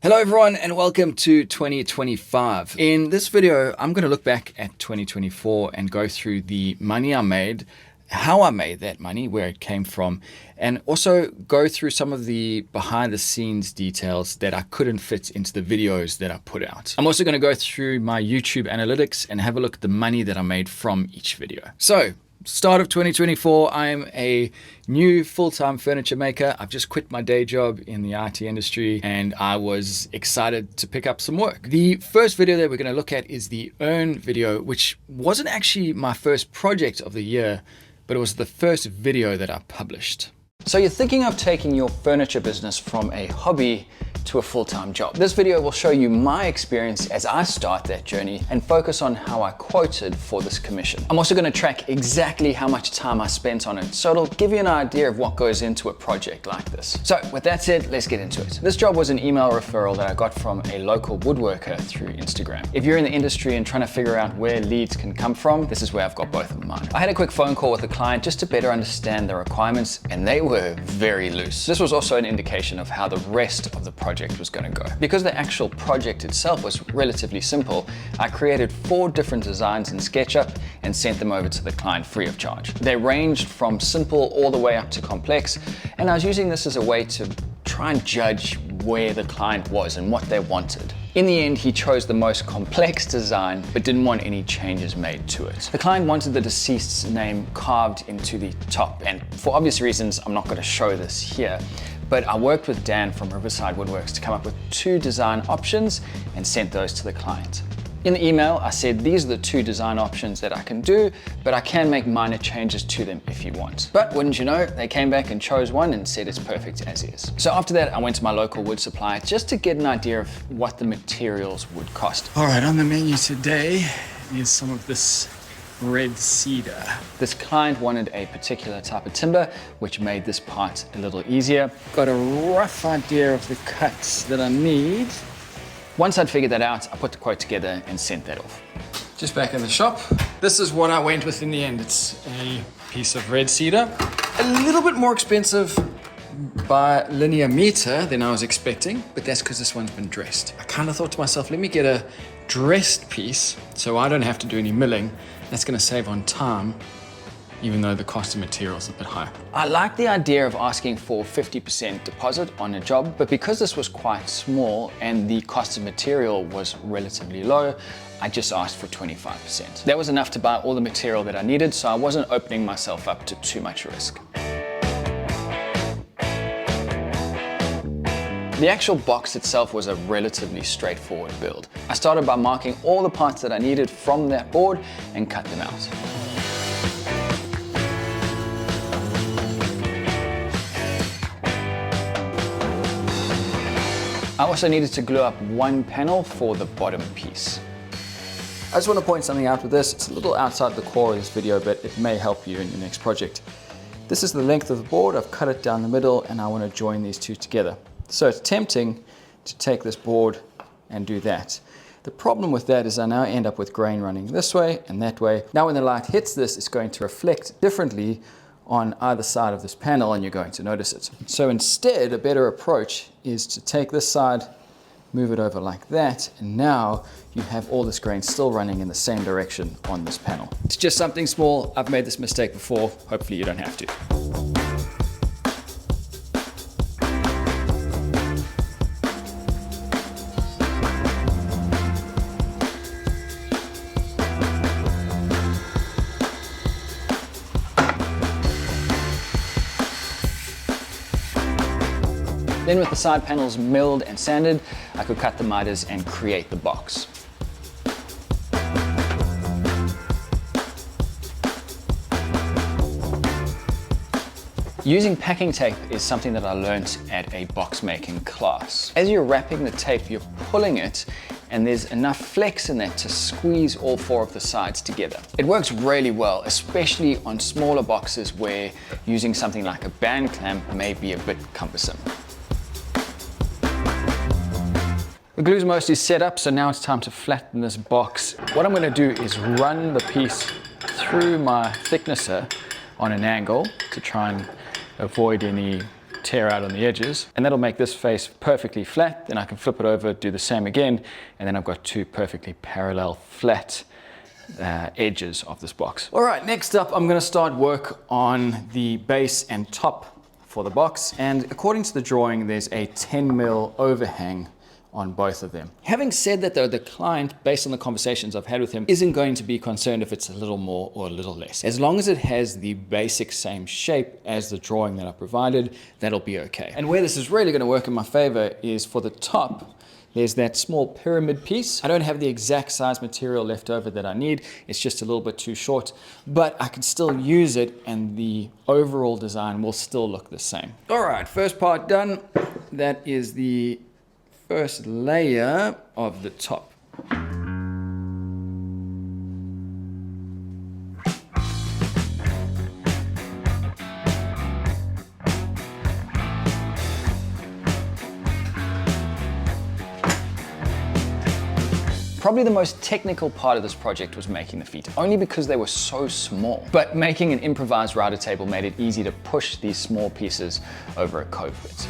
Hello everyone and welcome to 2025. In this video, I'm going to look back at 2024 and go through the money I made, how I made that money, where it came from, and also go through some of the behind the scenes details that I couldn't fit into the videos that I put out. I'm also going to go through my YouTube analytics and have a look at the money that I made from each video. So, start of 2024, I'm a new full-time furniture maker. I've just quit my day job in the IT industry and I was excited to pick up some work. The first video that we're going to look at is the Earn video, which wasn't actually my first project of the year, but it was the first video that I published. So you're thinking of taking your furniture business from a hobby to a full-time job. This video will show you my experience as I start that journey and focus on how I quoted for this commission. I'm also going to track exactly how much time I spent on it, so it'll give you an idea of what goes into a project like this. So with that said, let's get into it. This job was an email referral that I got from a local woodworker through Instagram. If you're in the industry and trying to figure out where leads can come from, this is where I've got both of mine. I had a quick phone call with the client just to better understand the requirements, and they were very loose. This was also an indication of how the rest of the project was going to go. Because the actual project itself was relatively simple, I created 4 different designs in SketchUp and sent them over to the client free of charge. They ranged from simple all the way up to complex, and I was using this as a way to try and judge where the client was and what they wanted. In the end, he chose the most complex design, but didn't want any changes made to it. The client wanted the deceased's name carved into the top, and for obvious reasons, I'm not going to show this here, but I worked with Dan from Riverside Woodworks to come up with 2 design options and sent those to the client. In the email, I said these are the 2 design options that I can do, but I can make minor changes to them if you want. But wouldn't you know, they came back and chose one and said it's perfect as is. So after that, I went to my local wood supplier just to get an idea of what the materials would cost. All right, on the menu today is some of this red cedar. This client wanted a particular type of timber, which made this part a little easier. Got a rough idea of the cuts that I need. Once I'd figured that out, I put the quote together and sent that off. Just back in the shop. This is what I went with in the end. It's a piece of red cedar. A little bit more expensive by linear meter than I was expecting, but that's because this one's been dressed. I kind of thought to myself, let me get a dressed piece so I don't have to do any milling. That's going to save on time, even though the cost of material is a bit higher. I like the idea of asking for 50% deposit on a job, but because this was quite small and the cost of material was relatively low, I just asked for 25%. That was enough to buy all the material that I needed, so I wasn't opening myself up to too much risk. The actual box itself was a relatively straightforward build. I started by marking all the parts that I needed from that board and cut them out. I also needed to glue up one panel for the bottom piece. I just want to point something out with this. It's a little outside the core of this video, but it may help you in your next project. This is the length of the board. I've cut it down the middle and I want to join these 2 together. So it's tempting to take this board and do that. The problem with that is I now end up with grain running this way and that way. Now when the light hits this, it's going to reflect differently on either side of this panel and you're going to notice it. So instead, a better approach is to take this side, move it over like that, and now you have all this grain still running in the same direction on this panel. It's just something small. I've made this mistake before. Hopefully you don't have to. Then with the side panels milled and sanded, I could cut the miters and create the box. Using packing tape is something that I learned at a box making class. As you're wrapping the tape, you're pulling it and there's enough flex in that to squeeze all 4 of the sides together. It works really well, especially on smaller boxes where using something like a band clamp may be a bit cumbersome. The glue's mostly set up, so now it's time to flatten this box. What I'm going to do is run the piece through my thicknesser on an angle to try and avoid any tear out on the edges. And that'll make this face perfectly flat. Then I can flip it over, do the same again, and then I've got two perfectly parallel flat edges of this box. All right, next up, I'm gonna start work on the base and top for the box. And according to the drawing, there's a 10mm overhang on both of them. Having said that though, the client, based on the conversations I've had with him, isn't going to be concerned if it's a little more or a little less. As long as it has the basic same shape as the drawing that I provided, that'll be okay. And where this is really gonna work in my favor is for the top. There's that small pyramid piece. I don't have the exact size material left over that I need. It's just a little bit too short, but I can still use it and the overall design will still look the same. All right, first part done. That is the first layer of the top. Probably the most technical part of this project was making the feet, only because they were so small. But making an improvised router table made it easy to push these small pieces over a cove bit.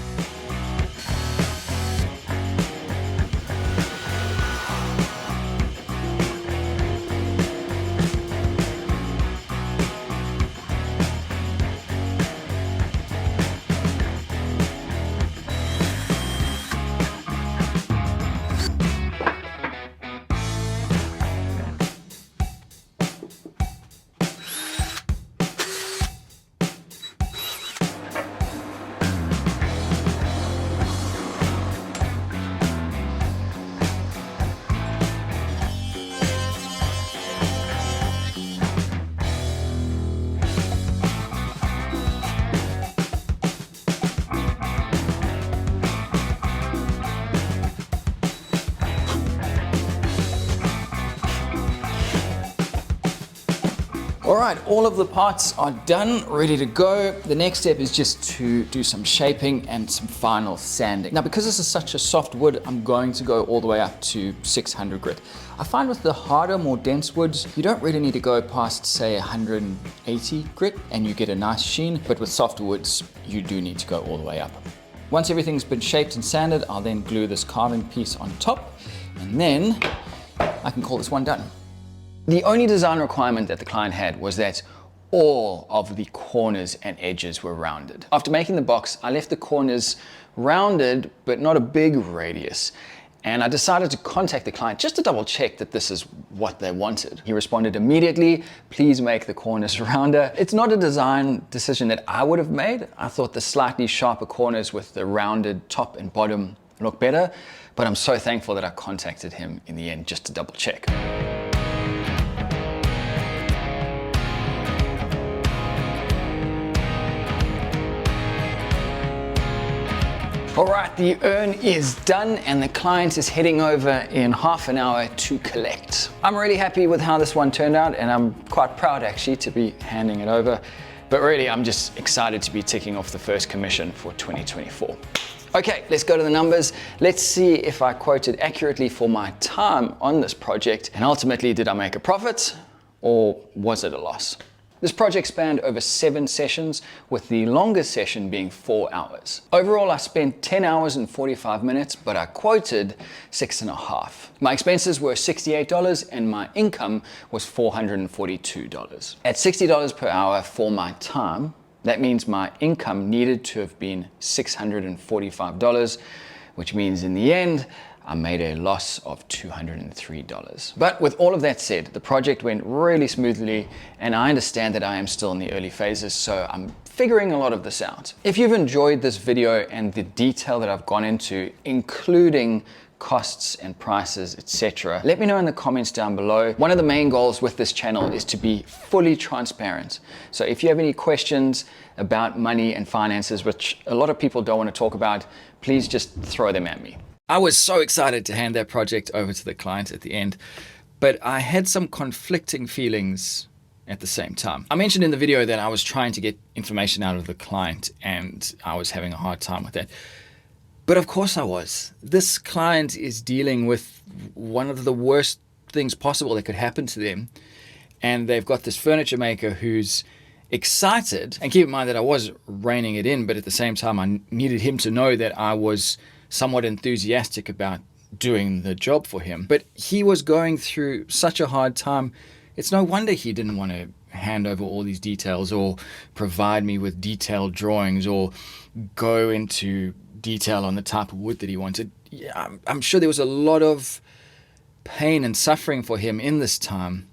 All right, all of the parts are done, ready to go. The next step is just to do some shaping and some final sanding. Now, because this is such a soft wood, I'm going to go all the way up to 600 grit. I find with the harder, more dense woods, you don't really need to go past, say, 180 grit and you get a nice sheen, but with softer woods, you do need to go all the way up. Once everything's been shaped and sanded, I'll then glue this carving piece on top, and then I can call this one done. The only design requirement that the client had was that all of the corners and edges were rounded. After making the box, I left the corners rounded, but not a big radius. And I decided to contact the client just to double check that this is what they wanted. He responded immediately, please make the corners rounder. It's not a design decision that I would have made. I thought the slightly sharper corners with the rounded top and bottom look better, but I'm so thankful that I contacted him in the end just to double check. All right, the urn is done and the client is heading over in half an hour to collect. I'm really happy with how this one turned out and I'm quite proud actually to be handing it over. But really, I'm just excited to be ticking off the first commission for 2024. Okay, let's go to the numbers. Let's see if I quoted accurately for my time on this project. And ultimately, did I make a profit or was it a loss? This project spanned over 7 sessions, with the longest session being 4 hours. Overall, I spent 10 hours and 45 minutes, but I quoted 6.5. My expenses were $68 and my income was $442. At $60 per hour for my time, that means my income needed to have been $645, which means in the end, I made a loss of $203. But with all of that said, the project went really smoothly and I understand that I am still in the early phases, so I'm figuring a lot of this out. If you've enjoyed this video and the detail that I've gone into, including costs and prices, etc., let me know in the comments down below. One of the main goals with this channel is to be fully transparent. So if you have any questions about money and finances, which a lot of people don't want to talk about, please just throw them at me. I was so excited to hand that project over to the client at the end, but I had some conflicting feelings at the same time. I mentioned in the video that I was trying to get information out of the client and I was having a hard time with that. But of course I was. This client is dealing with one of the worst things possible that could happen to them. And they've got this furniture maker who's excited. And keep in mind that I was reining it in, but at the same time, I needed him to know that I was somewhat enthusiastic about doing the job for him. But he was going through such a hard time. It's no wonder he didn't want to hand over all these details or provide me with detailed drawings or go into detail on the type of wood that he wanted. Yeah, I'm sure there was a lot of pain and suffering for him in this time,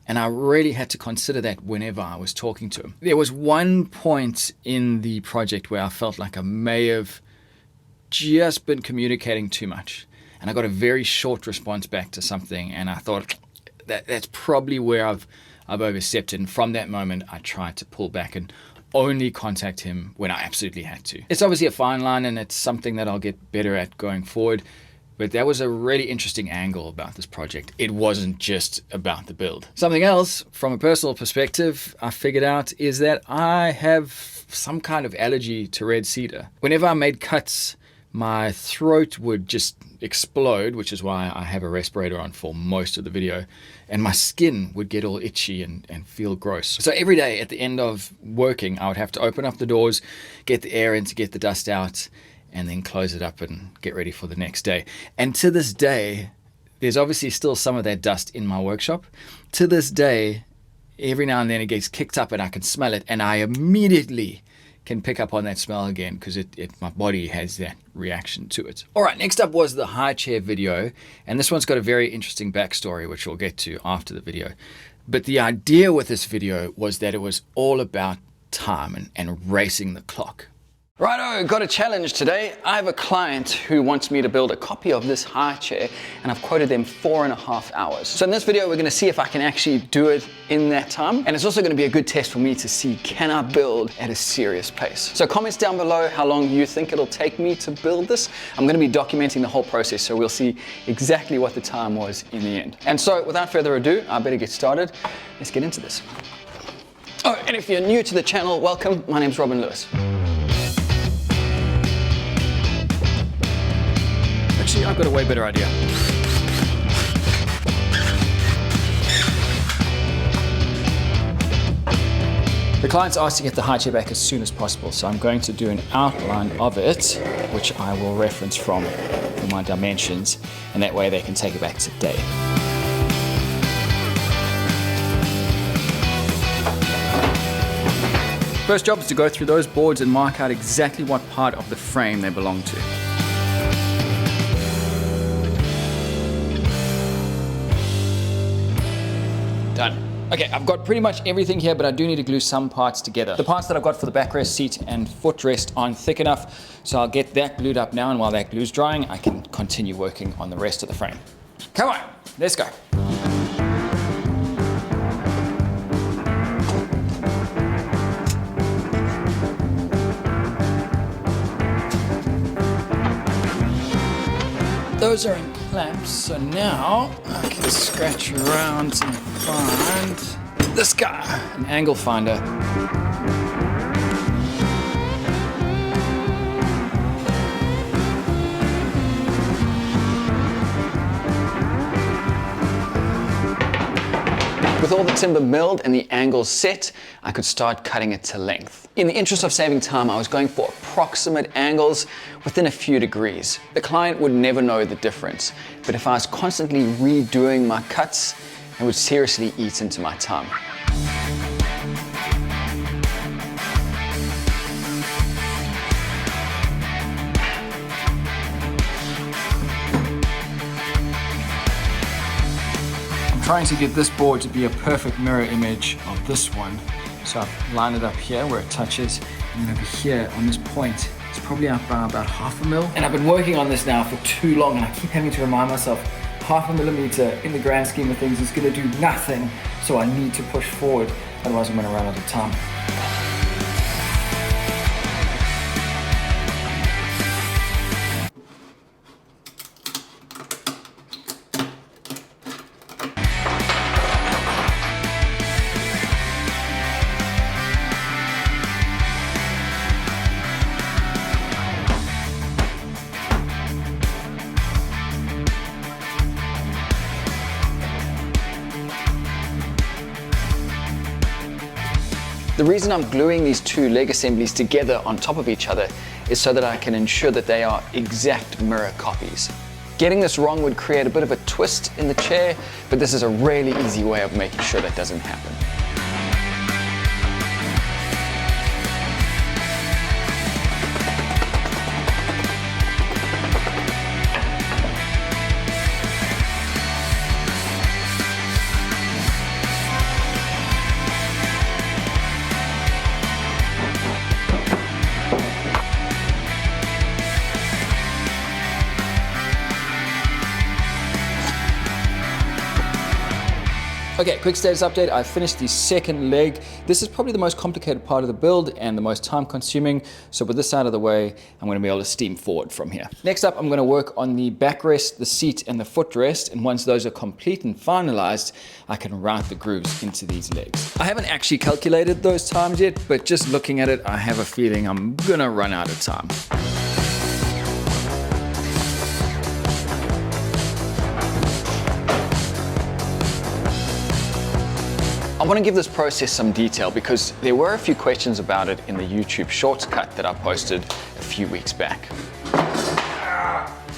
and I really had to consider that whenever I was talking to him. There was one point in the project where I felt like I may have just been communicating too much, and I got a very short response back to something, and I thought that's probably where I've overstepped it. And from that moment, I tried to pull back and only contact him when I absolutely had to. It's obviously a fine line, and it's something that I'll get better at going forward. But that was a really interesting angle about this project. It wasn't just about the build. Something else, from a personal perspective, I figured out is that I have some kind of allergy to red cedar. Whenever I made cuts, my throat would just explode, which is why I have a respirator on for most of the video, and my skin would get all itchy and feel gross. So every day at the end of working, I would have to open up the doors, get the air in to get the dust out, and then close it up and get ready for the next day. And to this day, there's obviously still some of that dust in my workshop. To this day, every now and then it gets kicked up and I can smell it, and I immediately can pick up on that smell again because my body has that reaction to it. All right, next up was the high chair video, and this one's got a very interesting backstory, which we'll get to after the video. But the idea with this video was that it was all about time and racing the clock. Righto, got a challenge today. I have a client who wants me to build a copy of this high chair, and I've quoted them 4.5 hours. So in this video, we're gonna see if I can actually do it in that time. And it's also gonna be a good test for me to see, can I build at a serious pace? So comments down below how long you think it'll take me to build this. I'm gonna be documenting the whole process, so we'll see exactly what the time was in the end. And so without further ado, I better get started. Let's get into this. Oh, and if you're new to the channel, welcome. My name's Robin Lewis. Actually, I've got a way better idea. The client's asked to get the high chair back as soon as possible, so I'm going to do an outline of it, which I will reference from for my dimensions, and that way they can take it back today. First job is to go through those boards and mark out exactly what part of the frame they belong to. Done. Okay, I've got pretty much everything here, but I do need to glue some parts together. The parts that I've got for the backrest, seat, and footrest aren't thick enough, so I'll get that glued up now, and while that glue's drying, I can continue working on the rest of the frame. Come on, let's go. Those are in clamps, so now I can scratch around and find this guy, an angle finder. With all the timber milled and the angles set, I could start cutting it to length. In the interest of saving time, I was going for approximate angles within a few degrees. The client would never know the difference, but if I was constantly redoing my cuts, it would seriously eat into my time. Trying to get this board to be a perfect mirror image of this one. So I've lined it up here where it touches, and then over here on this point, it's probably up by about 0.5 mil. And I've been working on this now for too long, and I keep having to remind myself, 0.5 millimeter in the grand scheme of things is gonna do nothing, so I need to push forward, otherwise I'm gonna run out of time. The reason I'm gluing these two leg assemblies together on top of each other is so that I can ensure that they are exact mirror copies. Getting this wrong would create a bit of a twist in the chair, but this is a really easy way of making sure that doesn't happen. Okay, quick status update. I finished the second leg. This is probably the most complicated part of the build and the most time consuming. So with this out of the way, I'm gonna be able to steam forward from here. Next up, I'm gonna work on the backrest, the seat, and the footrest. And once those are complete and finalized, I can route the grooves into these legs. I haven't actually calculated those times yet, but just looking at it, I have a feeling I'm gonna run out of time. I want to give this process some detail because there were a few questions about it in the YouTube Shorts cut that I posted a few weeks back.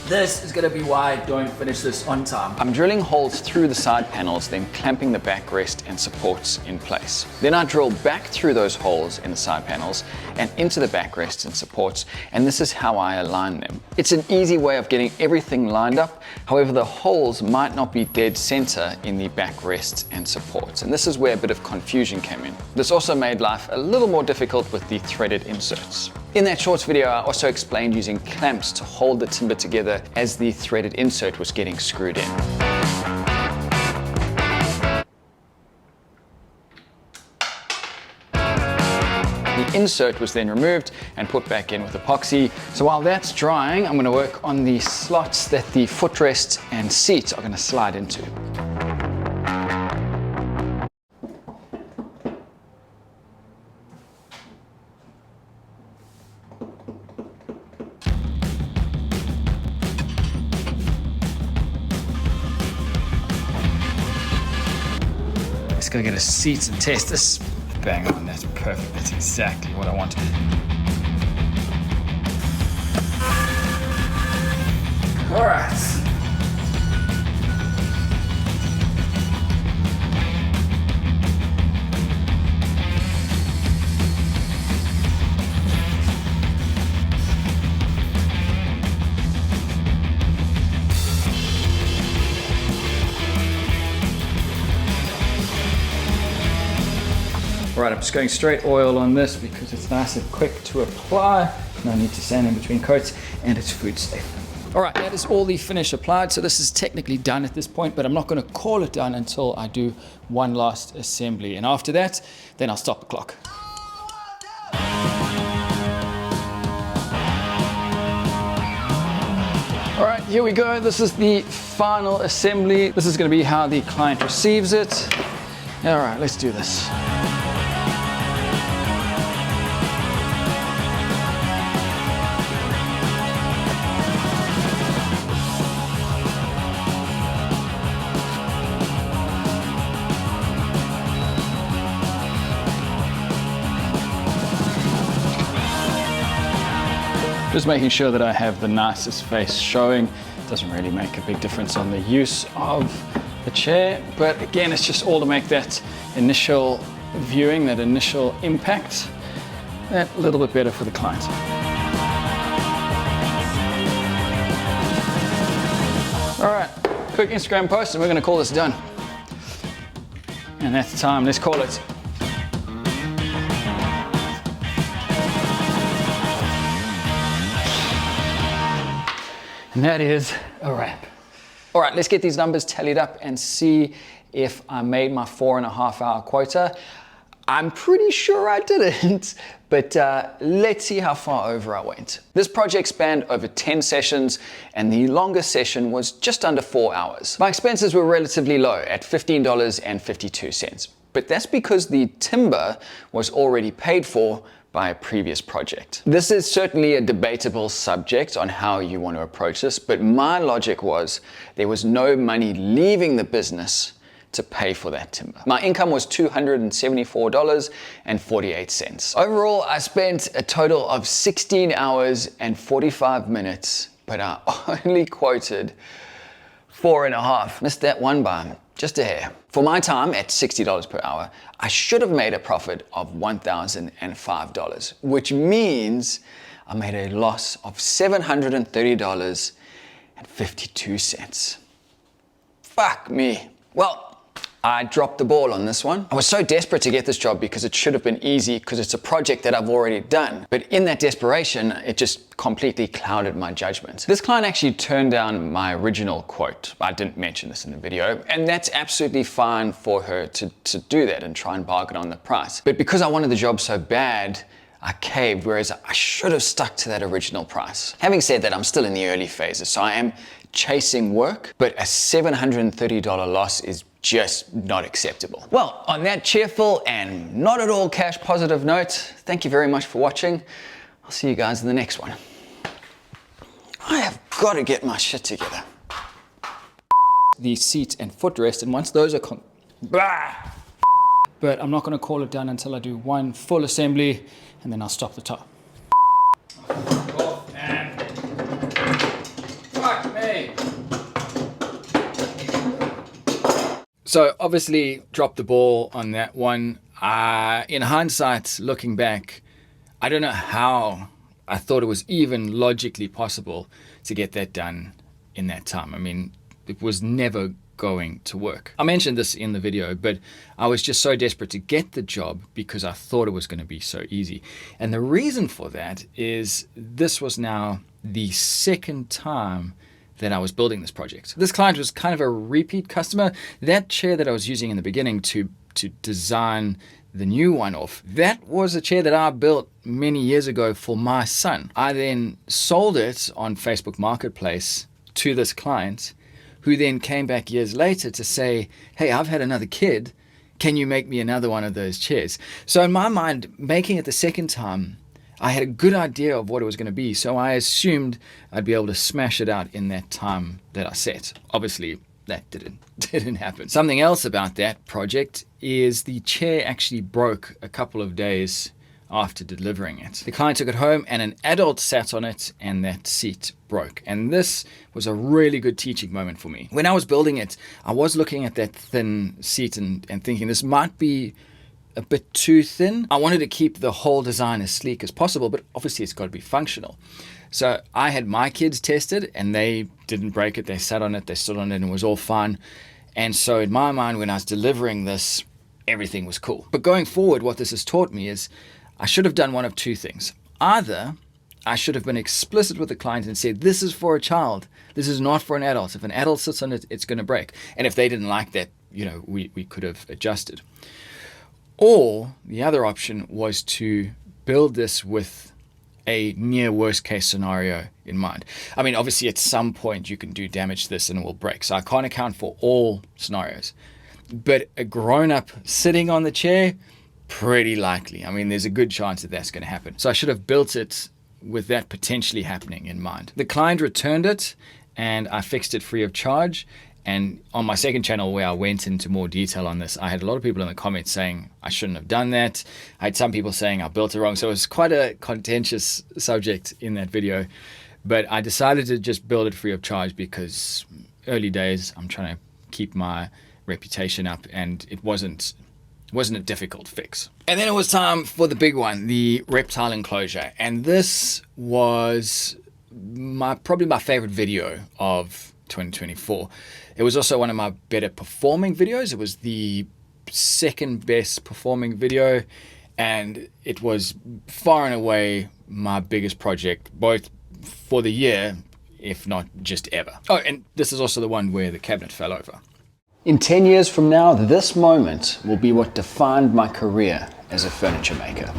This is going to be why I don't finish this on time. I'm drilling holes through the side panels, then clamping the backrest and supports in place. Then I drill back through those holes in the side panels and into the backrests and supports, and this is how I align them. It's an easy way of getting everything lined up. However, the holes might not be dead center in the backrests and supports, and this is where a bit of confusion came in. This also made life a little more difficult with the threaded inserts. In that shorts video, I also explained using clamps to hold the timber together as the threaded insert was getting screwed in. The insert was then removed and put back in with epoxy. So while that's drying, I'm going to work on the slots that the footrest and seat are going to slide into. Let's go get a seat and test this. Bang on, that's perfect. That's exactly what I wanted. All right. Right, I'm just going straight oil on this because it's nice and quick to apply. No need to sand in between coats, and it's food safe. All right, that is all the finish applied. So this is technically done at this point, but I'm not going to call it done until I do one last assembly. And after that, then I'll stop the clock. All right, here we go. This is the final assembly. This is going to be how the client receives it. All right, let's do this. Just making sure that I have the nicest face showing. Doesn't really make a big difference on the use of the chair, but again, it's just all to make that initial viewing, that initial impact, that little bit better for the client. All right, quick Instagram post and we're gonna call this done. And that's the time, let's call it. And that is a wrap. All right, let's get these numbers tallied up and see if I made my 4.5 hour quota. I'm pretty sure I didn't, but let's see how far over I went. This project spanned over 10 sessions and the longest session was just under 4 hours. My expenses were relatively low at $15.52, but that's because the timber was already paid for by a previous project. This is certainly a debatable subject on how you want to approach this, but my logic was there was no money leaving the business to pay for that timber. My income was $274.48. Overall, I spent a total of 16 hours and 45 minutes, but I only quoted 4.5. Missed that one by just a hair. For my time at $60 per hour, I should have made a profit of $1,005, which means I made a loss of $730.52. Fuck me. Well, I dropped the ball on this one. I was so desperate to get this job because it should have been easy because it's a project that I've already done. But in that desperation, it just completely clouded my judgment. This client actually turned down my original quote. I didn't mention this in the video, and that's absolutely fine for her to do that and try and bargain on the price. But because I wanted the job so bad, I caved, whereas I should have stuck to that original price. Having said that, I'm still in the early phases, so I am chasing work, but a $730 loss is just not acceptable. Well, on that cheerful and not at all cash positive note, thank you very much for watching. I'll see you guys in the next one. I have got to get my shit together. The seat and footrest, and once those are but I'm not going to call it done until I do one full assembly, and then I'll stop the top. Fuck me. So obviously dropped the ball on that one. In hindsight, looking back, I don't know how I thought it was even logically possible to get that done in that time. I mean, it was never going to work. I mentioned this in the video, but I was just so desperate to get the job because I thought it was going to be so easy. And the reason for that is this was now the second time that I was building this project. This client was kind of a repeat customer. That chair that I was using in the beginning to design the new one off, that was a chair that I built many years ago for my son. I then sold it on Facebook Marketplace to this client, who then came back years later to say, hey, I've had another kid. Can you make me another one of those chairs? So in my mind, making it the second time, I had a good idea of what it was going to be, so I assumed I'd be able to smash it out in that time that I set. Obviously, that didn't happen. Something else about that project is the chair actually broke a couple of days after delivering it. The client took it home and an adult sat on it and that seat broke. And this was a really good teaching moment for me. When I was building it, I was looking at that thin seat and thinking this might be a bit too thin. I wanted to keep the whole design as sleek as possible, but obviously it's got to be functional. So I had my kids tested and they didn't break it. They sat on it, they stood on it, and it was all fine. And so in my mind, when I was delivering this, everything was cool. But going forward, what this has taught me is I should have done one of two things. Either I should have been explicit with the client and said, this is for a child. This is not for an adult. If an adult sits on it, it's going to break. And if they didn't like that, we could have adjusted. Or the other option was to build this with a near worst case scenario in mind. I mean, obviously at some point you can do damage to this and it will break. So I can't account for all scenarios. But a grown-up sitting on the chair, pretty likely. I mean, there's a good chance that that's going to happen. So I should have built it with that potentially happening in mind. The client returned it and I fixed it free of charge. And on my second channel where I went into more detail on this, I had a lot of people in the comments saying I shouldn't have done that. I had some people saying I built it wrong. So it was quite a contentious subject in that video. But I decided to just build it free of charge because early days, I'm trying to keep my reputation up, and it wasn't a difficult fix. And then it was time for the big one, the Reptile Enclosure. And this was probably my favorite video of 2024. It was also one of my better performing videos. It was the second best performing video, and it was far and away my biggest project, both for the year, if not just ever. Oh, and this is also the one where the cabinet fell over. In 10 years from now, this moment will be what defined my career as a furniture maker.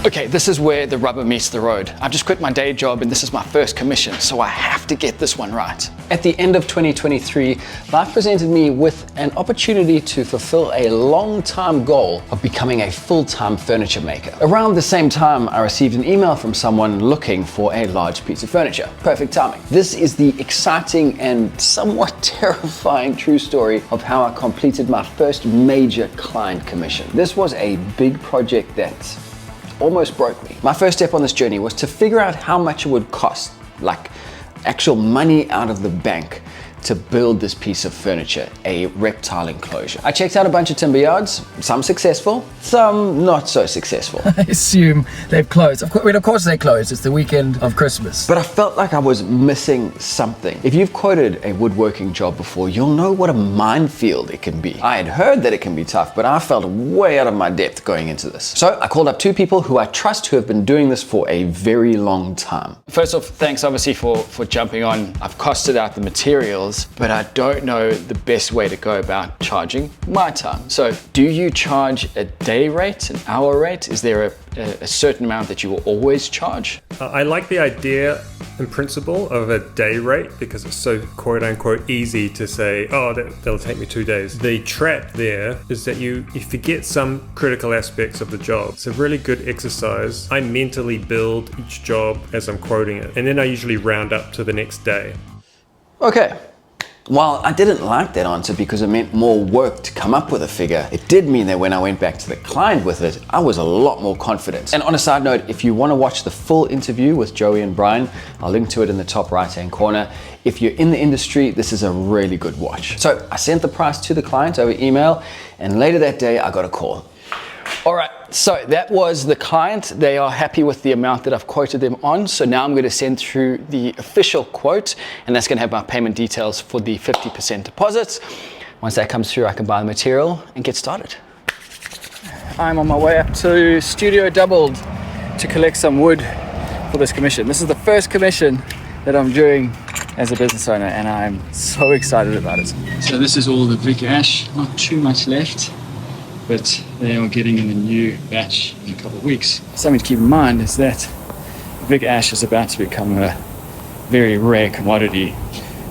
Okay, this is where the rubber meets the road. I've just quit my day job and this is my first commission, so I have to get this one right. At the end of 2023, life presented me with an opportunity to fulfill a long-time goal of becoming a full-time furniture maker. Around the same time, I received an email from someone looking for a large piece of furniture. Perfect timing. This is the exciting and somewhat terrifying true story of how I completed my first major client commission. This was a big project that almost broke me. My first step on this journey was to figure out how much it would cost, like actual money out of the bank, to build this piece of furniture, a reptile enclosure. I checked out a bunch of timber yards, some successful, some not so successful. I assume they've closed. Of course they closed. It's the weekend of Christmas. But I felt like I was missing something. If you've quoted a woodworking job before, you'll know what a minefield it can be. I had heard that it can be tough, but I felt way out of my depth going into this. So I called up two people who I trust who have been doing this for a very long time. First off, thanks obviously for jumping on. I've costed out the materials, but I don't know the best way to go about charging my time. So do you charge a day rate, an hour rate? Is there a certain amount that you will always charge? I like the idea and principle of a day rate because it's so quote unquote easy to say, oh, that'll take me 2 days. The trap there is that you forget some critical aspects of the job. It's a really good exercise. I mentally build each job as I'm quoting it, and then I usually round up to the next day. Okay. While I didn't like that answer because it meant more work to come up with a figure, it did mean that when I went back to the client with it, I was a lot more confident. And on a side note, if you want to watch the full interview with Joey and Brian, I'll link to it in the top right-hand corner. If you're in the industry, this is a really good watch. So I sent the price to the client over email, and later that day, I got a call. All right, so that was the client. They are happy with the amount that I've quoted them on. So now I'm going to send through the official quote, and that's going to have my payment details for the 50% deposit. Once that comes through, I can buy the material and get started. I'm on my way up to Studio Doubled to collect some wood for this commission. This is the first commission that I'm doing as a business owner, and I'm so excited about it. So this is all the big ash, not too much left, but they are getting in a new batch in a couple of weeks. Something to keep in mind is that big ash is about to become a very rare commodity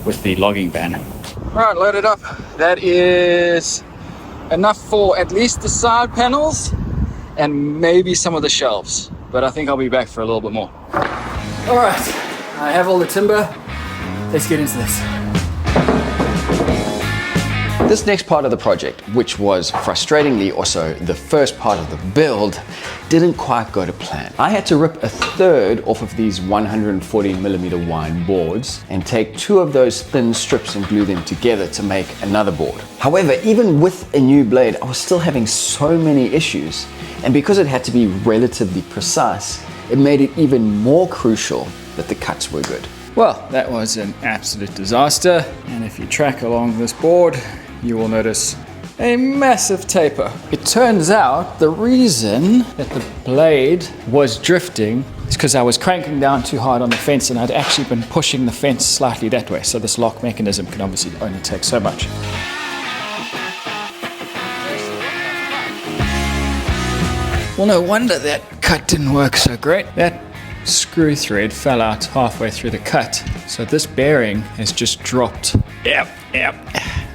with the logging ban. All right, loaded up. That is enough for at least the side panels and maybe some of the shelves, but I think I'll be back for a little bit more. All right, I have all the timber. Let's get into this. This next part of the project, which was frustratingly also the first part of the build, didn't quite go to plan. I had to rip a third off of these 140mm wine boards and take 2 of those thin strips and glue them together to make another board. However, even with a new blade, I was still having so many issues, and because it had to be relatively precise, it made it even more crucial that the cuts were good. Well, that was an absolute disaster, and if you track along this board, you will notice a massive taper. It turns out the reason that the blade was drifting is because I was cranking down too hard on the fence, and I'd actually been pushing the fence slightly that way. So this lock mechanism can obviously only take so much. Well, no wonder that cut didn't work so great. That screw thread fell out halfway through the cut. So this bearing has just dropped. Yep.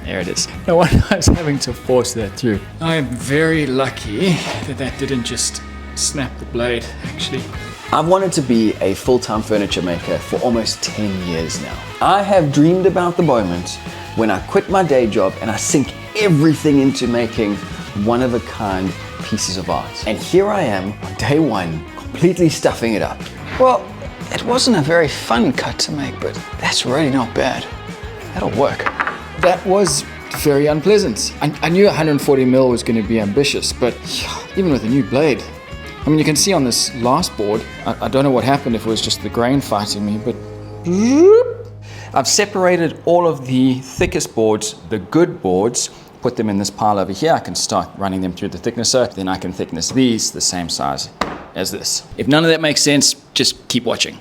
There it is. No wonder I was having to force that through. I am very lucky that that didn't just snap the blade, actually. I've wanted to be a full-time furniture maker for almost 10 years now. I have dreamed about the moment when I quit my day job and I sink everything into making one-of-a-kind pieces of art. And here I am on day one, completely stuffing it up. Well, it wasn't a very fun cut to make, but that's really not bad. That'll work. That was very unpleasant. I knew 140mm was going to be ambitious, but even with a new blade, I mean, you can see on this last board, I don't know what happened, if it was just the grain fighting me, but I've separated all of the thickest boards, the good boards, put them in this pile over here. I can start running them through the thicknesser, then I can thickness these the same size as this. If none of that makes sense, just keep watching.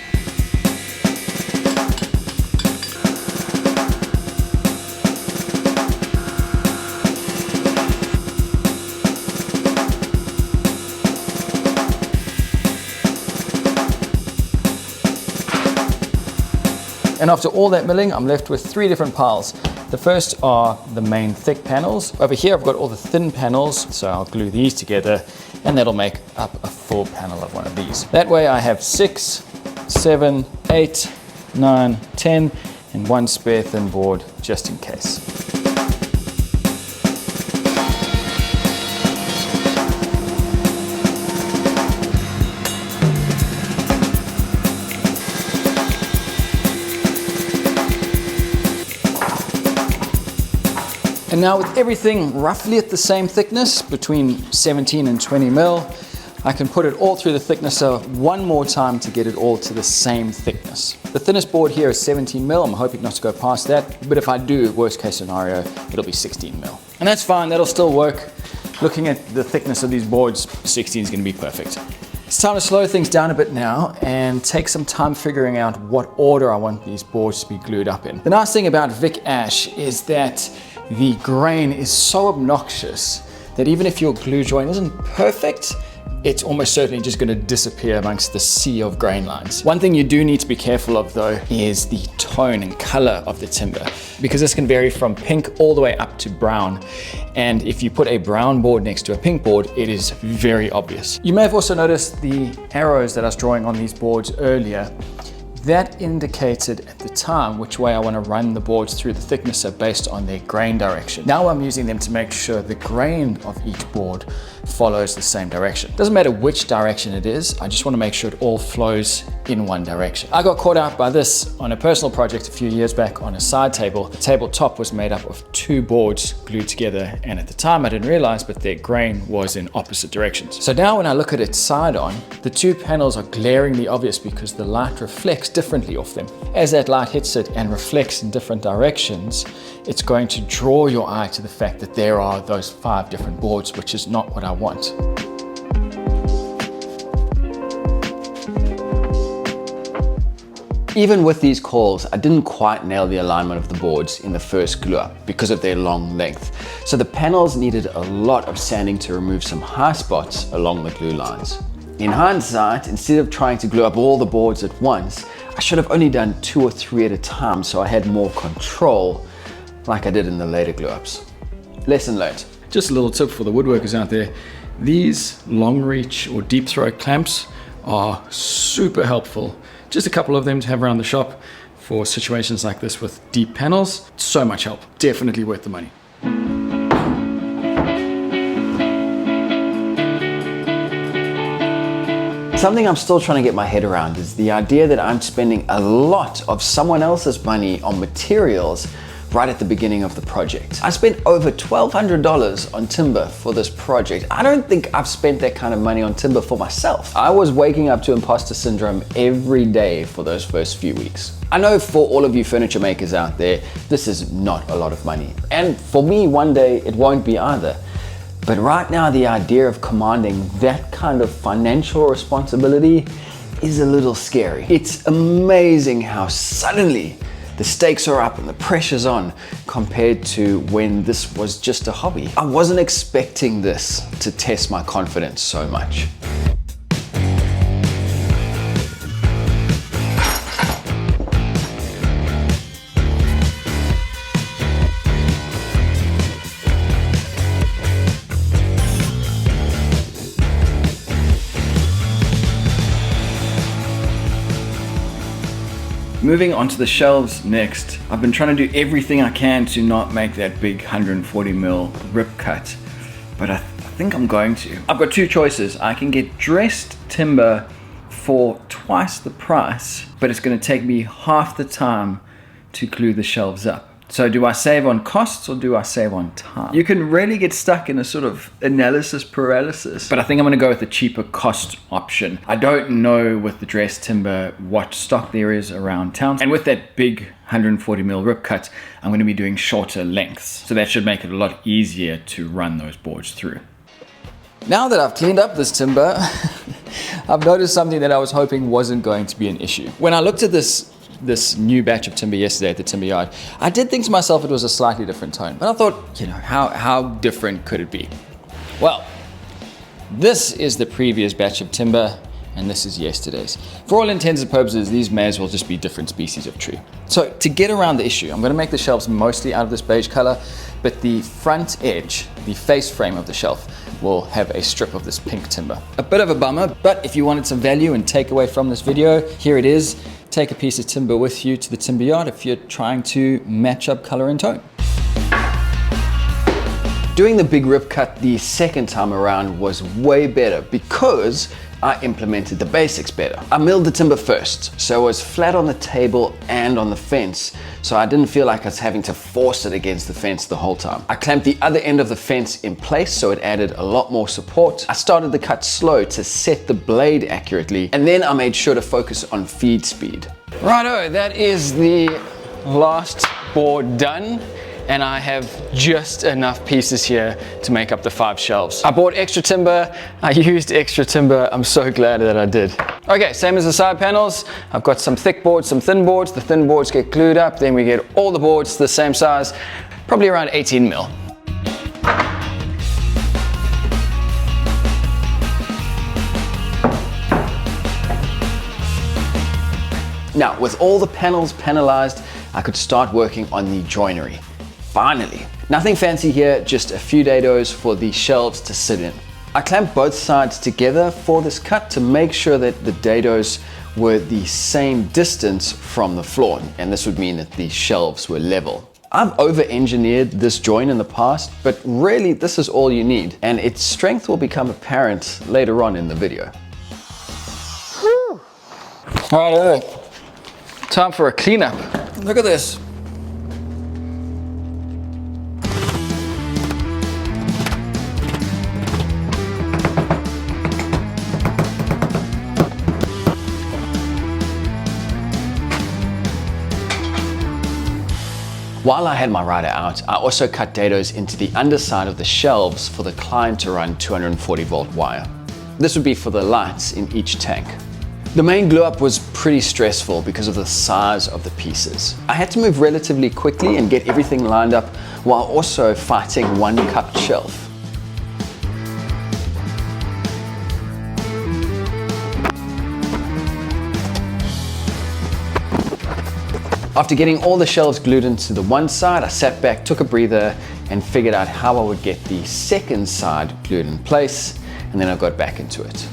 And after all that milling, I'm left with 3 different piles. The first are the main thick panels. Over here, I've got all the thin panels, so I'll glue these together, and that'll make up a full panel of one of these. That way I have 6, 7, 8, 9, 10, and 1 spare thin board just in case. And now with everything roughly at the same thickness, between 17 and 20 mil, I can put it all through the thicknesser one more time to get it all to the same thickness. The thinnest board here is 17 mil. I'm hoping not to go past that, but if I do, worst case scenario, it'll be 16 mil. And that's fine, that'll still work. Looking at the thickness of these boards, 16 is gonna be perfect. It's time to slow things down a bit now and take some time figuring out what order I want these boards to be glued up in. The nice thing about Vic Ash is that the grain is so obnoxious that even if your glue joint isn't perfect, it's almost certainly just going to disappear amongst the sea of grain lines. One thing you do need to be careful of though is the tone and color of the timber, because this can vary from pink all the way up to brown. And if you put a brown board next to a pink board, it is very obvious. You may have also noticed the arrows that I was drawing on these boards earlier. That indicated at the time which way I want to run the boards through the thicknesser based on their grain direction. Now I'm using them to make sure the grain of each board follows the same direction. Doesn't matter which direction it is, I just want to make sure it all flows in one direction. I got caught out by this on a personal project a few years back on a side table. The tabletop was made up of 2 boards glued together, and at the time I didn't realize, but their grain was in opposite directions. So now when I look at it side on, the 2 panels are glaringly obvious because the light reflects differently off them. As that light hits it and reflects in different directions, it's going to draw your eye to the fact that there are those 5 different boards, which is not what I want. Even with these calls, I didn't quite nail the alignment of the boards in the first glue up because of their long length. So the panels needed a lot of sanding to remove some high spots along the glue lines. In hindsight, instead of trying to glue up all the boards at once, I should have only done 2 or 3 at a time so I had more control, like I did in the later glue ups. Lesson learned. Just a little tip for the woodworkers out there. These long reach or deep throat clamps are super helpful. Just a couple of them to have around the shop for situations like this with deep panels. So much help. Definitely worth the money. Something I'm still trying to get my head around is the idea that I'm spending a lot of someone else's money on materials right at the beginning of the project. I spent over $1,200 on timber for this project. I don't think I've spent that kind of money on timber for myself. I was waking up to imposter syndrome every day for those first few weeks. I know for all of you furniture makers out there, this is not a lot of money. And for me, one day it won't be either. But right now, the idea of commanding that kind of financial responsibility is a little scary. It's amazing how suddenly the stakes are up and the pressure's on compared to when this was just a hobby. I wasn't expecting this to test my confidence so much. Moving on to the shelves next, I've been trying to do everything I can to not make that big 140mm rip cut, but I think I'm going to. I've got 2 choices. I can get dressed timber for twice the price, but it's going to take me half the time to glue the shelves up. So do I save on costs or do I save on time? You can really get stuck in a sort of analysis paralysis, but I think I'm gonna go with the cheaper cost option. I don't know with the dress timber what stock there is around town. And with that big 140mm rip cut, I'm gonna be doing shorter lengths. So that should make it a lot easier to run those boards through. Now that I've cleaned up this timber, I've noticed something that I was hoping wasn't going to be an issue. When I looked at this new batch of timber yesterday at the timber yard, I did think to myself it was a slightly different tone, but I thought, you know, how different could it be? Well, this is the previous batch of timber, and this is yesterday's. For all intents and purposes, these may as well just be different species of tree. So to get around the issue, I'm going to make the shelves mostly out of this beige color, but the front edge, the face frame of the shelf, will have a strip of this pink timber. A bit of a bummer, but if you wanted some value and takeaway from this video, here it is. Take a piece of timber with you to the timber yard if you're trying to match up color and tone. Doing the big rip cut the second time around was way better because I implemented the basics better. I milled the timber first, so it was flat on the table and on the fence, so I didn't feel like I was having to force it against the fence the whole time. I clamped the other end of the fence in place so it added a lot more support. I started the cut slow to set the blade accurately, and then I made sure to focus on feed speed. Righto, that is the last board done. And I have just enough pieces here to make up the 5 shelves. I bought extra timber, I used extra timber, I'm so glad that I did. Okay, same as the side panels, I've got some thick boards, some thin boards. The thin boards get glued up, then we get all the boards the same size, probably around 18 mil. Now, with all the panels panelized, I could start working on the joinery. Finally. Nothing fancy here, just a few dados for the shelves to sit in. I clamped both sides together for this cut to make sure that the dados were the same distance from the floor, and this would mean that the shelves were level. I've over-engineered this joint in the past, but really this is all you need, and its strength will become apparent later on in the video. All right, time for a cleanup. Look at this. While I had my rider out, I also cut dados into the underside of the shelves for the client to run 240 volt wire. This would be for the lights in each tank. The main glue up was pretty stressful because of the size of the pieces. I had to move relatively quickly and get everything lined up while also fighting one cupped shelf. After getting all the shelves glued into the one side, I sat back, took a breather, and figured out how I would get the second side glued in place, and then I got back into it.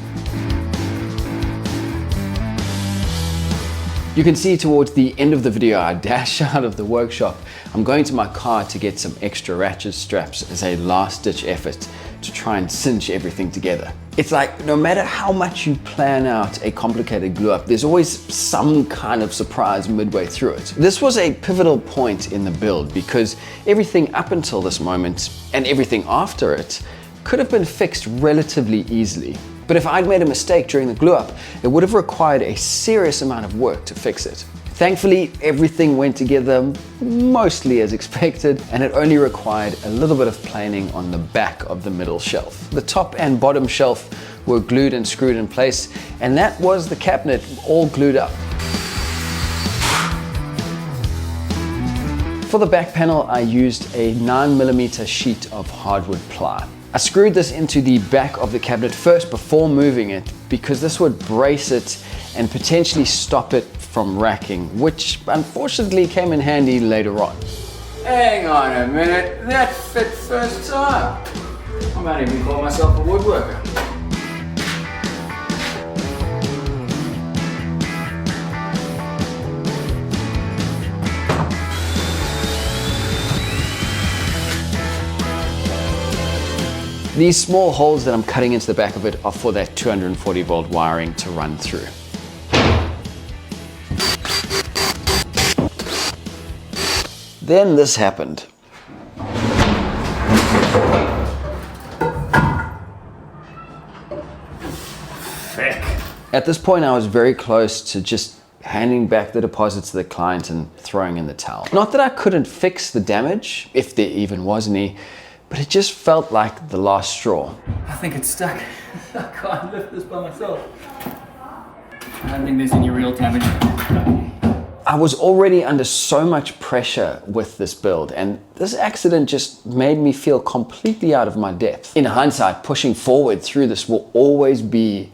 You can see towards the end of the video, I dash out of the workshop. I'm going to my car to get some extra ratchet straps as a last ditch effort to try and cinch everything together. It's like no matter how much you plan out a complicated glue up, there's always some kind of surprise midway through it. This was a pivotal point in the build because everything up until this moment and everything after it could have been fixed relatively easily. But if I'd made a mistake during the glue up, it would have required a serious amount of work to fix it. Thankfully, everything went together mostly as expected, and it only required a little bit of planing on the back of the middle shelf. The top and bottom shelf were glued and screwed in place, and that was the cabinet all glued up. For the back panel, I used a 9mm sheet of hardwood ply. I screwed this into the back of the cabinet first before moving it because this would brace it and potentially stop it from racking, which unfortunately came in handy later on. Hang on a minute, that fit first time. I might even call myself a woodworker. These small holes that I'm cutting into the back of it are for that 240 volt wiring to run through. Then this happened. Feck. At this point, I was very close to just handing back the deposit to the client and throwing in the towel. Not that I couldn't fix the damage, if there even was any, but it just felt like the last straw. I think it's stuck. I can't lift this by myself. I don't think there's any real damage. I was already under so much pressure with this build, and this accident just made me feel completely out of my depth. In hindsight, pushing forward through this will always be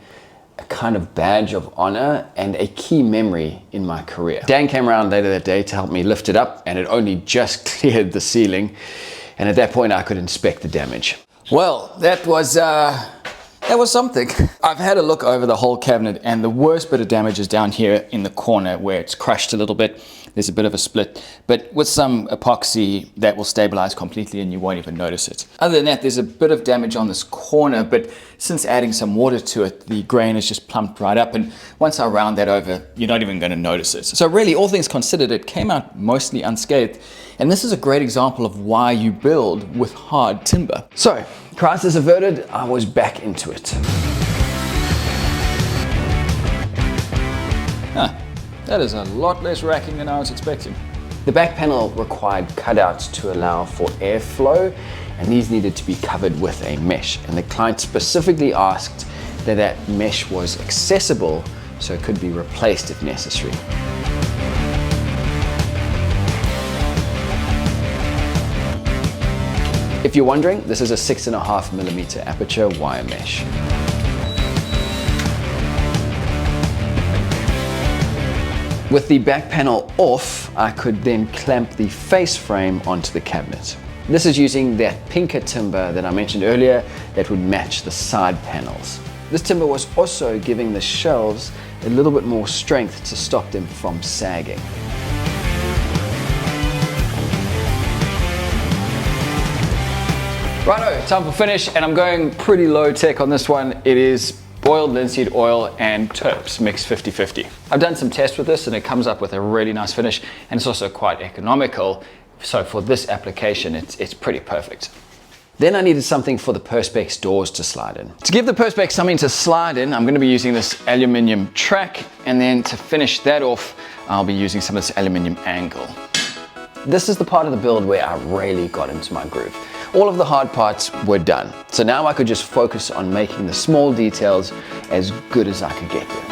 a kind of badge of honor and a key memory in my career. Dan came around later that day to help me lift it up, and it only just cleared the ceiling. And at that point, I could inspect the damage. Well, that was something. I've had a look over the whole cabinet, and the worst bit of damage is down here in the corner where it's crushed a little bit. There's a bit of a split, but with some epoxy that will stabilize completely and you won't even notice it. Other than that, there's a bit of damage on this corner, but since adding some water to it, the grain has just plumped right up, and once I round that over, you're not even going to notice it. So really, all things considered, it came out mostly unscathed, and this is a great example of why you build with hard timber. So, crisis averted, I was back into it. That is a lot less racking than I was expecting. The back panel required cutouts to allow for airflow, and these needed to be covered with a mesh. And the client specifically asked that that mesh was accessible so it could be replaced if necessary. If you're wondering, this is a 6.5mm aperture wire mesh. With the back panel off, I could then clamp the face frame onto the cabinet. This is using that pinker timber that I mentioned earlier that would match the side panels. This timber was also giving the shelves a little bit more strength to stop them from sagging. Righto, time for finish, and I'm going pretty low tech on this one. It is boiled linseed oil and terps mixed 50-50. I've done some tests with this and it comes up with a really nice finish, and it's also quite economical. So for this application, it's pretty perfect. Then I needed something for the Perspex doors to slide in. To give the Perspex something to slide in, I'm going to be using this aluminium track, and then to finish that off, I'll be using some of this aluminium angle. This is the part of the build where I really got into my groove. All of the hard parts were done, so now I could just focus on making the small details as good as I could get them.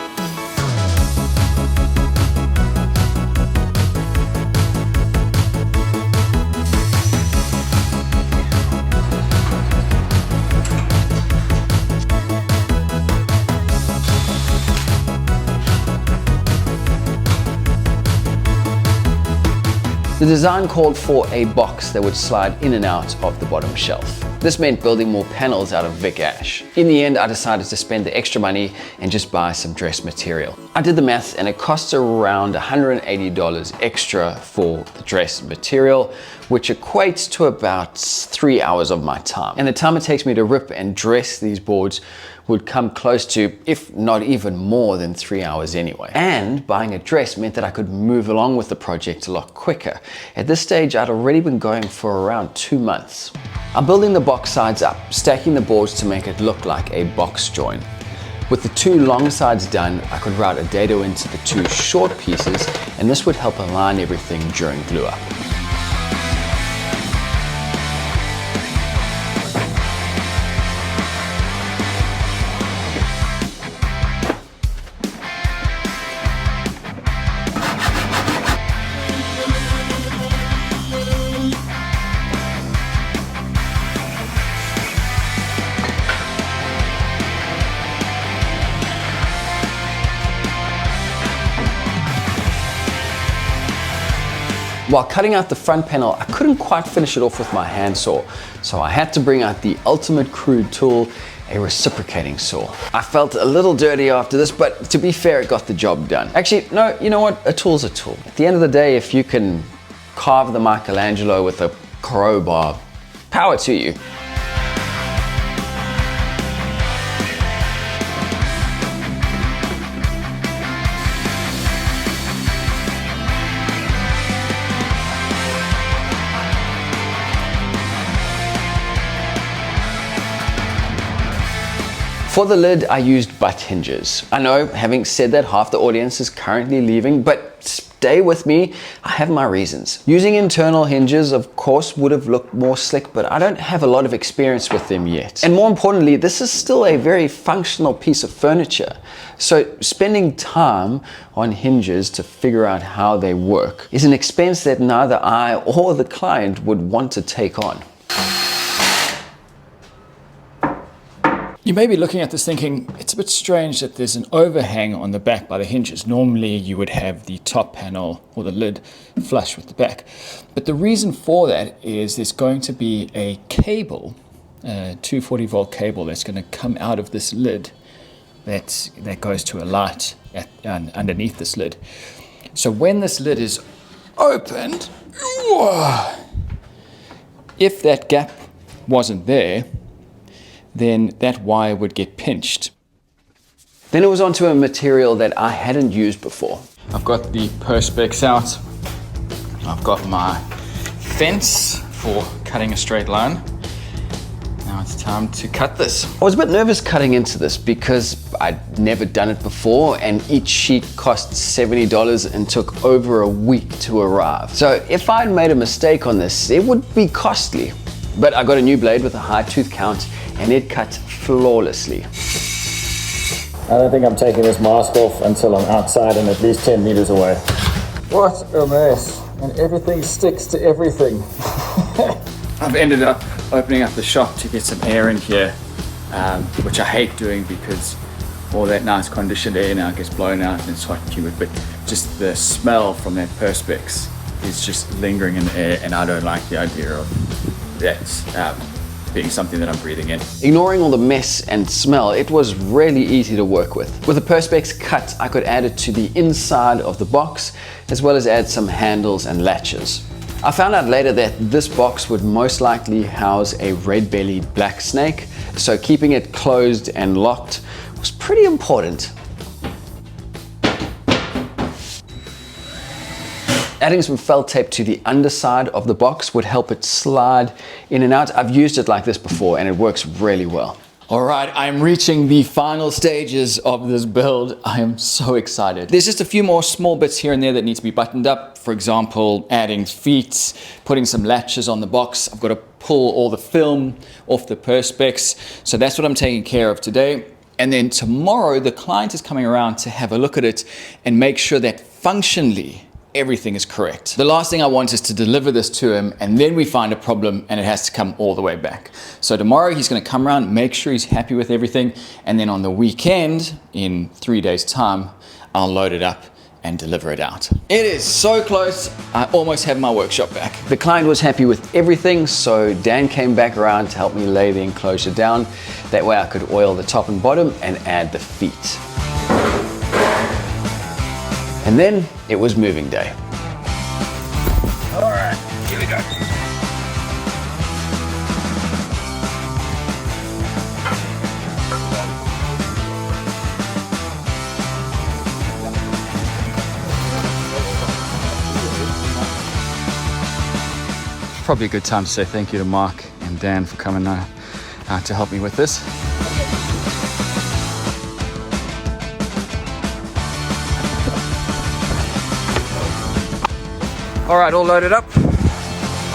The design called for a box that would slide in and out of the bottom shelf. This meant building more panels out of Vic Ash. In the end, I decided to spend the extra money and just buy some dress material. I did the maths, and it costs around $180 extra for the dress material, which equates to about 3 hours of my time. And the time it takes me to rip and dress these boards would come close to, if not even more than 3 hours anyway. And buying a dress meant that I could move along with the project a lot quicker. At this stage, I'd already been going for around 2 months. I'm building the box sides up, stacking the boards to make it look like a box join. With the 2 long sides done, I could route a dado into the 2 short pieces, and this would help align everything during glue up. While cutting out the front panel, I couldn't quite finish it off with my handsaw, so I had to bring out the ultimate crude tool, a reciprocating saw. I felt a little dirty after this, but to be fair, it got the job done. Actually, no, you know what? A tool's a tool. At the end of the day, if you can carve the Michelangelo with a crowbar, power to you. For the lid, I used butt hinges. I know, having said that, half the audience is currently leaving, but stay with me, I have my reasons. Using internal hinges, of course, would have looked more slick, but I don't have a lot of experience with them yet. And more importantly, this is still a very functional piece of furniture. So spending time on hinges to figure out how they work is an expense that neither I or the client would want to take on. You may be looking at this thinking, it's a bit strange that there's an overhang on the back by the hinges. Normally you would have the top panel or the lid flush with the back. But the reason for that is there's going to be a cable, a 240 volt cable that's going to come out of this lid that goes to a light underneath this lid. So when this lid is opened, if that gap wasn't there, then that wire would get pinched. Then it was onto a material that I hadn't used before. I've got the perspex out. I've got my fence for cutting a straight line. Now it's time to cut this. I was a bit nervous cutting into this because I'd never done it before, and each sheet cost $70 and took over a week to arrive. So if I'd made a mistake on this, it would be costly. But I got a new blade with a high tooth count, and it cut flawlessly. I don't think I'm taking this mask off until I'm outside and at least 10 meters away. What a mess. And everything sticks to everything. I've ended up opening up the shop to get some air in here, which I hate doing because all that nice conditioned air now gets blown out and it's hot and humid, but just the smell from that perspex is just lingering in the air, and I don't like the idea of that being something that I'm breathing in. Ignoring all the mess and smell, it was really easy to work with. With the perspex cut, I could add it to the inside of the box, as well as add some handles and latches. I found out later that this box would most likely house a red-bellied black snake, so keeping it closed and locked was pretty important. Adding some felt tape to the underside of the box would help it slide in and out. I've used it like this before and it works really well. All right, I'm reaching the final stages of this build. I am so excited. There's just a few more small bits here and there that need to be buttoned up. For example, adding feet, putting some latches on the box. I've got to pull all the film off the perspex. So that's what I'm taking care of today. And then tomorrow, the client is coming around to have a look at it and make sure that functionally, everything is correct. The last thing I want is to deliver this to him and then we find a problem and it has to come all the way back. So tomorrow he's going to come around, make sure he's happy with everything, and then on the weekend, in 3 days time, I'll load it up and deliver it out. It is so close, I almost have my workshop back. The client was happy with everything, so Dan came back around to help me lay the enclosure down. That way I could oil the top and bottom and add the feet. And then it was moving day. All right, here we go. Probably a good time to say thank you to Mark and Dan for coming out to help me with this. All right, all loaded up,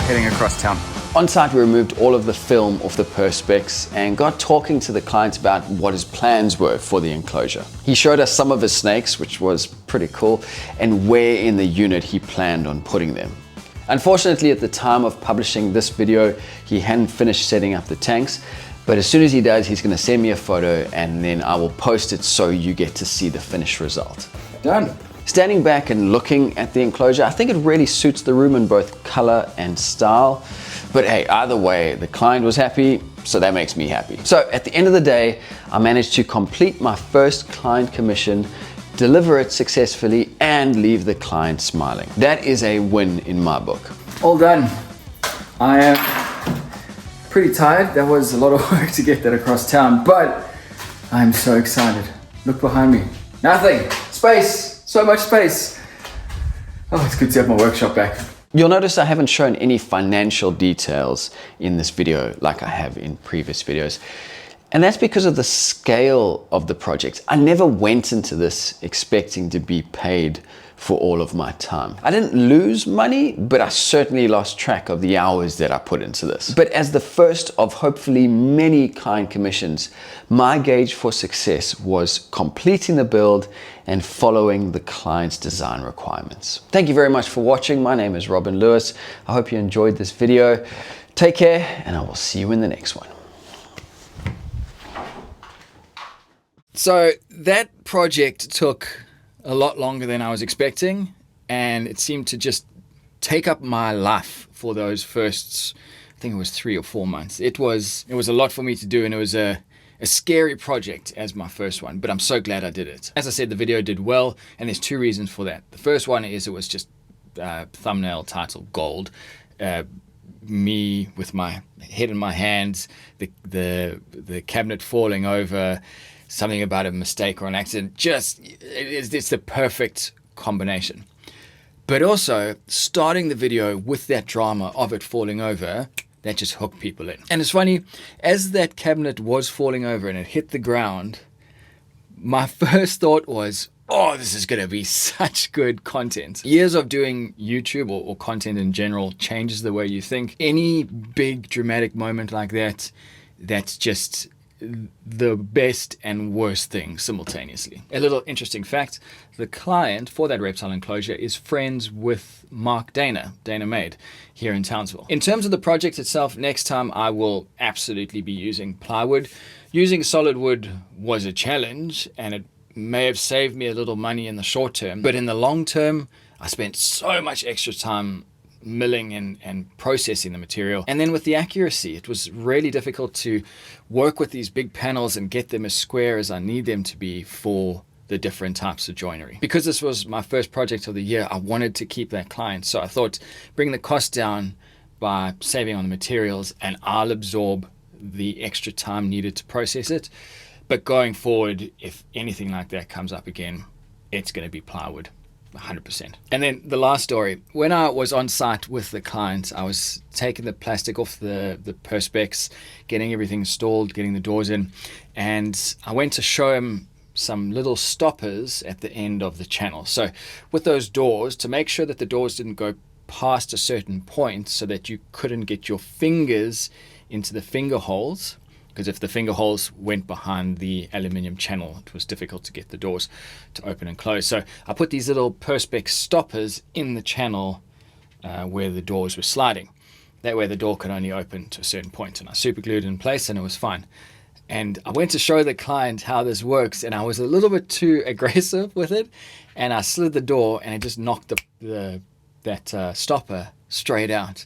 heading across town. On site, we removed all of the film off the perspex and got talking to the client about what his plans were for the enclosure. He showed us some of his snakes, which was pretty cool, and where in the unit he planned on putting them. Unfortunately, at the time of publishing this video, he hadn't finished setting up the tanks, but as soon as he does, he's gonna send me a photo and then I will post it so you get to see the finished result. Done. Standing back and looking at the enclosure, I think it really suits the room in both color and style. But hey, either way, the client was happy, so that makes me happy. So at the end of the day, I managed to complete my first client commission, deliver it successfully, and leave the client smiling. That is a win in my book. All done. I am pretty tired. That was a lot of work to get that across town, but I'm so excited. Look behind me. Nothing. Space. So much space. Oh, it's good to have my workshop back. You'll notice I haven't shown any financial details in this video like I have in previous videos. And that's because of the scale of the project. I never went into this expecting to be paid for all of my time. I didn't lose money, but I certainly lost track of the hours that I put into this. But as the first of hopefully many client commissions, my gauge for success was completing the build and following the client's design requirements. Thank you very much for watching. My name is Robin Lewis. I hope you enjoyed this video. Take care, and I will see you in the next one. So that project took a lot longer than I was expecting, and it seemed to just take up my life for those first, I think it was 3 or 4 months. It was a lot for me to do, and it was a scary project as my first one, but I'm so glad I did it. As I said, the video did well, and there's 2 reasons for that. The first one is it was just thumbnail title gold. Me with my head in my hands, the cabinet falling over, something about a mistake or an accident. It's the perfect combination. But also, starting the video with that drama of it falling over, that just hooked people in. And it's funny, as that cabinet was falling over and it hit the ground, my first thought was, oh, this is going to be such good content. Years of doing YouTube or content in general changes the way you think. Any big dramatic moment like that, that's just the best and worst thing simultaneously. A little interesting fact, the client for that Reptile Enclosure is friends with Mark Dana Made here in Townsville. In terms of the project itself, next time I will absolutely be using plywood. Using solid wood was a challenge, and it may have saved me a little money in the short term, but in the long term, I spent so much extra time milling and processing the material. And then with the accuracy, it was really difficult to work with these big panels and get them as square as I need them to be for the different types of joinery. Because this was my first project of the year, I wanted to keep that client. So I thought, bring the cost down by saving on the materials, and I'll absorb the extra time needed to process it. But going forward, if anything like that comes up again, it's going to be plywood. 100%. And then the last story, when I was on site with the client, I was taking the plastic off the perspex, getting everything installed, getting the doors in, and I went to show him some little stoppers at the end of the channel. So with those doors, to make sure that the doors didn't go past a certain point so that you couldn't get your fingers into the finger holes, because if the finger holes went behind the aluminium channel, it was difficult to get the doors to open and close. So I put these little perspex stoppers in the channel where the doors were sliding. That way the door could only open to a certain point, and I super glued it in place and it was fine. And I went to show the client how this works, and I was a little bit too aggressive with it, and I slid the door and it just knocked that stopper straight out.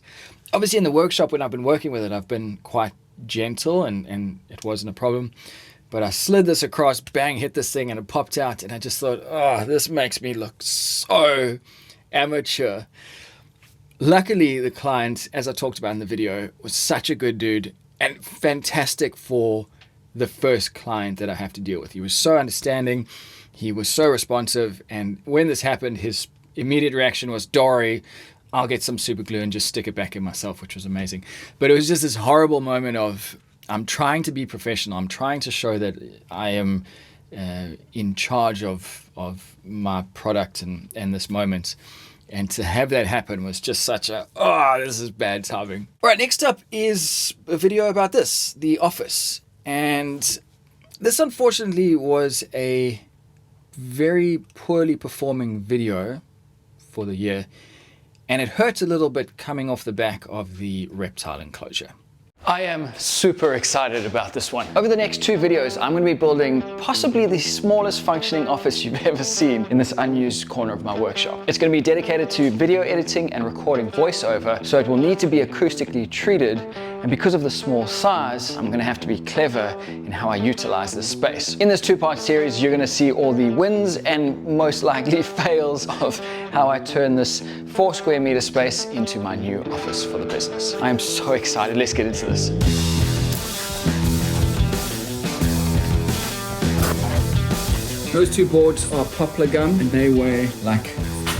Obviously in the workshop when I've been working with it, I've been quite gentle and it wasn't a problem, but I slid this across, bang, hit this thing, and it popped out, and I just thought, oh, this makes me look so amateur. Luckily the client, as I talked about in the video, was such a good dude and fantastic for the first client that I have to deal with. He was so understanding, he was so responsive, and when this happened, his immediate reaction was, Dory, I'll get some super glue and just stick it back in myself, which was amazing. But it was just this horrible moment of, I'm trying to be professional. I'm trying to show that I am in charge of my product and this moment. And to have that happen was just such a, oh, this is bad timing. All right, next up is a video about this, The Office. And this unfortunately was a very poorly performing video for the year. And it hurts a little bit coming off the back of the Reptile Enclosure. I am super excited about this one. Over the next 2 videos, I'm going to be building possibly the smallest functioning office you've ever seen in this unused corner of my workshop. It's going to be dedicated to video editing and recording voiceover, so it will need to be acoustically treated. And because of the small size, I'm going to have to be clever in how I utilize this space. In this 2-part series, you're going to see all the wins and most likely fails of how I turn this 4 square meter space into my new office for the business. I am so excited. Let's get into this. Those 2 boards are poplar gum and they weigh like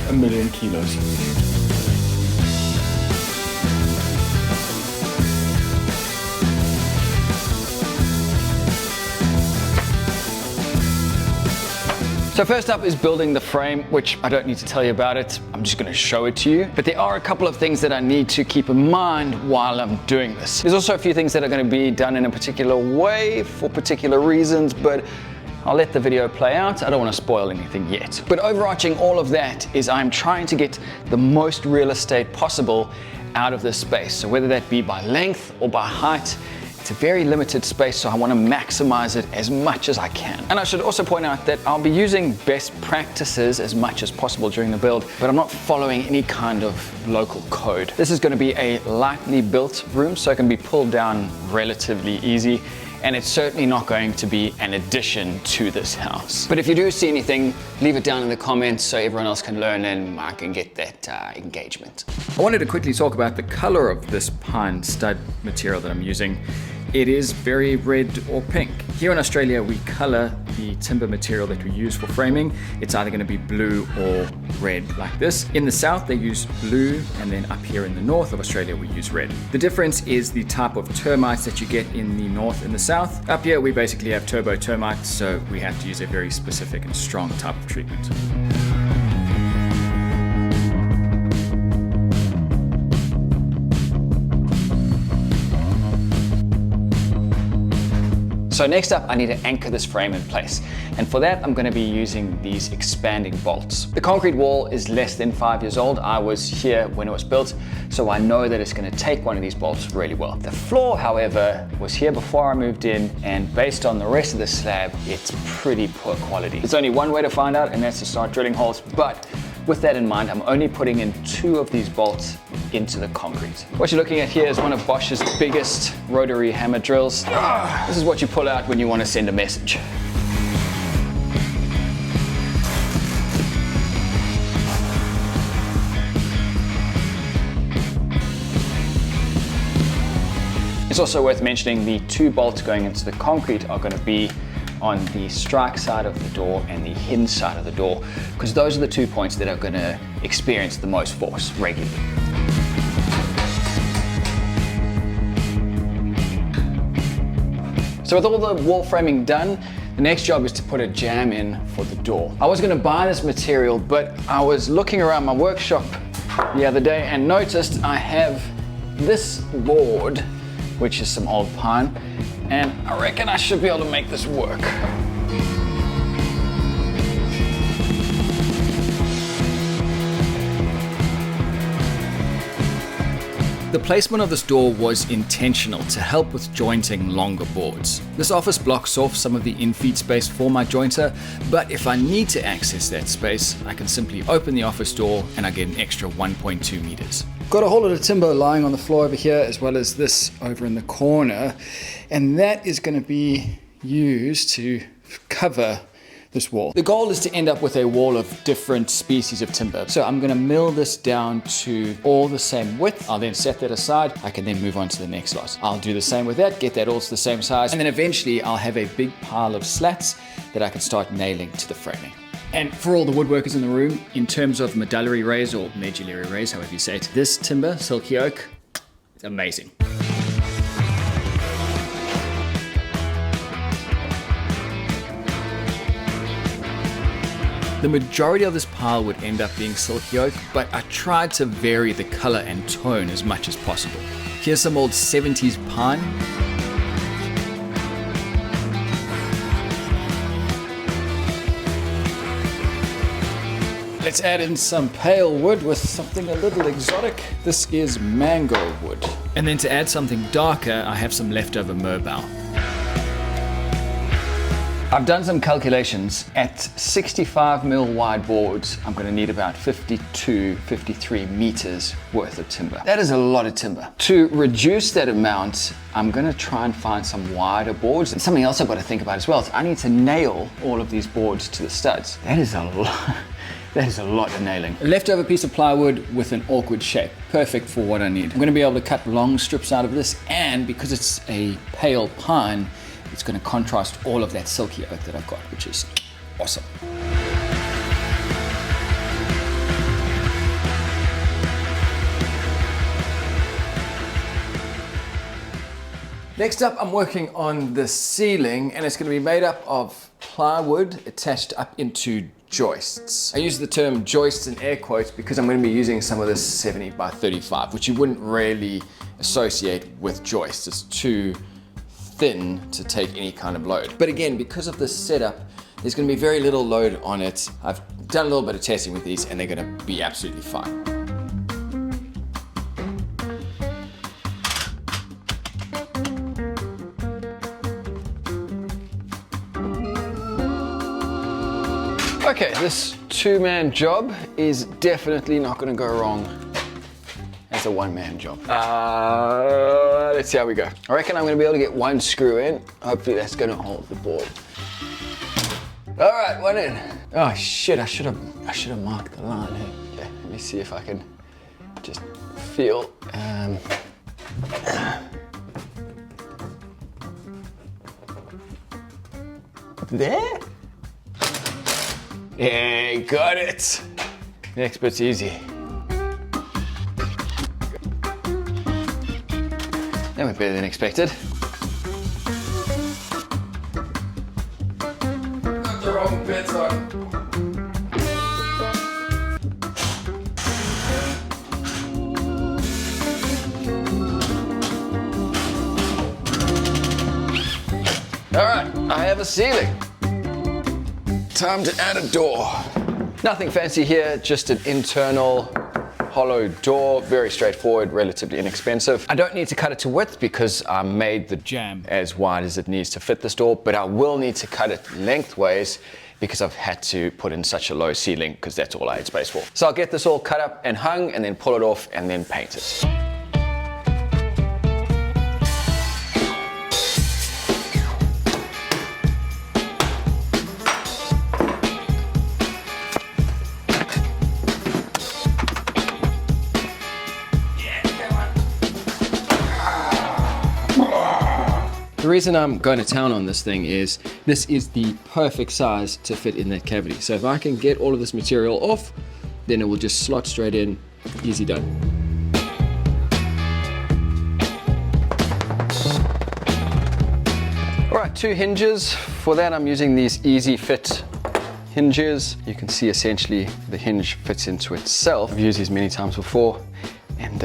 1,000,000 kilos. So first up is building the frame, which I don't need to tell you about it. I'm just going to show it to you. But there are a couple of things that I need to keep in mind while I'm doing this. There's also a few things that are going to be done in a particular way for particular reasons, but I'll let the video play out. I don't want to spoil anything yet. But overarching all of that is I'm trying to get the most real estate possible out of this space. So whether that be by length or by height, It's a very limited space, so I want to maximize it as much as I can. And I should also point out that I'll be using best practices as much as possible during the build, but I'm not following any kind of local code. This is going to be a lightly built room, so it can be pulled down relatively easy. And it's certainly not going to be an addition to this house. But if you do see anything, leave it down in the comments so everyone else can learn and I can get that engagement. I wanted to quickly talk about the color of this pine stud material that I'm using. It is very red or pink. Here in Australia, we color the timber material that we use for framing. It's either going to be blue or red like this. In the south, they use blue, and then up here in the north of Australia, we use red. The difference is the type of termites that you get in the north and the south. Up here, we basically have turbo termites, so we have to use a very specific and strong type of treatment. So next up, I need to anchor this frame in place. And for that, I'm going to be using these expanding bolts. The concrete wall is less than 5 years old. I was here when it was built, so I know that it's going to take one of these bolts really well. The floor, however, was here before I moved in, and based on the rest of the slab, it's pretty poor quality. There's only one way to find out, and that's to start drilling holes. But with that in mind, I'm only putting in 2 of these bolts into the concrete. What you're looking at here is one of Bosch's biggest rotary hammer drills. This is what you pull out when you want to send a message. It's also worth mentioning the 2 bolts going into the concrete are going to be on the strike side of the door and the hinge side of the door, because those are the 2 points that are going to experience the most force regularly. So with all the wall framing done, the next job is to put a jamb in for the door. I was going to buy this material, but I was looking around my workshop the other day and noticed I have this board, which is some old pine, and I reckon I should be able to make this work. The placement of this door was intentional to help with jointing longer boards. This office blocks off some of the in-feed space for my jointer, but if I need to access that space, I can simply open the office door and I get an extra 1.2 meters. Got a whole lot of timber lying on the floor over here, as well as this over in the corner, and that is going to be used to cover this wall. The goal is to end up with a wall of different species of timber. So I'm going to mill this down to all the same width. I'll then set that aside. I can then move on to the next lot. I'll do the same with that, get that all to the same size, and then eventually I'll have a big pile of slats that I can start nailing to the framing. And for all the woodworkers in the room, in terms of medullary rays or medullary rays, however you say it, this timber, Silky Oak, it's amazing. The majority of this pile would end up being Silky Oak, but I tried to vary the color and tone as much as possible. Here's some old 70s pine. Let's add in some pale wood with something a little exotic. This is mango wood. And then to add something darker, I have some leftover myrbow. I've done some calculations. At 65 mil wide boards, I'm going to need about 52, 53 meters worth of timber. That is a lot of timber. To reduce that amount, I'm going to try and find some wider boards. And something else I've got to think about as well is I need to nail all of these boards to the studs. That is a lot. That is a lot of nailing. A leftover piece of plywood with an awkward shape. Perfect for what I need. I'm going to be able to cut long strips out of this, and because it's a pale pine, it's going to contrast all of that silky oak that I've got, which is awesome. Next up, I'm working on the ceiling, and it's going to be made up of plywood attached up into joists. I use the term joists in air quotes because I'm going to be using some of this 70 by 35, which you wouldn't really associate with joists. It's too thin to take any kind of load. But again, because of this setup, there's going to be very little load on it. I've done a little bit of testing with these and they're going to be absolutely fine. Okay, this two-man job is definitely not gonna go wrong as a one-man job. Let's see how we go. I reckon I'm gonna be able to get one screw in. Hopefully that's gonna hold the board. All right, one in. Oh shit, I should have marked the line here. Okay, let me see if I can just feel. There? Yeah, got it. Next bit's easy. That went better than expected. Got the wrong bits on. All right, I have a ceiling. Time to add a door. Nothing fancy here, just an internal hollow door, very straightforward, relatively inexpensive. I don't need to cut it to width because I made the jamb as wide as it needs to fit this door, but I will need to cut it lengthways because I've had to put in such a low ceiling because that's all I had space for. So I'll get this all cut up and hung and then pull it off and then paint it. The reason I'm going to town on this thing is this is the perfect size to fit in that cavity. So if I can get all of this material off, then it will just slot straight in, easy done. All right, 2 hinges. For that, I'm using these easy fit hinges. You can see essentially the hinge fits into itself. I've used these many times before, and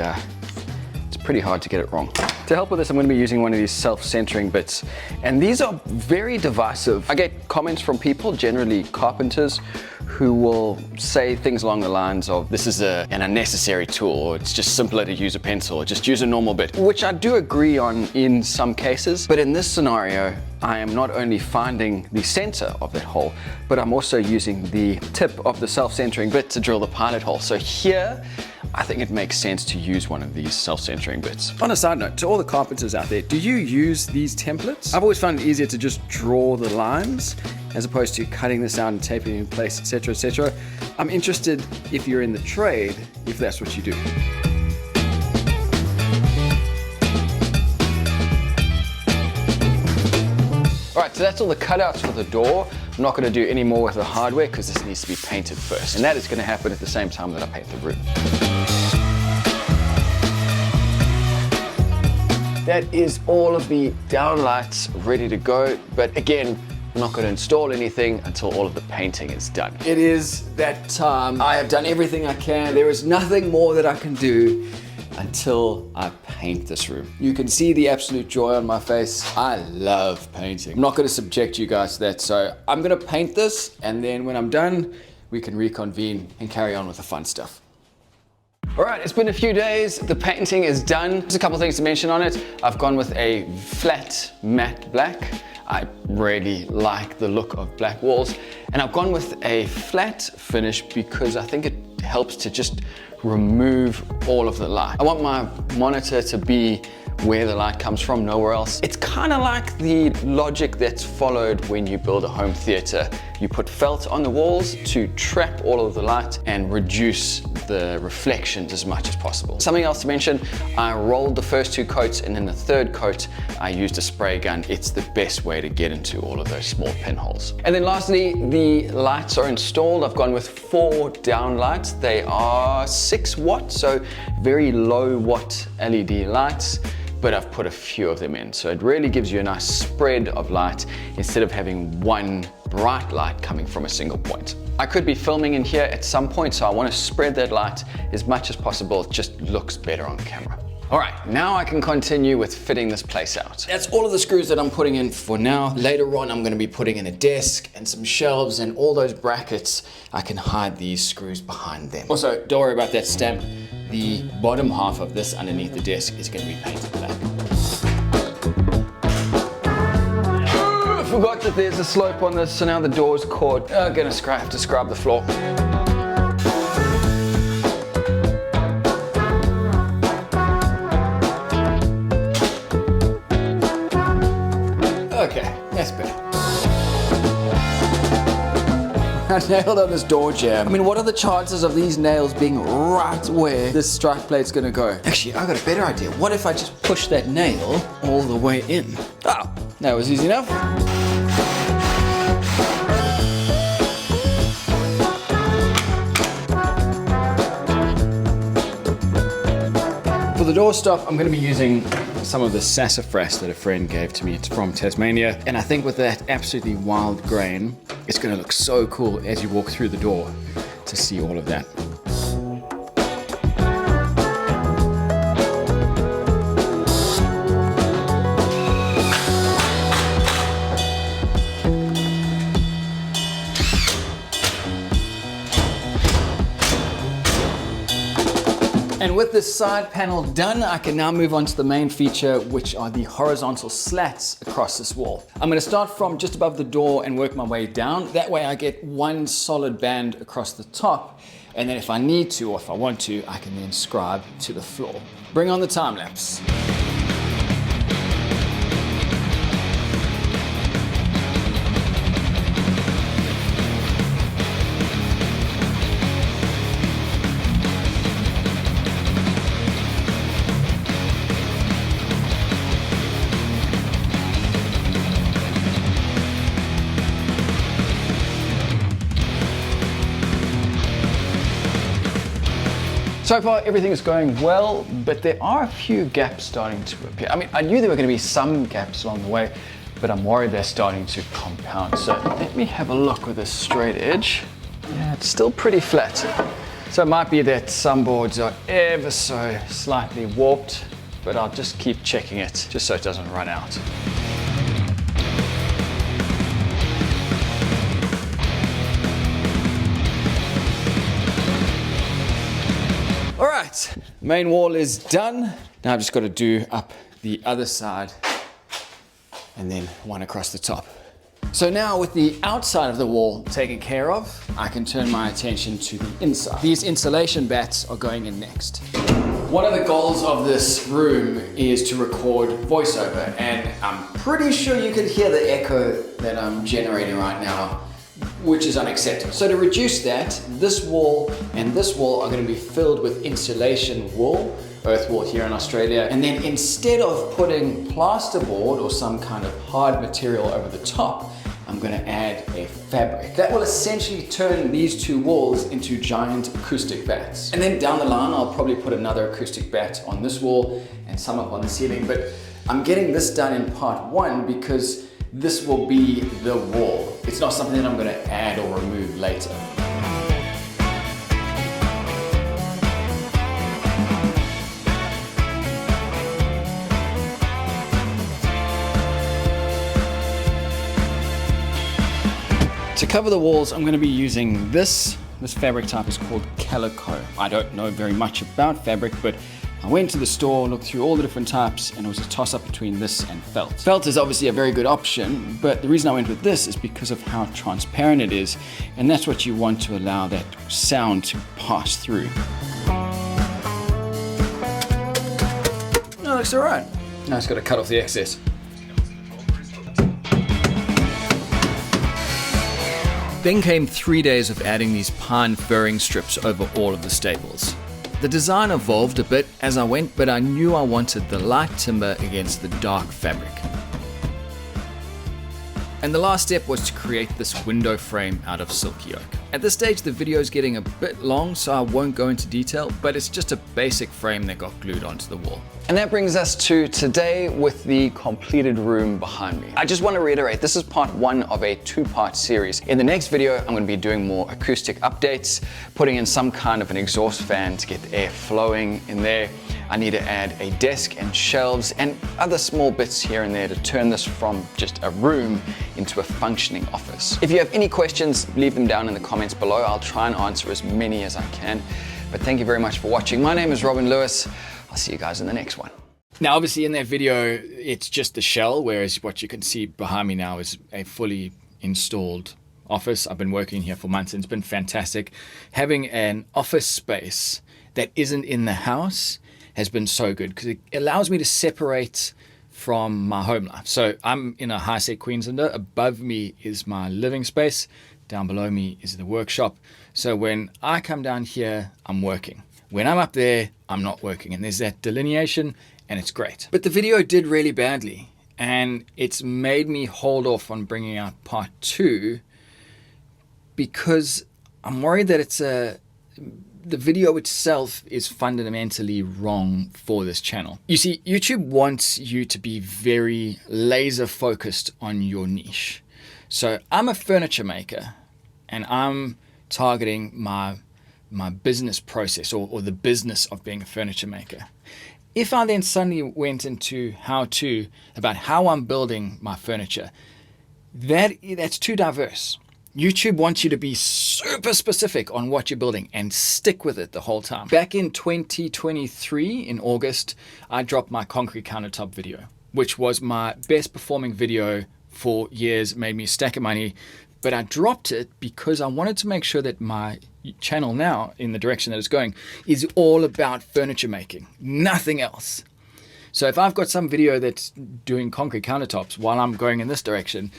it's pretty hard to get it wrong. To help with this, I'm going to be using one of these self-centering bits, and these are very divisive. I get comments from people, generally carpenters, who will say things along the lines of, this is an unnecessary tool, or it's just simpler to use a pencil, or just use a normal bit, which I do agree on in some cases. But in this scenario, I am not only finding the center of that hole, but I'm also using the tip of the self-centering bit to drill the pilot hole. So here, I think it makes sense to use one of these self-centering bits. On a side note, to all the carpenters out there, do you use these templates? I've always found it easier to just draw the lines as opposed to cutting this out and taping it in place, etc., etc. I'm interested, if you're in the trade, if that's what you do. All right, so that's all the cutouts for the door. I'm not going to do any more with the hardware because this needs to be painted first. And that is going to happen at the same time that I paint the room. That is all of the downlights ready to go. But again, I'm not going to install anything until all of the painting is done. It is that time. I have done everything I can. There is nothing more that I can do until I paint this room. You can see the absolute joy on my face. I love painting. I'm not going to subject you guys to that, so I'm going to paint this, and then when I'm done, we can reconvene and carry on with the fun stuff. All right, it's been a few days. The painting is done. There's a couple things to mention on it. I've gone with a flat matte black. I really like the look of black walls. And I've gone with a flat finish because I think it helps to just remove all of the light. I want my monitor to be where the light comes from, nowhere else. It's kind of like the logic that's followed when you build a home theater. You put felt on the walls to trap all of the light and reduce the reflections as much as possible. Something else to mention, I rolled the first 2 coats, and then the 3rd coat, I used a spray gun. It's the best way to get into all of those small pinholes. And then lastly, the lights are installed. I've gone with 4 down lights. They are 6 watt, so very low watt LED lights, but I've put a few of them in. So it really gives you a nice spread of light instead of having one bright light coming from a single point. I could be filming in here at some point, so I want to spread that light as much as possible. It just looks better on camera. All right, now I can continue with fitting this place out. That's all of the screws that I'm putting in for now. Later on, I'm going to be putting in a desk and some shelves and all those brackets. I can hide these screws behind them. Also, don't worry about that stamp. The bottom half of this underneath the desk is going to be painted black. Forgot that there's a slope on this, so now the door's caught. I'm gonna have to scrub the floor. Okay, that's better. I nailed on this door jam. I mean, what are the chances of these nails being right where this strike plate's gonna go? Actually, I got a better idea. What if I just push that nail all the way in? Oh, that was easy enough. For the doorstop, I'm gonna be using some of the sassafras that a friend gave to me. It's from Tasmania. And I think with that absolutely wild grain, it's gonna look so cool as you walk through the door to see all of that. And with this side panel done, I can now move on to the main feature, which are the horizontal slats across this wall. I'm gonna start from just above the door and work my way down. That way I get one solid band across the top. And then if I need to, or if I want to, I can then scribe to the floor. Bring on the time lapse. So far, everything is going well, but there are a few gaps starting to appear. I mean, I knew there were going to be some gaps along the way, but I'm worried they're starting to compound. So let me have a look with this straight edge. Yeah, it's still pretty flat. So it might be that some boards are ever so slightly warped, but I'll just keep checking it just so it doesn't run out. All right, main wall is done. Now I've just got to do up the other side and then one across the top. So now with the outside of the wall taken care of, I can turn my attention to the inside. These insulation bats are going in next. One of the goals of this room is to record voiceover, and I'm pretty sure you can hear the echo that I'm generating right now, which is unacceptable. So to reduce that, this wall and this wall are going to be filled with insulation wool, earth wool here in Australia. And then instead of putting plasterboard or some kind of hard material over the top, I'm going to add a fabric. That will essentially turn these two walls into giant acoustic bats. And then down the line, I'll probably put another acoustic bat on this wall and some up on the ceiling. But I'm getting this done in part one because this will be the wall. It's not something that I'm going to add or remove later. To cover the walls, I'm going to be using this fabric type is called calico. I don't know very much about fabric, but I went to the store, looked through all the different types, and it was a toss-up between this and felt. Felt is obviously a very good option, but the reason I went with this is because of how transparent it is, and that's what you want to allow that sound to pass through. No, it looks all right. Now I just got to cut off the excess. Then came 3 days of adding these pine furring strips over all of the stables. The design evolved a bit as I went, but I knew I wanted the light timber against the dark fabric. And the last step was to create this window frame out of silky oak. At this stage, the video is getting a bit long, so I won't go into detail, but it's just a basic frame that got glued onto the wall. And that brings us to today with the completed room behind me. I just want to reiterate, this is part one of a two-part series. In the next video, I'm going to be doing more acoustic updates, putting in some kind of an exhaust fan to get the air flowing in there. I need to add a desk and shelves and other small bits here and there to turn this from just a room into a functioning office. If you have any questions, leave them down in the comments below. I'll try and answer as many as I can. But thank you very much for watching. My name is Robin Lewis. I'll see you guys in the next one. Now, obviously in that video, it's just the shell, whereas what you can see behind me now is a fully installed office. I've been working here for months and it's been fantastic. Having an office space that isn't in the house has been so good because it allows me to separate from my home life. So I'm in a high-set Queenslander. Above me is my living space. Down below me is the workshop. So when I come down here, I'm working. When I'm up there, I'm not working. And there's that delineation and it's great. But the video did really badly and it's made me hold off on bringing out part 2 because I'm worried that the video itself is fundamentally wrong for this channel. You see, YouTube wants you to be very laser focused on your niche. So I'm a furniture maker and I'm targeting my business process or the business of being a furniture maker. If I then suddenly went into how-to about how I'm building my furniture, that's too diverse. YouTube wants you to be super specific on what you're building and stick with it the whole time. Back in 2023, in August, I dropped my concrete countertop video, which was my best performing video for years, made me a stack of money. But I dropped it because I wanted to make sure that my channel now, in the direction that it's going, is all about furniture making, nothing else. So if I've got some video that's doing concrete countertops while I'm going in this direction,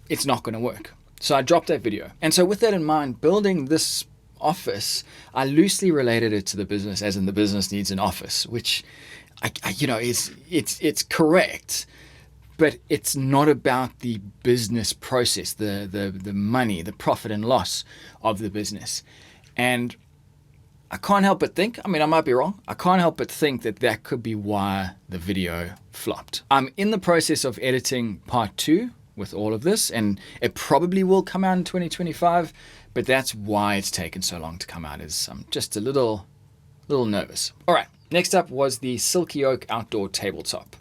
it's not going to work. So I dropped that video. And so with that in mind, building this office, I loosely related it to the business, as in the business needs an office, which it's correct, but it's not about the business process, the money, the profit and loss of the business. And I can't help but think, I might be wrong, I can't help but think that could be why the video flopped. I'm in the process of editing part 2 with all of this, and it probably will come out in 2025, but that's why it's taken so long to come out, is I'm just a little nervous. All right, next up was the Silky Oak outdoor tabletop.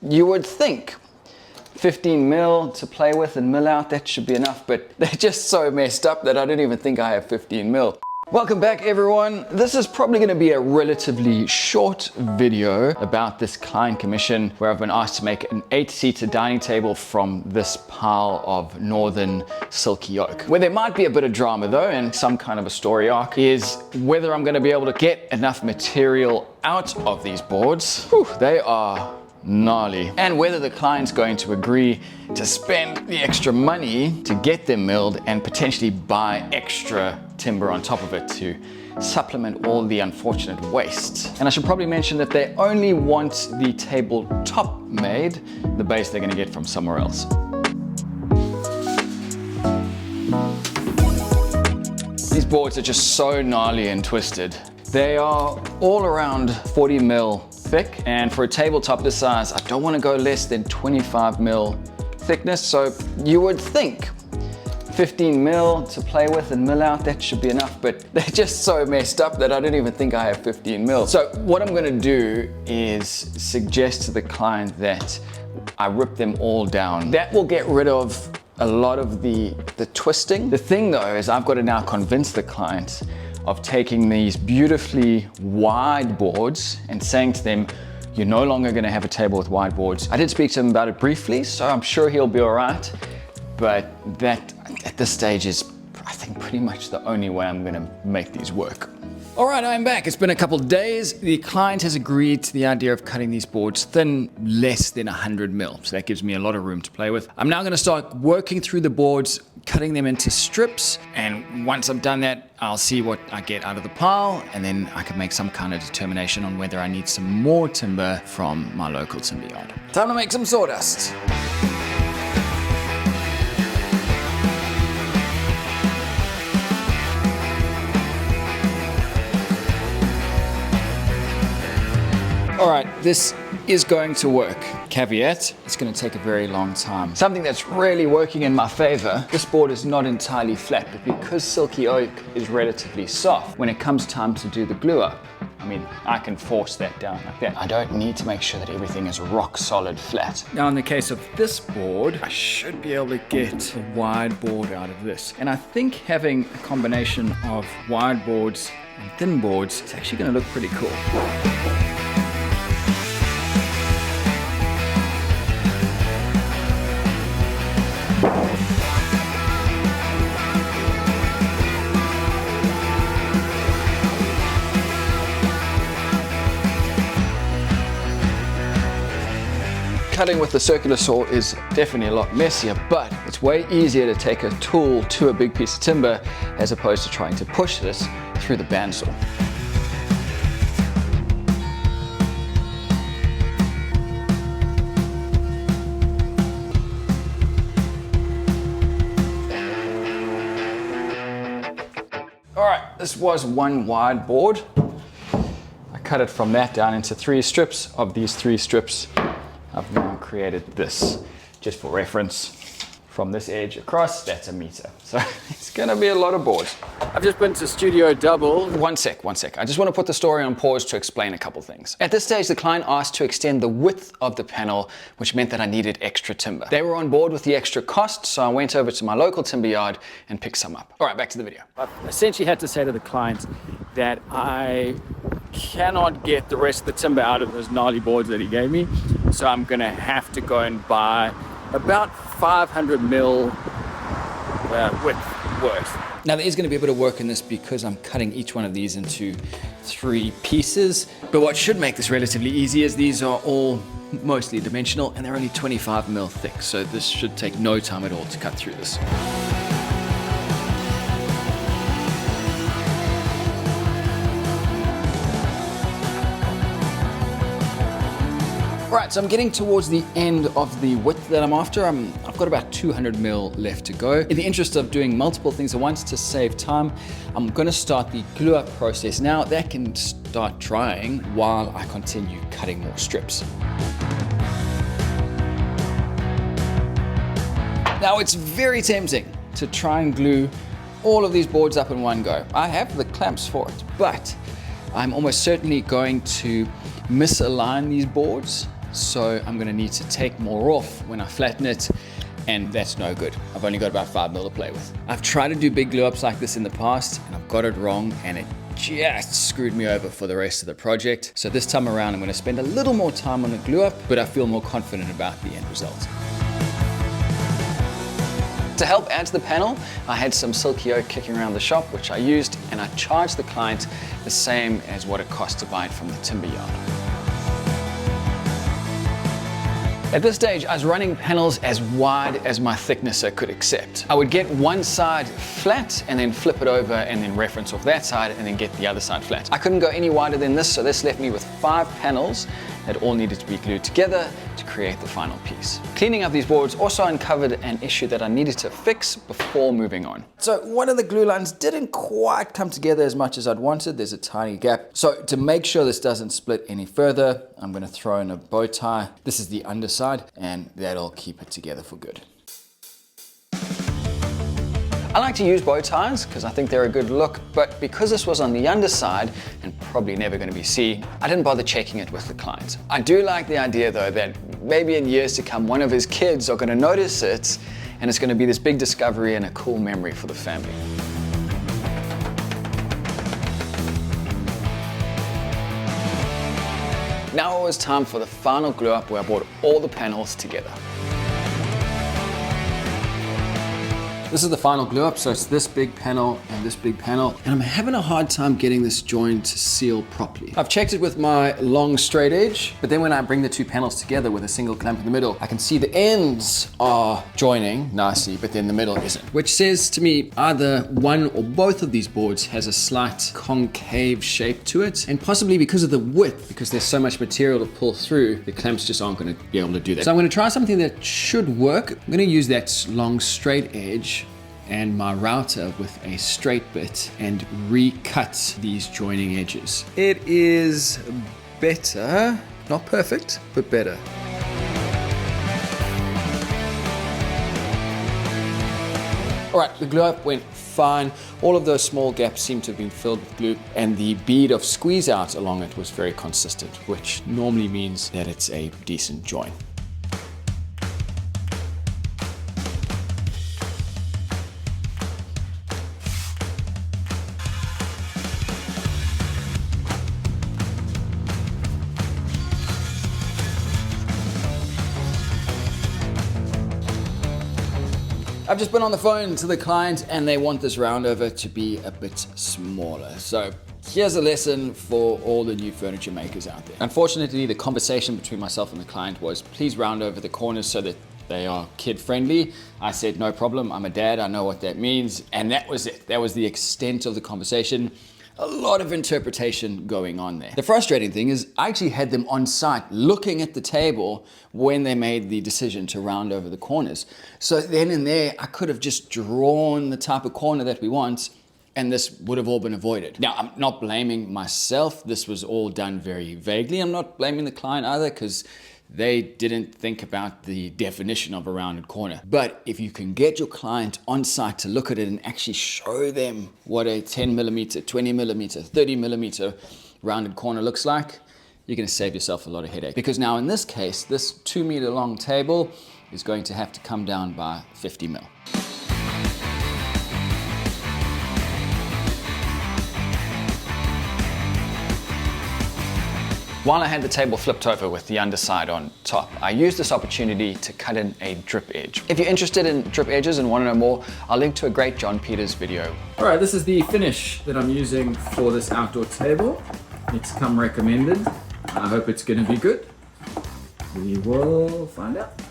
You would think 15 mil to play with and mill out, that should be enough, but they're just so messed up that I don't even think I have 15 mil. Welcome back everyone. This is probably going to be a relatively short video about this client commission where I've been asked to make an 8-seater dining table from this pile of northern silky oak. Where there might be a bit of drama though, and some kind of a story arc, is whether I'm going to be able to get enough material out of these boards. Whew, they are gnarly, and whether the client's going to agree to spend the extra money to get them milled and potentially buy extra timber on top of it to supplement all the unfortunate wastes. And I should probably mention that they only want the tabletop made, the base they're going to get from somewhere else. These boards are just so gnarly and twisted. They are all around 40 mil thick, and for a tabletop this size, I don't want to go less than 25 mil thickness, so you would think 15 mil to play with and mill out, that should be enough, but they're just so messed up that I don't even think I have 15 mil. So what I'm going to do is suggest to the client that I rip them all down. That will get rid of a lot of the twisting. The thing though is I've got to now convince the client of taking these beautifully wide boards and saying to them, you're no longer going to have a table with wide boards. I did speak to him about it briefly, so I'm sure he'll be all right. But that at this stage is, I think, pretty much the only way I'm going to make these work. All right, I'm back. It's been a couple of days. The client has agreed to the idea of cutting these boards thin, less than 100 mil. So that gives me a lot of room to play with. I'm now going to start working through the boards, cutting them into strips. And once I've done that, I'll see what I get out of the pile. And then I can make some kind of determination on whether I need some more timber from my local timber yard. Time to make some sawdust. All right, this is going to work. Caveat, it's going to take a very long time. Something that's really working in my favor, this board is not entirely flat, but because silky oak is relatively soft, when it comes time to do the glue up, I can force that down like that. I don't need to make sure that everything is rock solid flat. Now in the case of this board, I should be able to get a wide board out of this. And I think having a combination of wide boards and thin boards is actually going to look pretty cool. Cutting with the circular saw is definitely a lot messier, but it's way easier to take a tool to a big piece of timber as opposed to trying to push this through the bandsaw. All right, this was one wide board. I cut it from that down into 3 strips. Of these 3 strips, I've now created this. Just for reference, from this edge across, that's 1 meter. So it's gonna be a lot of boards. I've just been to Studio Double. One sec. I just wanna put the story on pause to explain a couple things. At this stage, the client asked to extend the width of the panel, which meant that I needed extra timber. They were on board with the extra cost, so I went over to my local timber yard and picked some up. All right, back to the video. I've essentially had to say to the client that I cannot get the rest of the timber out of those gnarly boards that he gave me, so I'm gonna have to go and buy about 500 mil width worth. Now there is going to be a bit of work in this because I'm cutting each one of these into 3 pieces. But what should make this relatively easy is these are all mostly dimensional and they're only 25 mil thick. So this should take no time at all to cut through this. Right, so I'm getting towards the end of the width that I'm after. I've got about 200 mil left to go. In the interest of doing multiple things at once to save time, I'm gonna start the glue up process now. That can start drying while I continue cutting more strips. Now it's very tempting to try and glue all of these boards up in one go. I have the clamps for it, but I'm almost certainly going to misalign these boards. So I'm gonna need to take more off when I flatten it, and that's no good. I've only got about 5 mil to play with. I've tried to do big glue ups like this in the past, and I've got it wrong, and it just screwed me over for the rest of the project. So this time around, I'm gonna spend a little more time on the glue up, but I feel more confident about the end result. To help add to the panel, I had some Silky Oak kicking around the shop, which I used, and I charged the client the same as what it cost to buy it from the timber yard. At this stage, I was running panels as wide as my thicknesser could accept. I would get one side flat and then flip it over and then reference off that side and then get the other side flat. I couldn't go any wider than this, so this left me with 5 panels that all needed to be glued together to create the final piece. Cleaning up these boards also uncovered an issue that I needed to fix before moving on. So one of the glue lines didn't quite come together as much as I'd wanted. There's a tiny gap. So to make sure this doesn't split any further, I'm gonna throw in a bow tie. This is the underside, and that'll keep it together for good. I like to use bow ties because I think they're a good look, but because this was on the underside and probably never going to be seen, I didn't bother checking it with the client. I do like the idea though that maybe in years to come one of his kids are going to notice it and it's going to be this big discovery and a cool memory for the family. Now it was time for the final glue up where I brought all the panels together. This is the final glue up, so it's this big panel and this big panel, and I'm having a hard time getting this joint to seal properly. I've checked it with my long straight edge, but then when I bring the 2 panels together with a single clamp in the middle, I can see the ends are joining nicely, but then the middle isn't. Which says to me either one or both of these boards has a slight concave shape to it, and possibly because of the width, because there's so much material to pull through, the clamps just aren't going to be able to do that. So I'm going to try something that should work. I'm going to use that long straight edge and my router with a straight bit and recut these joining edges. It is better, not perfect, but better. All right, the glue up went fine. All of those small gaps seem to have been filled with glue, and the bead of squeeze out along it was very consistent, which normally means that it's a decent join. I've just been on the phone to the client and they want this round over to be a bit smaller. So Here's a lesson for all the new furniture makers out there. Unfortunately, the conversation between myself and the client was, please round over the corners so that they are kid friendly. I said, no problem, I'm a dad, I know what that means. And that was it. That was the extent of the conversation. A lot of interpretation going on there. The frustrating thing is I actually had them on site looking at the table when they made the decision to round over the corners. So then and there, I could have just drawn the type of corner that we want, and this would have all been avoided. Now, I'm not blaming myself. This was all done very vaguely. I'm not blaming the client either, because they didn't think about the definition of a rounded corner. But if you can get your client on site to look at it and actually show them what a 10 millimeter, 20 millimeter, 30 millimeter rounded corner looks like, you're gonna save yourself a lot of headache. Because now in this case, this 2 meter long table is going to have to come down by 50 mil. While I had the table flipped over with the underside on top, I used this opportunity to cut in a drip edge. If you're interested in drip edges and want to know more, I'll link to a great John Peters video. All right, this is the finish that I'm using for this outdoor table. It's come recommended. I hope it's gonna be good. We will find out.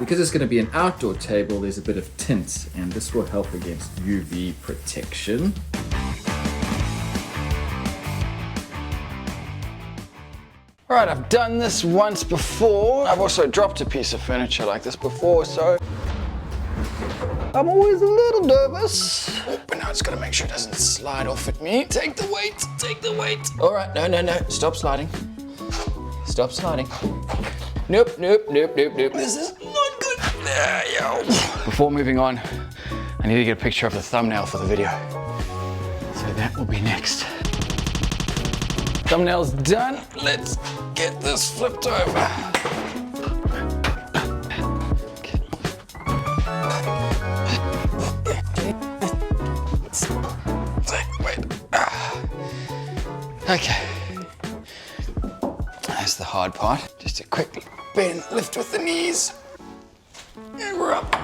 Because it's gonna be an outdoor table, there's a bit of tint, and this will help against UV protection. All right, I've done this once before. I've also dropped a piece of furniture like this before, so I'm always a little nervous. But now it's gotta make sure it doesn't slide off at me. Take the weight, take the weight. All right, no, stop sliding. Stop sliding. Nope. This is not good. There you go. Before moving on, I need to get a picture of the thumbnail for the video. So that will be next. Thumbnail's done. Let's get this flipped over. Wait. Okay. That's the hard part. Just a quick bend, lift with the knees. And we're up.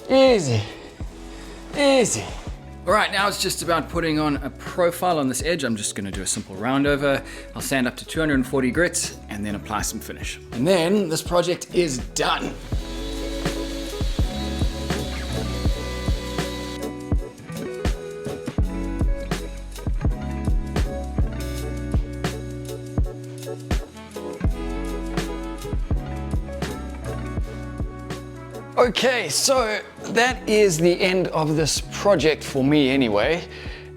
Easy. Easy. All right, now it's just about putting on a profile on this edge. I'm just gonna do a simple round over. I'll sand up to 240 grit and then apply some finish. And then this project is done. Okay, so that is the end of this project for me anyway.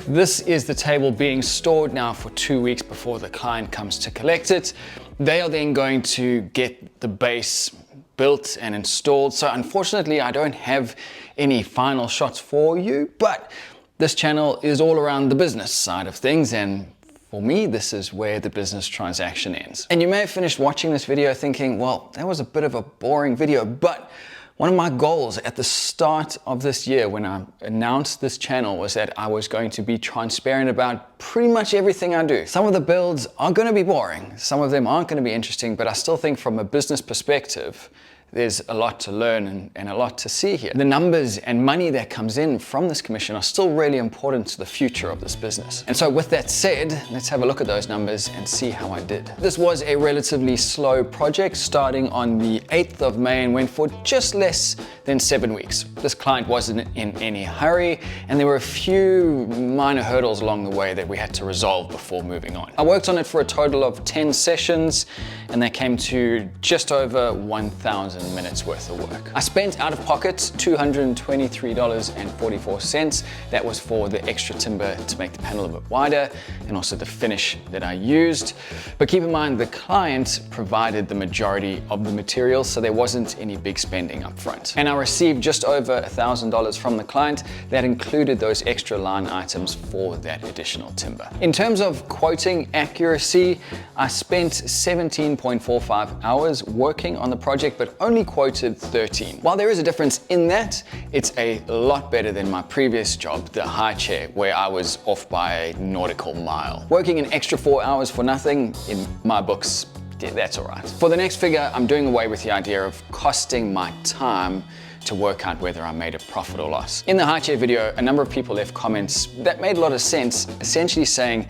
This is the table being stored now for 2 weeks before the client comes to collect it. They are then going to get the base built and installed. So unfortunately, I don't have any final shots for you, but this channel is all around the business side of things, and for me, this is where the business transaction ends. And you may have finished watching this video thinking, well, that was a bit of a boring video, but one of my goals at the start of this year when I announced this channel was that I was going to be transparent about pretty much everything I do. Some of the builds are going to be boring, some of them aren't going to be interesting, but I still think from a business perspective, there's a lot to learn and a lot to see here. The numbers and money that comes in from this commission are still really important to the future of this business. And so with that said, let's have a look at those numbers and see how I did. This was a relatively slow project starting on the 8th of May and went for just less than 7 weeks. This client wasn't in any hurry, and there were a few minor hurdles along the way that we had to resolve before moving on. I worked on it for a total of 10 sessions, and that came to just over 1,000 minutes worth of work. I spent out of pocket $223.44. That was for the extra timber to make the panel a bit wider and also the finish that I used. But keep in mind, the client provided the majority of the materials, so there wasn't any big spending up front. And I received just over $1,000 from the client. That included those extra line items for that additional timber. In terms of quoting accuracy, I spent 17.45 hours working on the project, but only quoted 13. While there is a difference in that, it's a lot better than my previous job, the high chair, where I was off by a nautical mile. Working an extra 4 hours for nothing, in my books, yeah, that's all right. For the next figure, I'm doing away with the idea of costing my time to work out whether I made a profit or loss. In the high chair video, a number of people left comments that made a lot of sense, essentially saying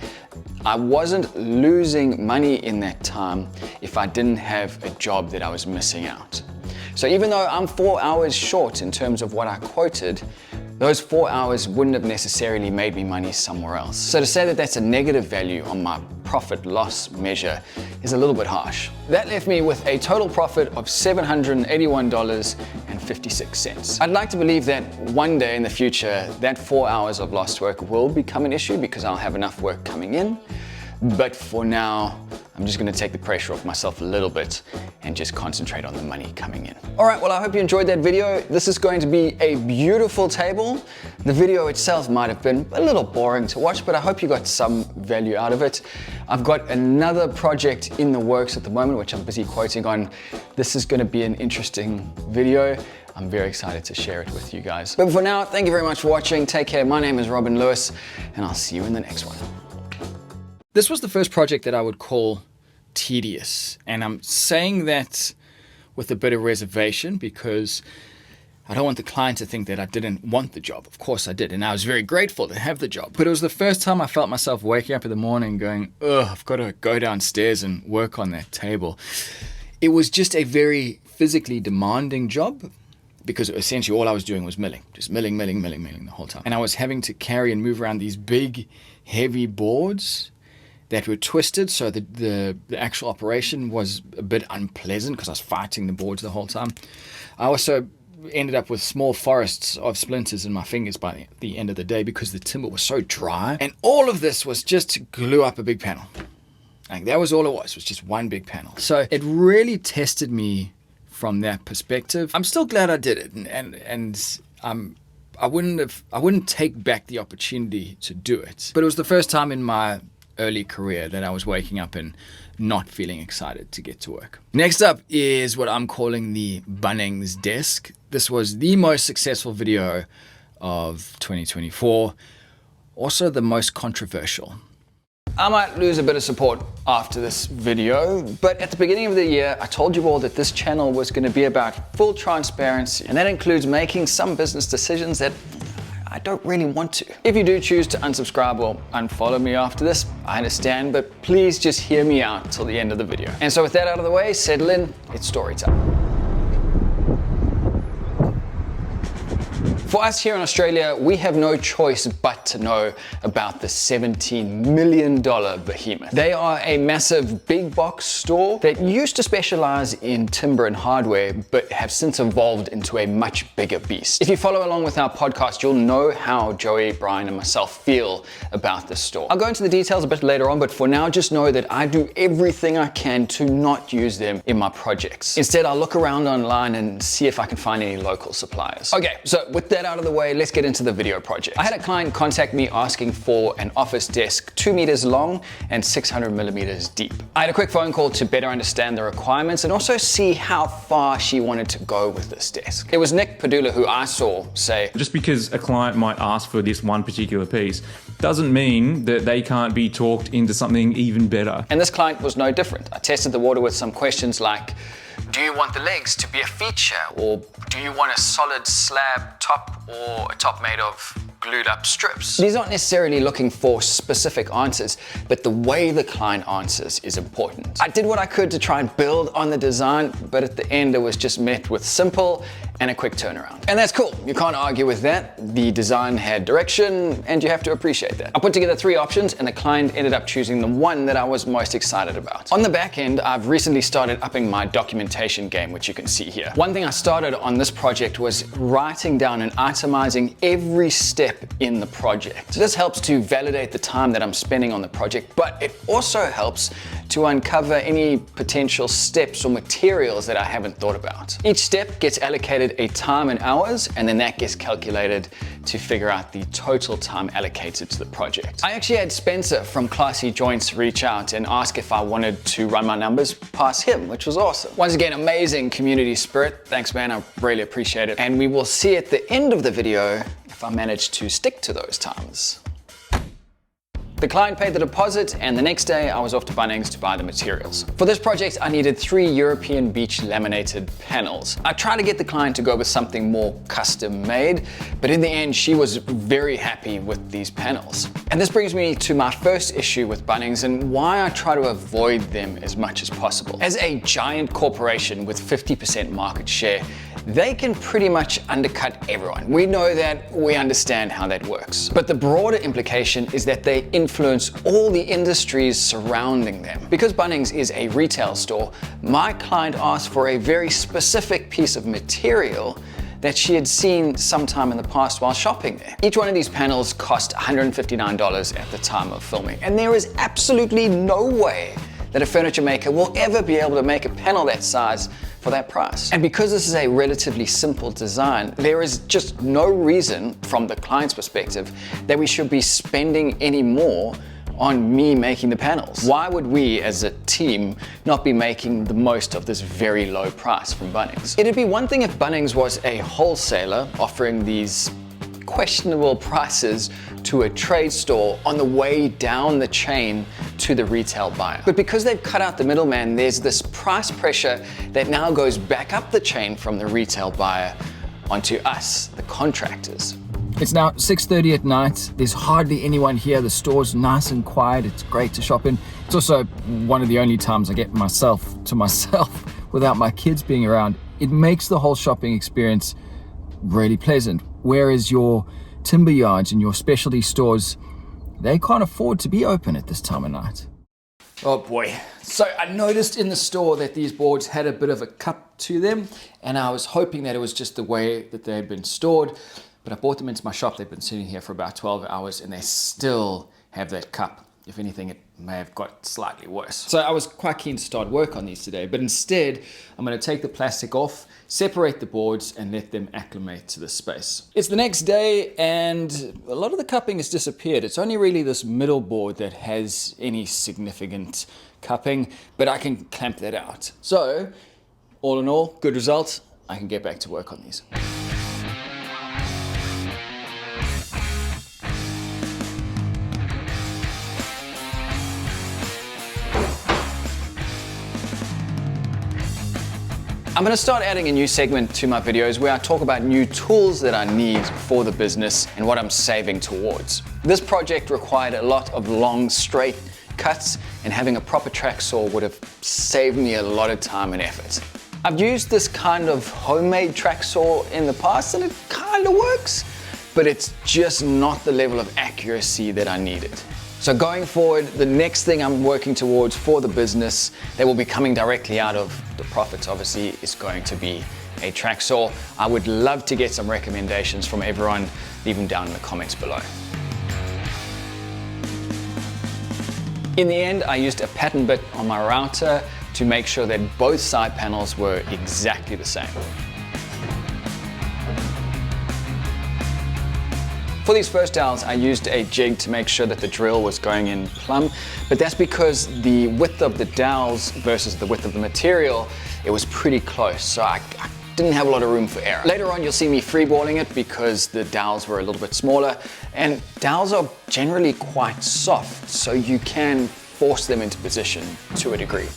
I wasn't losing money in that time if I didn't have a job that I was missing out. So even though I'm 4 hours short in terms of what I quoted, those 4 hours wouldn't have necessarily made me money somewhere else. So to say that that's a negative value on my profit loss measure is a little bit harsh. That left me with a total profit of $781.56. I'd like to believe that one day in the future, that 4 hours of lost work will become an issue because I'll have enough work coming in. But for now, I'm just gonna take the pressure off myself a little bit and just concentrate on the money coming in. All right, well, I hope you enjoyed that video. This is going to be a beautiful table. The video itself might have been a little boring to watch, but I hope you got some value out of it. I've got another project in the works at the moment, which I'm busy quoting on. This is gonna be an interesting video. I'm very excited to share it with you guys. But for now, thank you very much for watching. Take care. My name is Robin Lewis, and I'll see you in the next one. This was the first project that I would call tedious, and I'm saying that with a bit of reservation because I don't want the client to think that I didn't want the job. Of course I did, and I was very grateful to have the job. But it was the first time I felt myself waking up in the morning going, ugh, I've got to go downstairs and work on that table. It was just a very physically demanding job because essentially all I was doing was milling, just milling the whole time. And I was having to carry and move around these big, heavy boards that were twisted, so the actual operation was a bit unpleasant because I was fighting the boards the whole time. I also ended up with small forests of splinters in my fingers by the end of the day because the timber was so dry. And all of this was just to glue up a big panel. Like that was all it was just one big panel. So it really tested me from that perspective. I'm still glad I did it, and I wouldn't take back the opportunity to do it. But it was the first time in my early career that I was waking up and not feeling excited to get to work. Next up is what I'm calling the Bunnings Desk. This was the most successful video of 2024, also the most controversial. I might lose a bit of support after this video, but at the beginning of the year, I told you all that this channel was going to be about full transparency, and that includes making some business decisions that I don't really want to. If you do choose to unsubscribe or unfollow me after this, I understand, but please just hear me out till the end of the video. And so with that out of the way, settle in, it's story time. For us here in Australia, we have no choice but to know about the $17 million behemoth. They are a massive big box store that used to specialize in timber and hardware, but have since evolved into a much bigger beast. If you follow along with our podcast, you'll know how Joey, Brian, and myself feel about this store. I'll go into the details a bit later on, but for now, just know that I do everything I can to not use them in my projects. Instead, I'll look around online and see if I can find any local suppliers. Okay, so with that out of the way, let's get into the video project. I had a client contact me asking for an office desk 2 meters long and 600 millimeters deep. I had a quick phone call to better understand the requirements and also see how far she wanted to go with this desk. It was Nick Padula who I saw say, just because a client might ask for this one particular piece doesn't mean that they can't be talked into something even better. And this client was no different. I tested the water with some questions like, do you want the legs to be a feature, or do you want a solid slab top or a top made of glued up strips? These aren't necessarily looking for specific answers, but the way the client answers is important. I did what I could to try and build on the design, but at the end it was just met with simple and a quick turnaround. And that's cool, you can't argue with that. The design had direction and you have to appreciate that. I put together 3 options and the client ended up choosing the one that I was most excited about. On the back end, I've recently started upping my documentation game, which you can see here. One thing I started on this project was writing down and itemizing every step in the project. This helps to validate the time that I'm spending on the project, but it also helps to uncover any potential steps or materials that I haven't thought about. Each step gets allocated a time in hours, and then that gets calculated to figure out the total time allocated to the project. I actually had Spencer from Classy Joints reach out and ask if I wanted to run my numbers past him, which was awesome. Once again, amazing community spirit. Thanks, man, I really appreciate it. And we will see at the end of the video if I manage to stick to those times. The client paid the deposit, and the next day I was off to Bunnings to buy the materials. For this project, I needed 3 European beech laminated panels. I tried to get the client to go with something more custom made, but in the end, she was very happy with these panels. And this brings me to my first issue with Bunnings and why I try to avoid them as much as possible. As a giant corporation with 50% market share, they can pretty much undercut everyone. We know that, we understand how that works. But the broader implication is that they influence all the industries surrounding them. Because Bunnings is a retail store, my client asked for a very specific piece of material that she had seen sometime in the past while shopping there. Each one of these panels cost $159 at the time of filming, and there is absolutely no way that a furniture maker will ever be able to make a panel that size for that price. And because this is a relatively simple design, there is just no reason from the client's perspective that we should be spending any more on me making the panels. Why would we as a team not be making the most of this very low price from Bunnings? It'd be one thing if Bunnings was a wholesaler offering these questionable prices to a trade store on the way down the chain to the retail buyer. But because they've cut out the middleman, there's this price pressure that now goes back up the chain from the retail buyer onto us, the contractors. It's now 6:30 at night. There's hardly anyone here. The store's nice and quiet. It's great to shop in. It's also one of the only times I get myself to myself without my kids being around. It makes the whole shopping experience really pleasant. Whereas your timber yards and your specialty stores, they can't afford to be open at this time of night. Oh boy. So I noticed in the store that these boards had a bit of a cup to them, and I was hoping that it was just the way that they had been stored, but I brought them into my shop. They've been sitting here for about 12 hours and they still have that cup. If anything, it may have got slightly worse. So I was quite keen to start work on these today, but instead I'm going to take the plastic off, separate the boards and let them acclimate to the space. It's the next day and a lot of the cupping has disappeared. It's only really this middle board that has any significant cupping, but I can clamp that out. So all in all, good result. I can get back to work on these. I'm going to start adding a new segment to my videos where I talk about new tools that I need for the business and what I'm saving towards. This project required a lot of long, straight cuts, and having a proper track saw would have saved me a lot of time and effort. I've used this kind of homemade track saw in the past and it kind of works, but it's just not the level of accuracy that I needed. So going forward, the next thing I'm working towards for the business that will be coming directly out of the profits obviously is going to be a track saw. I would love to get some recommendations from everyone. Leave them down in the comments below. In the end, I used a pattern bit on my router to make sure that both side panels were exactly the same. For these first dowels, I used a jig to make sure that the drill was going in plumb, but that's because the width of the dowels versus the width of the material, it was pretty close, so I didn't have a lot of room for error. Later on, you'll see me freeballing it because the dowels were a little bit smaller, and dowels are generally quite soft, so you can force them into position to a degree.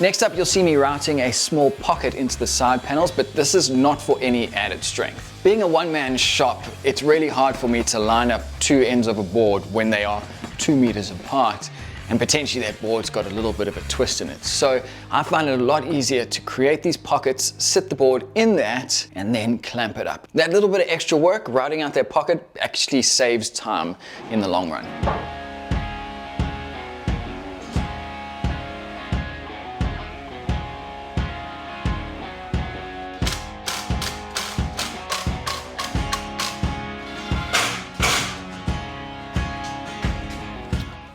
Next up, you'll see me routing a small pocket into the side panels, but this is not for any added strength. Being a one-man shop, it's really hard for me to line up two ends of a board when they are 2 meters apart, and potentially that board's got a little bit of a twist in it. So I find it a lot easier to create these pockets, sit the board in that, and then clamp it up. That little bit of extra work, routing out that pocket, actually saves time in the long run.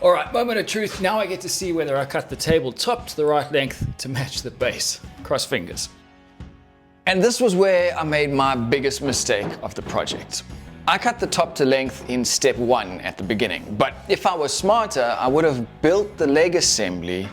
All right, moment of truth. Now I get to see whether I cut the table top to the right length to match the base. Cross fingers. And this was where I made my biggest mistake of the project. I cut the top to length in step 1 at the beginning, but if I was smarter, I would have built the leg assembly,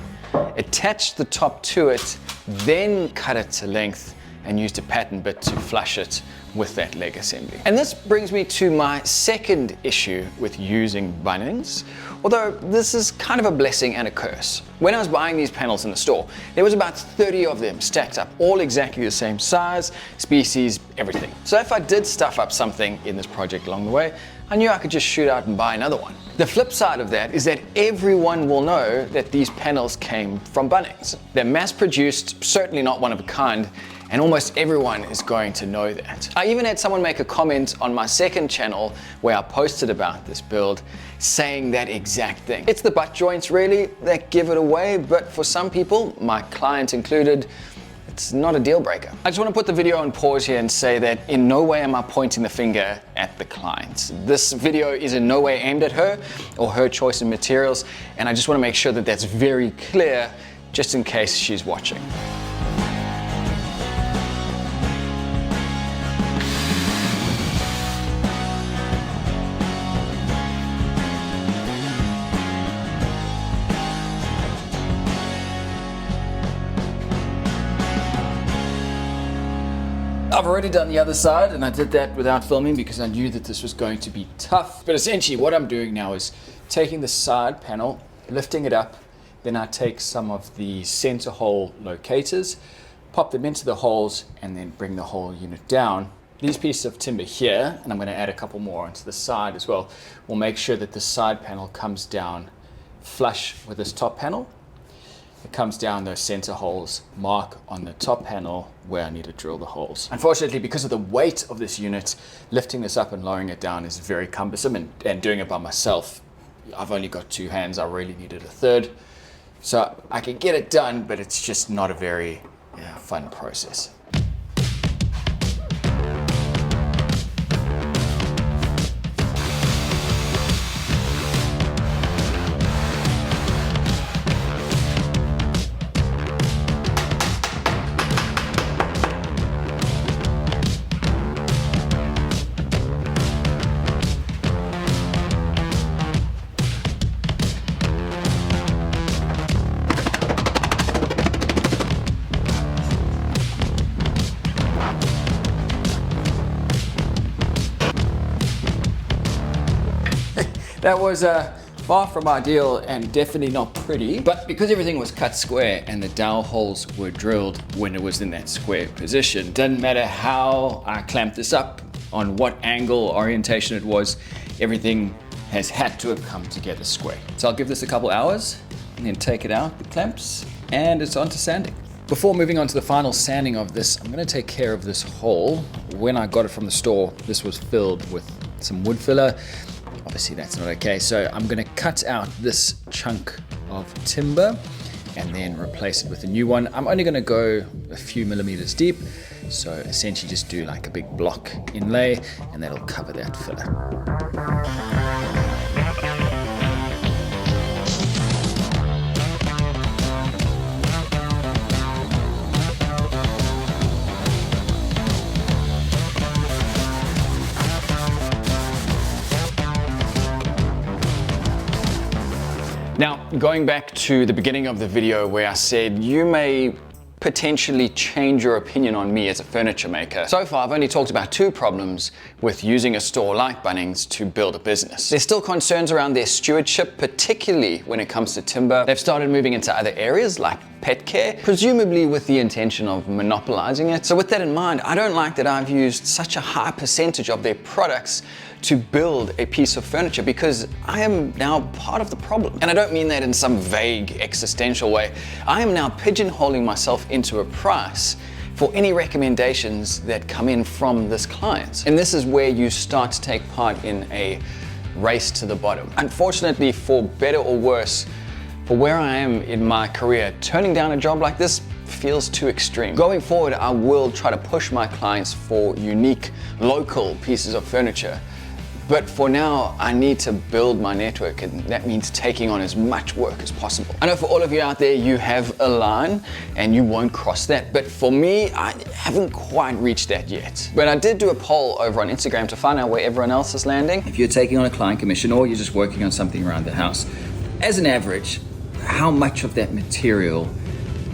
attached the top to it, then cut it to length, and used a pattern bit to flush it with that leg assembly. And this brings me to my second issue with using Bunnings, although this is kind of a blessing and a curse. When I was buying these panels in the store, there was about 30 of them stacked up, all exactly the same size, species, everything. So if I did stuff up something in this project along the way, I knew I could just shoot out and buy another one. The flip side of that is that everyone will know that these panels came from Bunnings. They're mass produced, certainly not one of a kind, and almost everyone is going to know that. I even had someone make a comment on my second channel where I posted about this build saying that exact thing. It's the butt joints really that give it away, but for some people, my client included, it's not a deal breaker. I just want to put the video on pause here and say that in no way am I pointing the finger at the client. This video is in no way aimed at her or her choice of materials, and I just want to make sure that that's very clear just in case she's watching. I've already done the other side, and I did that without filming because I knew that this was going to be tough. But essentially what I'm doing now is taking the side panel, lifting it up, then I take some of the center hole locators, pop them into the holes, and then bring the whole unit down. These pieces of timber here, and I'm going to add a couple more onto the side as well, will make sure that the side panel comes down flush with this top panel. It comes down those center holes, mark on the top panel where I need to drill the holes. Unfortunately, because of the weight of this unit, lifting this up and lowering it down is very cumbersome, and doing it by myself, I've only got two hands, I really needed a third. So I can get it done, but it's just not a very fun process. That was far from ideal and definitely not pretty, but because everything was cut square and the dowel holes were drilled when it was in that square position, doesn't matter how I clamped this up, on what angle, orientation it was, everything has had to have come together square. So I'll give this a couple hours and then take it out, the clamps, and it's on to sanding. Before moving on to the final sanding of this, I'm going to take care of this hole. When I got it from the store, this was filled with some wood filler. Obviously that's not okay, so I'm going to cut out this chunk of timber and then replace it with a new one. I'm only going to go a few millimeters deep, so essentially just do like a big block inlay and that'll cover that filler. Now, going back to the beginning of the video where I said you may potentially change your opinion on me as a furniture maker. So far, I've only talked about two problems with using a store like Bunnings to build a business. There's still concerns around their stewardship, particularly when it comes to timber. They've started moving into other areas like pet care, presumably with the intention of monopolizing it. So with that in mind, I don't like that I've used such a high percentage of their products to build a piece of furniture because I am now part of the problem. And I don't mean that in some vague existential way. I am now pigeonholing myself into a price for any recommendations that come in from this client. And this is where you start to take part in a race to the bottom. Unfortunately, for better or worse, for where I am in my career, turning down a job like this feels too extreme. Going forward, I will try to push my clients for unique, local pieces of furniture. But for now, I need to build my network, and that means taking on as much work as possible. I know for all of you out there, you have a line and you won't cross that. But for me, I haven't quite reached that yet. But I did do a poll over on Instagram to find out where everyone else is landing. If you're taking on a client commission or you're just working on something around the house, as an average, how much of that material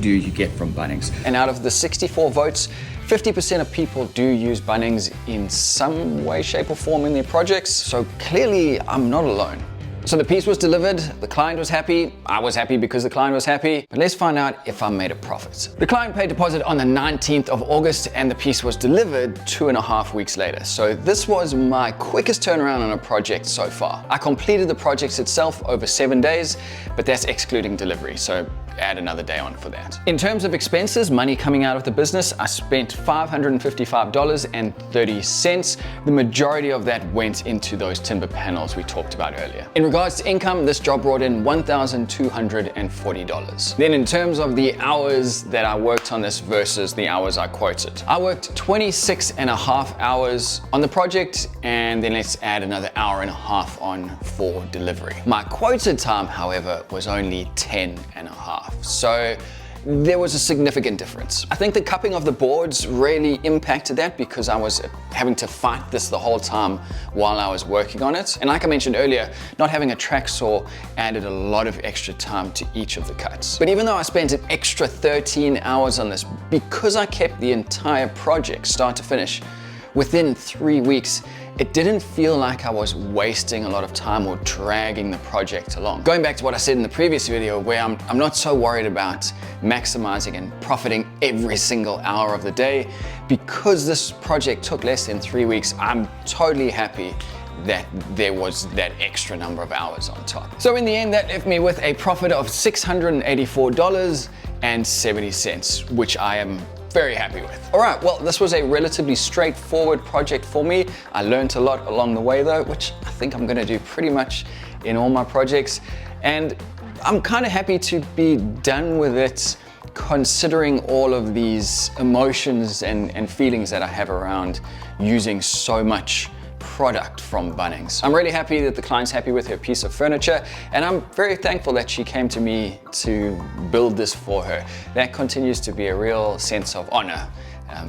do you get from Bunnings? And out of the 64 votes, 50% of people do use Bunnings in some way, shape or form in their projects, so clearly I'm not alone. So the piece was delivered, the client was happy, I was happy because the client was happy, but let's find out if I made a profit. The client paid deposit on the 19th of August and the piece was delivered 2.5 weeks later. So this was my quickest turnaround on a project so far. I completed the project itself over 7 days, but that's excluding delivery, so add another day on for that. In terms of expenses, money coming out of the business, I spent $555.30. The majority of that went into those timber panels we talked about earlier. In regards to income, this job brought in $1,240. Then in terms of the hours that I worked on this versus the hours I quoted, I worked 26.5 hours on the project, and then let's add another hour and a half on for delivery. My quoted time, however, was only 10.5. So there was a significant difference. I think the cupping of the boards really impacted that because I was having to fight this the whole time while I was working on it. And like I mentioned earlier, not having a track saw added a lot of extra time to each of the cuts. But even though I spent an extra 13 hours on this, because I kept the entire project start to finish within 3 weeks, it didn't feel like I was wasting a lot of time or dragging the project along. Going back to what I said in the previous video, where I'm not so worried about maximizing and profiting every single hour of the day, because this project took less than 3 weeks, I'm totally happy that there was that extra number of hours on top. So in the end, that left me with a profit of $684.70, which I am very happy with. All right, well, this was a relatively straightforward project for me. I learned a lot along the way though, which I think I'm gonna do pretty much in all my projects. And I'm kind of happy to be done with it, considering all of these emotions and feelings that I have around using so much product from Bunnings. I'm really happy that the client's happy with her piece of furniture, and I'm very thankful that she came to me to build this for her. That continues to be a real sense of honor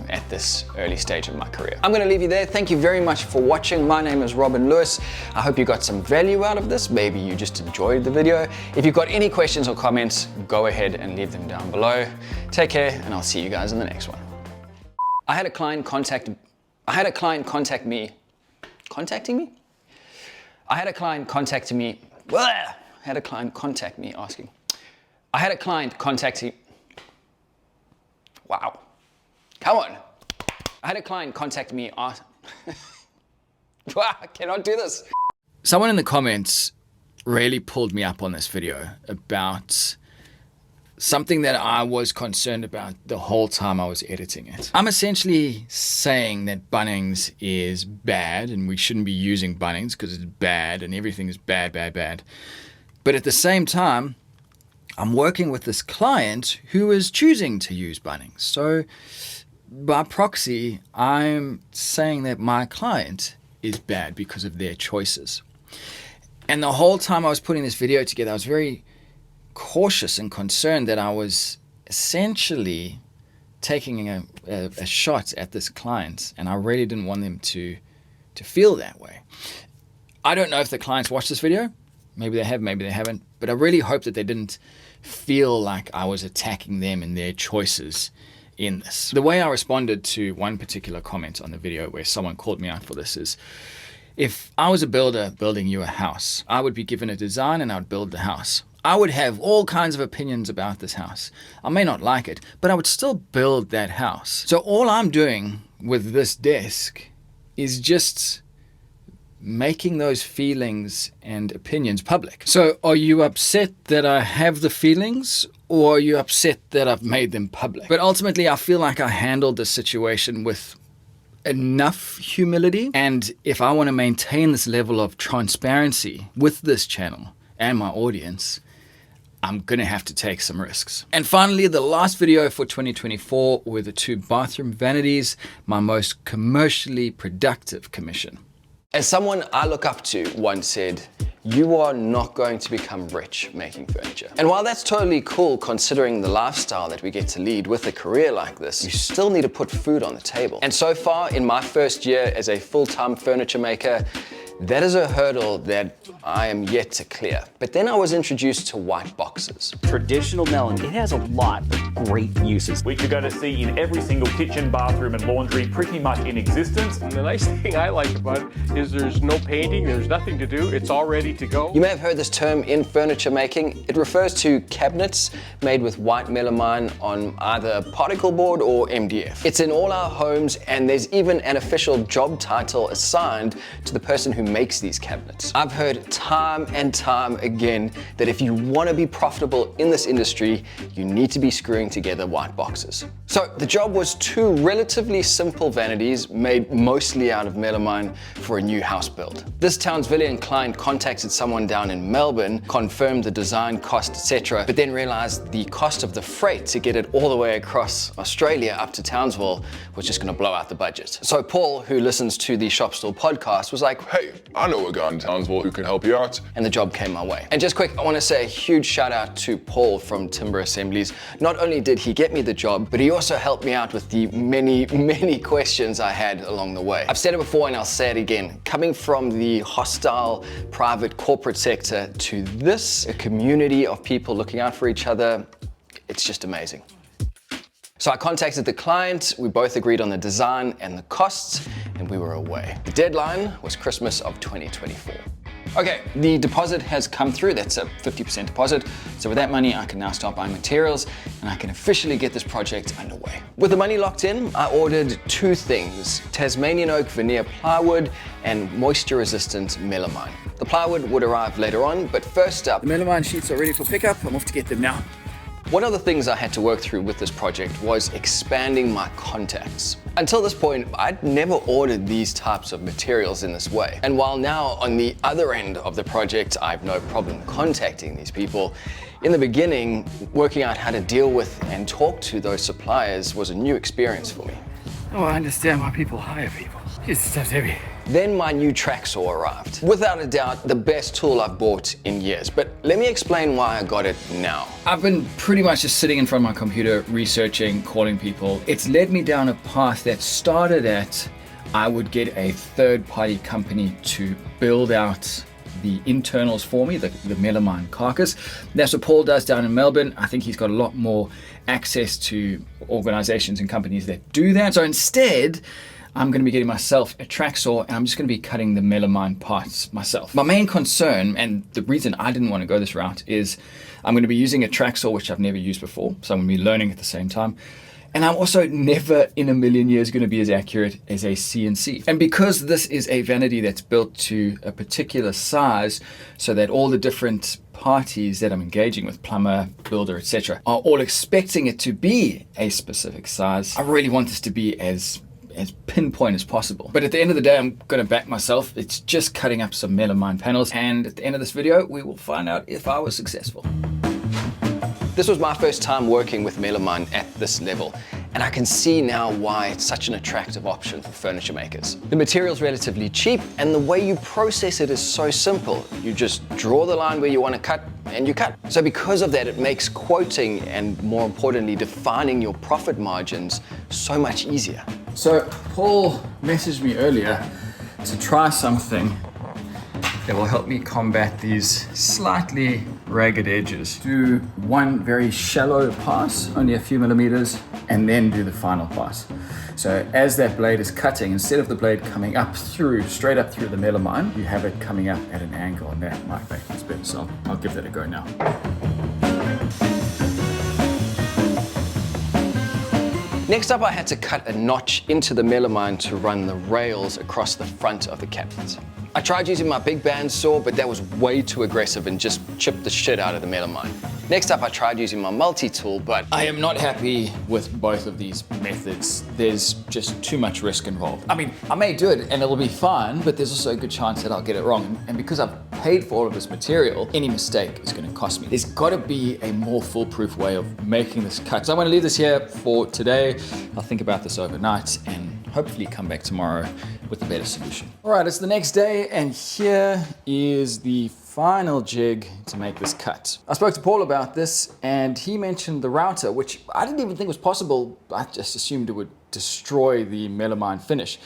at this early stage of my career. I'm gonna leave you there. Thank you very much for watching. My name is Robin Lewis. I hope you got some value out of this. Maybe you just enjoyed the video. If you've got any questions or comments, go ahead and leave them down below. Take care, and I'll see you guys in the next one. I had a client contact me asking. Wow. Come on. I had a client contact me asking. Wow, I cannot do this. Someone in the comments really pulled me up on this video about something that I was concerned about the whole time I was editing it. I'm essentially saying that Bunnings is bad and we shouldn't be using Bunnings because it's bad and everything is bad, bad, bad. But at the same time, I'm working with this client who is choosing to use Bunnings. So by proxy, I'm saying that my client is bad because of their choices. And the whole time I was putting this video together, I was very cautious and concerned that I was essentially taking a shot at this client, and I really didn't want them to feel that way. I don't know if the clients watched this video. Maybe they have, maybe they haven't, but I really hope that they didn't feel like I was attacking them and their choices in this. The way I responded to one particular comment on the video where someone called me out for this is, if I was a builder building you a house, I would be given a design and I would build the house. I would have all kinds of opinions about this house. I may not like it, but I would still build that house. So all I'm doing with this desk is just making those feelings and opinions public. So are you upset that I have the feelings, or are you upset that I've made them public? But ultimately, I feel like I handled the situation with enough humility. And if I want to maintain this level of transparency with this channel and my audience, I'm gonna have to take some risks. And finally, the last video for 2024 were the 2 bathroom vanities, my most commercially productive commission. As someone I look up to once said, you are not going to become rich making furniture. And while that's totally cool considering the lifestyle that we get to lead with a career like this, you still need to put food on the table. And so far in my first year as a full-time furniture maker, That is a hurdle that I am yet to clear. But then I was introduced to white boxes. Traditional melon, it has a lot of great uses. Which you're going to see in every single kitchen, bathroom and laundry pretty much in existence. And the nice thing I like about it is there's no painting, there's nothing to do, it's all ready to go. You may have heard this term in furniture making. It refers to cabinets made with white melamine on either particle board or MDF. It's in all our homes, and there's even an official job title assigned to the person who makes these cabinets. I've heard time and time again that if you want to be profitable in this industry, you need to be screwing together white boxes. So the job was two relatively simple vanities made mostly out of melamine for a new house build. This Townsvillian client contacted someone down in Melbourne, confirmed the design cost, etc., but then realized the cost of the freight to get it all the way across Australia up to Townsville was just going to blow out the budget. So Paul, who listens to the Shop Stall podcast, was like, hey, I know a guy in Townsville who can help you out. And the job came my way. And just quick, I want to say a huge shout out to Paul from Timber Assemblies. Not only did he get me the job, but he also helped me out with the many questions I had along the way. I've said it before and I'll say it again. Coming from the hostile private corporate sector to this, a community of people looking out for each other, it's just amazing. So I contacted the client, we both agreed on the design and the costs, and we were away. The deadline was Christmas of 2024. Okay, the deposit has come through. That's a 50% deposit. So with that money, I can now start buying materials and I can officially get this project underway. With the money locked in, I ordered two things: Tasmanian oak veneer plywood and moisture resistant melamine. The plywood would arrive later on, but first up, The melamine sheets are ready for pickup. I'm off to get them now. one of the things I had to work through with this project was expanding my contacts. Until this point, I'd never ordered these types of materials in this way. And while now on the other end of the project, I've no problem contacting these people, in the beginning, working out how to deal with and talk to those suppliers was a new experience for me. Oh, I understand why people hire people. This stuff's heavy. Then my new track saw arrived. Without a doubt, the best tool I've bought in years, but let me explain why I got it now. I've been pretty much just sitting in front of my computer, researching, calling people. It's led me down a path that started at, I would get a third-party company to build out the internals for me, the melamine carcass. That's what Paul does down in Melbourne. I think he's got a lot more access to organizations and companies that do that. So instead, I'm going to be getting myself a track saw and I'm just going to be cutting the melamine parts myself. My main concern, and the reason I didn't want to go this route, is I'm going to be using a track saw which I've never used before, so I'm going to be learning at the same time. And I'm also never in a million years going to be as accurate as a CNC. And because this is a vanity that's built to a particular size, so that all the different parties that I'm engaging with, plumber, builder, etc., are all expecting it to be a specific size, I really want this to be as pinpoint as possible. But at the end of the day, I'm going to back myself. It's just cutting up some melamine panels, and at the end of this video, we will find out if I was successful. This was my first time working with melamine at this level, and I can see now why it's such an attractive option for furniture makers. The material's relatively cheap, and the way you process it is so simple. You just draw the line where you want to cut, and you cut. So because of that, it makes quoting and, more importantly, defining your profit margins so much easier. So Paul messaged me earlier to try something that will help me combat these slightly ragged edges. Do one very shallow pass, only a few millimeters, and then do the final pass. So as that blade is cutting, instead of the blade coming up through, straight up through the melamine, you have it coming up at an angle, and that might make this better. So I'll give that a go now. Next up, I had to cut a notch into the melamine to run the rails across the front of the cabinet. I tried using my big bandsaw, but that was way too aggressive and just chipped the shit out of the melamine. Next up, I tried using my multi-tool, but I am not happy with both of these methods. There's just too much risk involved. I mean, I may do it and it'll be fine, but there's also a good chance that I'll get it wrong. And because I've paid for all of this material, any mistake is going to cost me. There's got to be a more foolproof way of making this cut. So I'm going to leave this here for today. I'll think about this overnight and hopefully come back tomorrow with a better solution. All right, it's the next day, and here is the final jig to make this cut. I spoke to Paul about this, and he mentioned the router, which I didn't even think was possible. I just assumed it would destroy the melamine finish.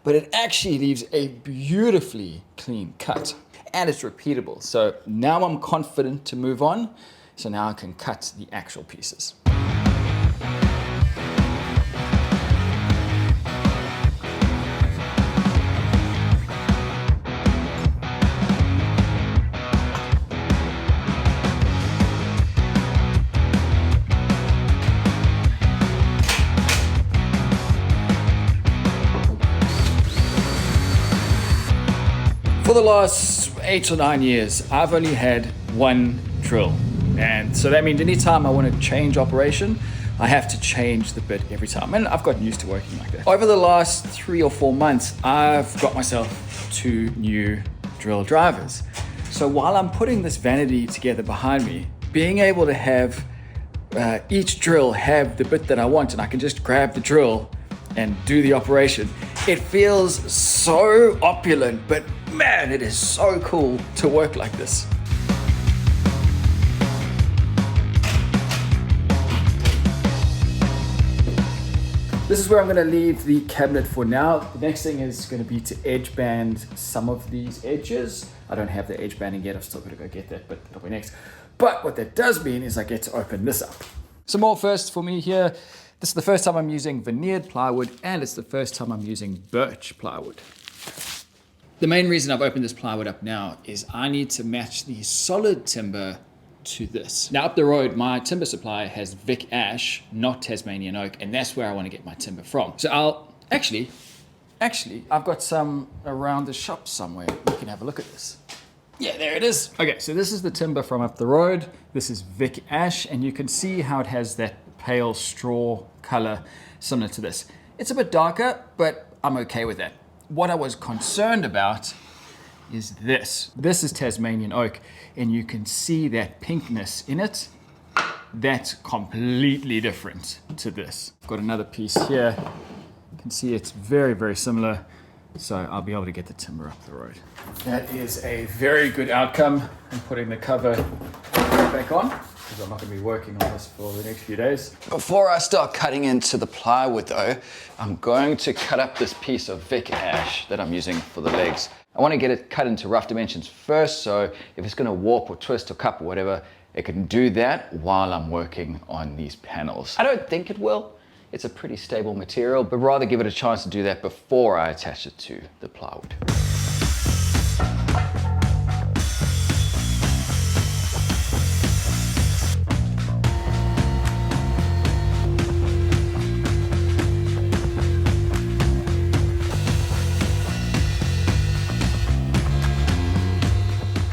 but it actually leaves a beautifully clean cut. And it's repeatable. So now I'm confident to move on. So now I can cut the actual pieces. For the last 8 or 9 years, I've only had one drill. And so that means anytime I want to change operation, I have to change the bit every time. And I've gotten used to working like that. Over the last 3 or 4 months, I've got myself 2 new drill drivers. So while I'm putting this vanity together behind me, being able to have each drill have the bit that I want, and I can just grab the drill and do the operation, it feels so opulent, but man, it is so cool to work like this. This is where I'm going to leave the cabinet for now. The next thing is going to be to edge band some of these edges. I don't have the edge banding yet. I've still got to go get that, but that'll be next. But what that does mean is I get to open this up. Some more firsts for me here. This is the first time I'm using veneered plywood, and it's the first time I'm using birch plywood. The main reason I've opened this plywood up now is I need to match the solid timber to this. Now up the road, my timber supplier has Vic Ash, not Tasmanian oak, and that's where I want to get my timber from. So I'll actually, I've got some around the shop somewhere. We can have a look at this. Yeah, there it is. Okay, so this is the timber from up the road. This is Vic Ash, and you can see how it has that pale straw color similar to this. It's a bit darker, but I'm okay with that. What I was concerned about is this. This is Tasmanian oak, and you can see that pinkness in it. That's completely different to this. I've got another piece here. You can see it's very, very similar. So I'll be able to get the timber up the road. That is a very good outcome. I'm putting the cover back on because I'm not going to be working on this for the next few days. Before I start cutting into the plywood though, I'm going to cut up this piece of Vic Ash that I'm using for the legs. I want to get it cut into rough dimensions first, so if it's going to warp or twist or cup or whatever, it can do that while I'm working on these panels. I don't think it will. It's a pretty stable material, but rather give it a chance to do that before I attach it to the plywood.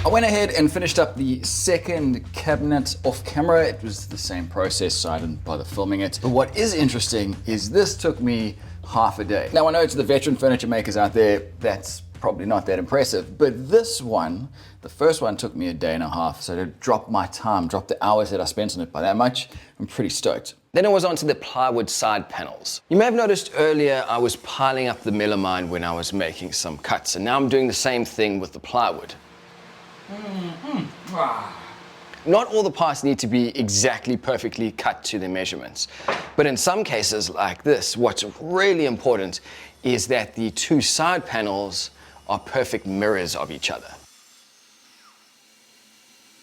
I went ahead and finished up the second cabinet off camera. It was the same process, so I didn't bother filming it. But what is interesting is this took me half a day. Now I know to the veteran furniture makers out there, that's probably not that impressive, but this one, the first one, took me a day and a half. So to drop my time, drop the hours that I spent on it by that much, I'm pretty stoked. Then it was onto the plywood side panels. You may have noticed earlier I was piling up the melamine when I was making some cuts, and now I'm doing the same thing with the plywood. Not all the parts need to be exactly perfectly cut to their measurements, but in some cases like this, what's really important is that the two side panels are perfect mirrors of each other.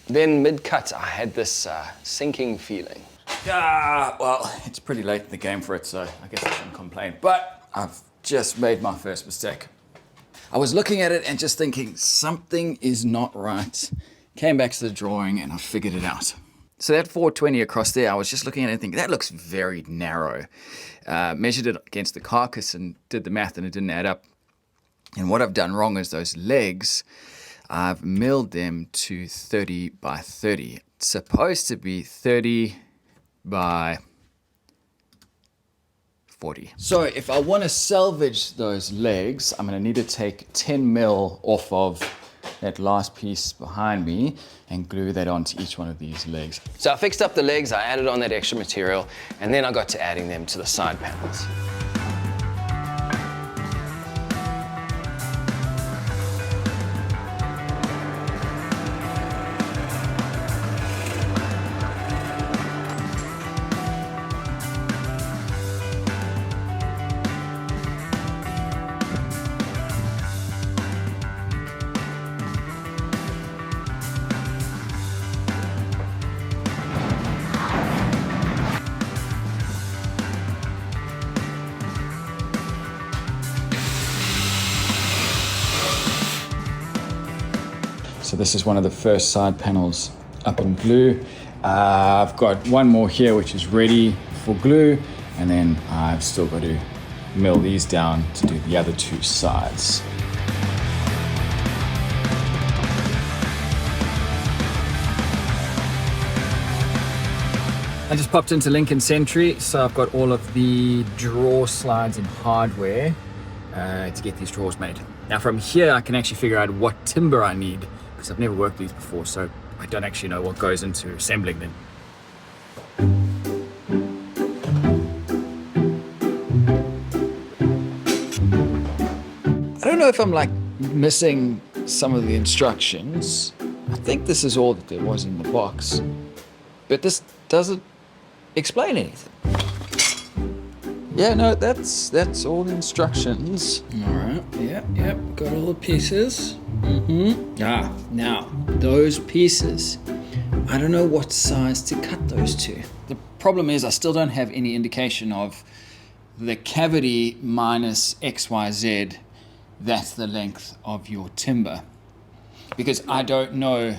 Then mid-cut, I had this sinking feeling. Well, it's pretty late in the game for it, so I guess I shouldn't complain, but I've just made my first mistake. I was looking at it and just thinking something is not right. Came back to the drawing and I figured it out. So that 420 across there, I was just looking at it and thinking, that looks very narrow. Measured it against the carcass and did the math and it didn't add up. And what I've done wrong is those legs, I've milled them to 30 by 30. It's supposed to be 30 by 40. So if I want to salvage those legs, I'm going to need to take 10 mil off of that last piece behind me and glue that onto each one of these legs. So I fixed up the legs, I added on that extra material, and then I got to adding them to the side panels. So this is one of the first side panels up in glue. I've got one more here which is ready for glue, and then I've still got to mill these down to do the other two sides. I just popped into Lincoln Sentry, so I've got all of the drawer slides and hardware to get these drawers made. Now from here I can actually figure out what timber I need, because I've never worked these before, so I don't actually know what goes into assembling them. I don't know if I'm like missing some of the instructions. I think this is all that there was in the box, but this doesn't explain anything. Yeah, no, that's all the instructions. All right, yep, got all the pieces. Now, those pieces, I don't know what size to cut those to. The problem is I still don't have any indication of the cavity minus XYZ, that's the length of your timber. Because I don't know,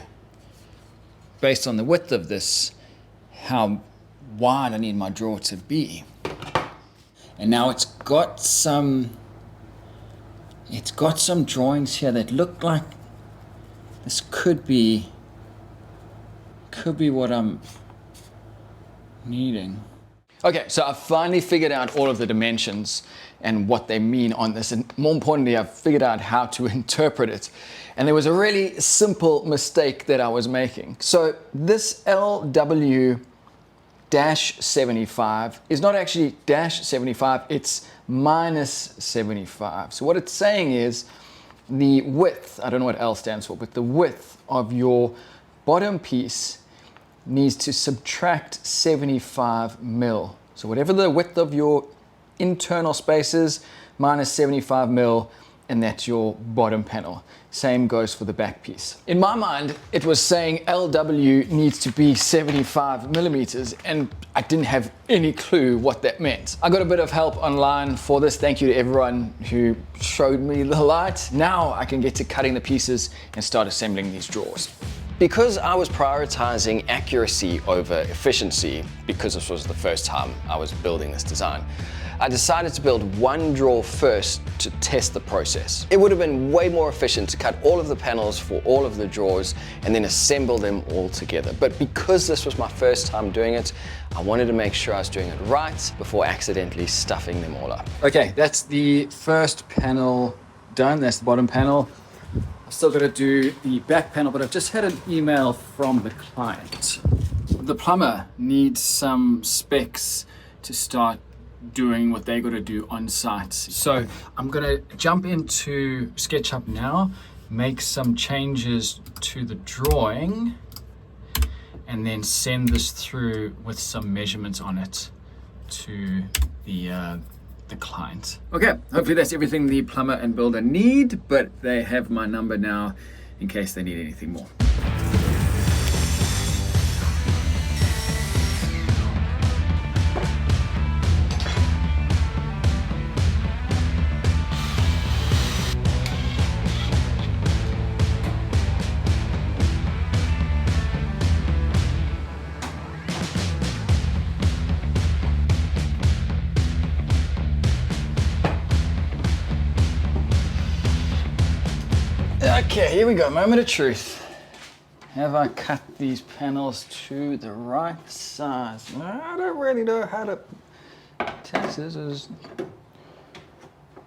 based on the width of this, how wide I need my drawer to be. And now it's got some drawings here that look like this could be what I'm needing. Okay, so I've finally figured out all of the dimensions and what they mean on this, and more importantly, I've figured out how to interpret it. And there was a really simple mistake that I was making. So this LW-75 is not actually -75, it's -75. So what it's saying is the width, I don't know what L stands for, but the width of your bottom piece needs to subtract 75 mil. So whatever the width of your internal space is, minus 75 mil, and that's your bottom panel. Same goes for the back piece. In my mind, it was saying LW needs to be 75 millimeters, and I didn't have any clue what that meant. I got a bit of help online for this. Thank you to everyone who showed me the light. Now I can get to cutting the pieces and start assembling these drawers. Because I was prioritizing accuracy over efficiency, because this was the first time I was building this design, I decided to build one drawer first to test the process. It would have been way more efficient to cut all of the panels for all of the drawers and then assemble them all together. But because this was my first time doing it, I wanted to make sure I was doing it right before accidentally stuffing them all up. Okay, that's the first panel done. That's the bottom panel. I've still got to do the back panel, but I've just had an email from the client. The plumber needs some specs to start doing what they got to do on site. So I'm going to jump into SketchUp now, make some changes to the drawing, and then send this through with some measurements on it to the client. Okay, hopefully that's everything the plumber and builder need, but they have my number now in case they need anything more. Okay, here we go, moment of truth. Have I cut these panels to the right size? I don't really know how to test this. Just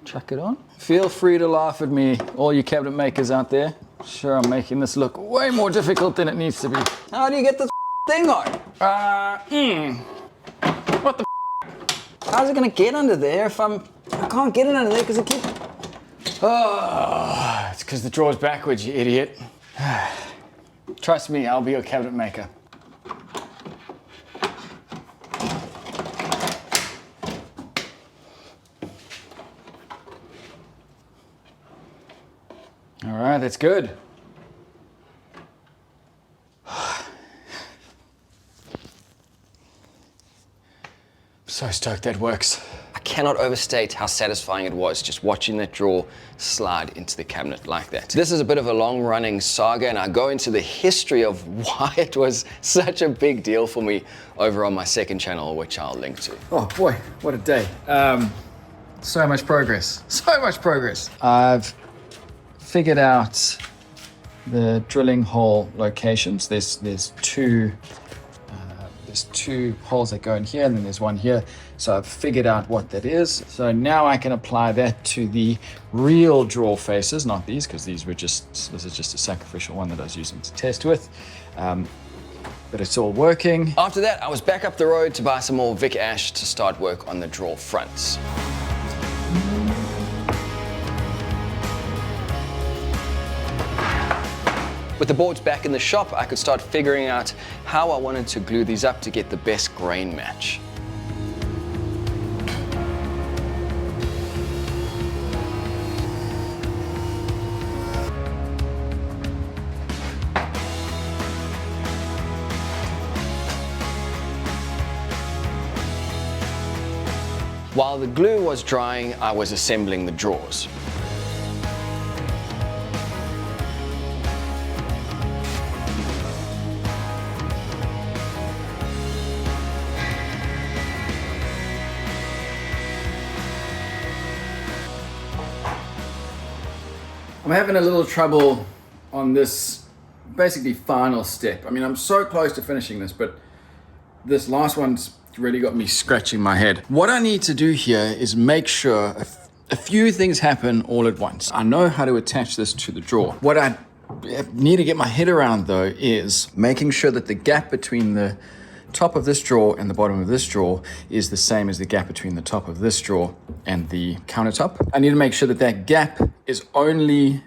chuck it on. Feel free to laugh at me, all you cabinet makers out there. Sure, I'm making this look way more difficult than it needs to be. How do you get this thing on? What the? How's it gonna get under there if I can't get it under there because it keeps... Oh, it's because the drawer's backwards, you idiot. Trust me, I'll be your cabinet maker. All right, that's good. I'm so stoked that works. I cannot overstate how satisfying it was just watching that drawer slide into the cabinet like that. This is a bit of a long-running saga, and I go into the history of why it was such a big deal for me over on my second channel, which I'll link to. Oh boy, what a day. So much progress, so much progress. I've figured out the drilling hole locations. There's two holes that go in here, and then there's one here. So I've figured out what that is. So now I can apply that to the real drawer faces, not these, because this is just a sacrificial one that I was using to test with. But it's all working. After that, I was back up the road to buy some more Vic Ash to start work on the drawer fronts. With the boards back in the shop, I could start figuring out how I wanted to glue these up to get the best grain match. While the glue was drying, I was assembling the drawers. I'm having a little trouble on this basically final step. I mean, I'm so close to finishing this, but this last one's really got me scratching my head. What I need to do here is make sure a few things happen all at once. I know how to attach this to the drawer. What I need to get my head around though is making sure that the gap between the top of this drawer and the bottom of this drawer is the same as the gap between the top of this drawer and the countertop. I need to make sure that that gap is only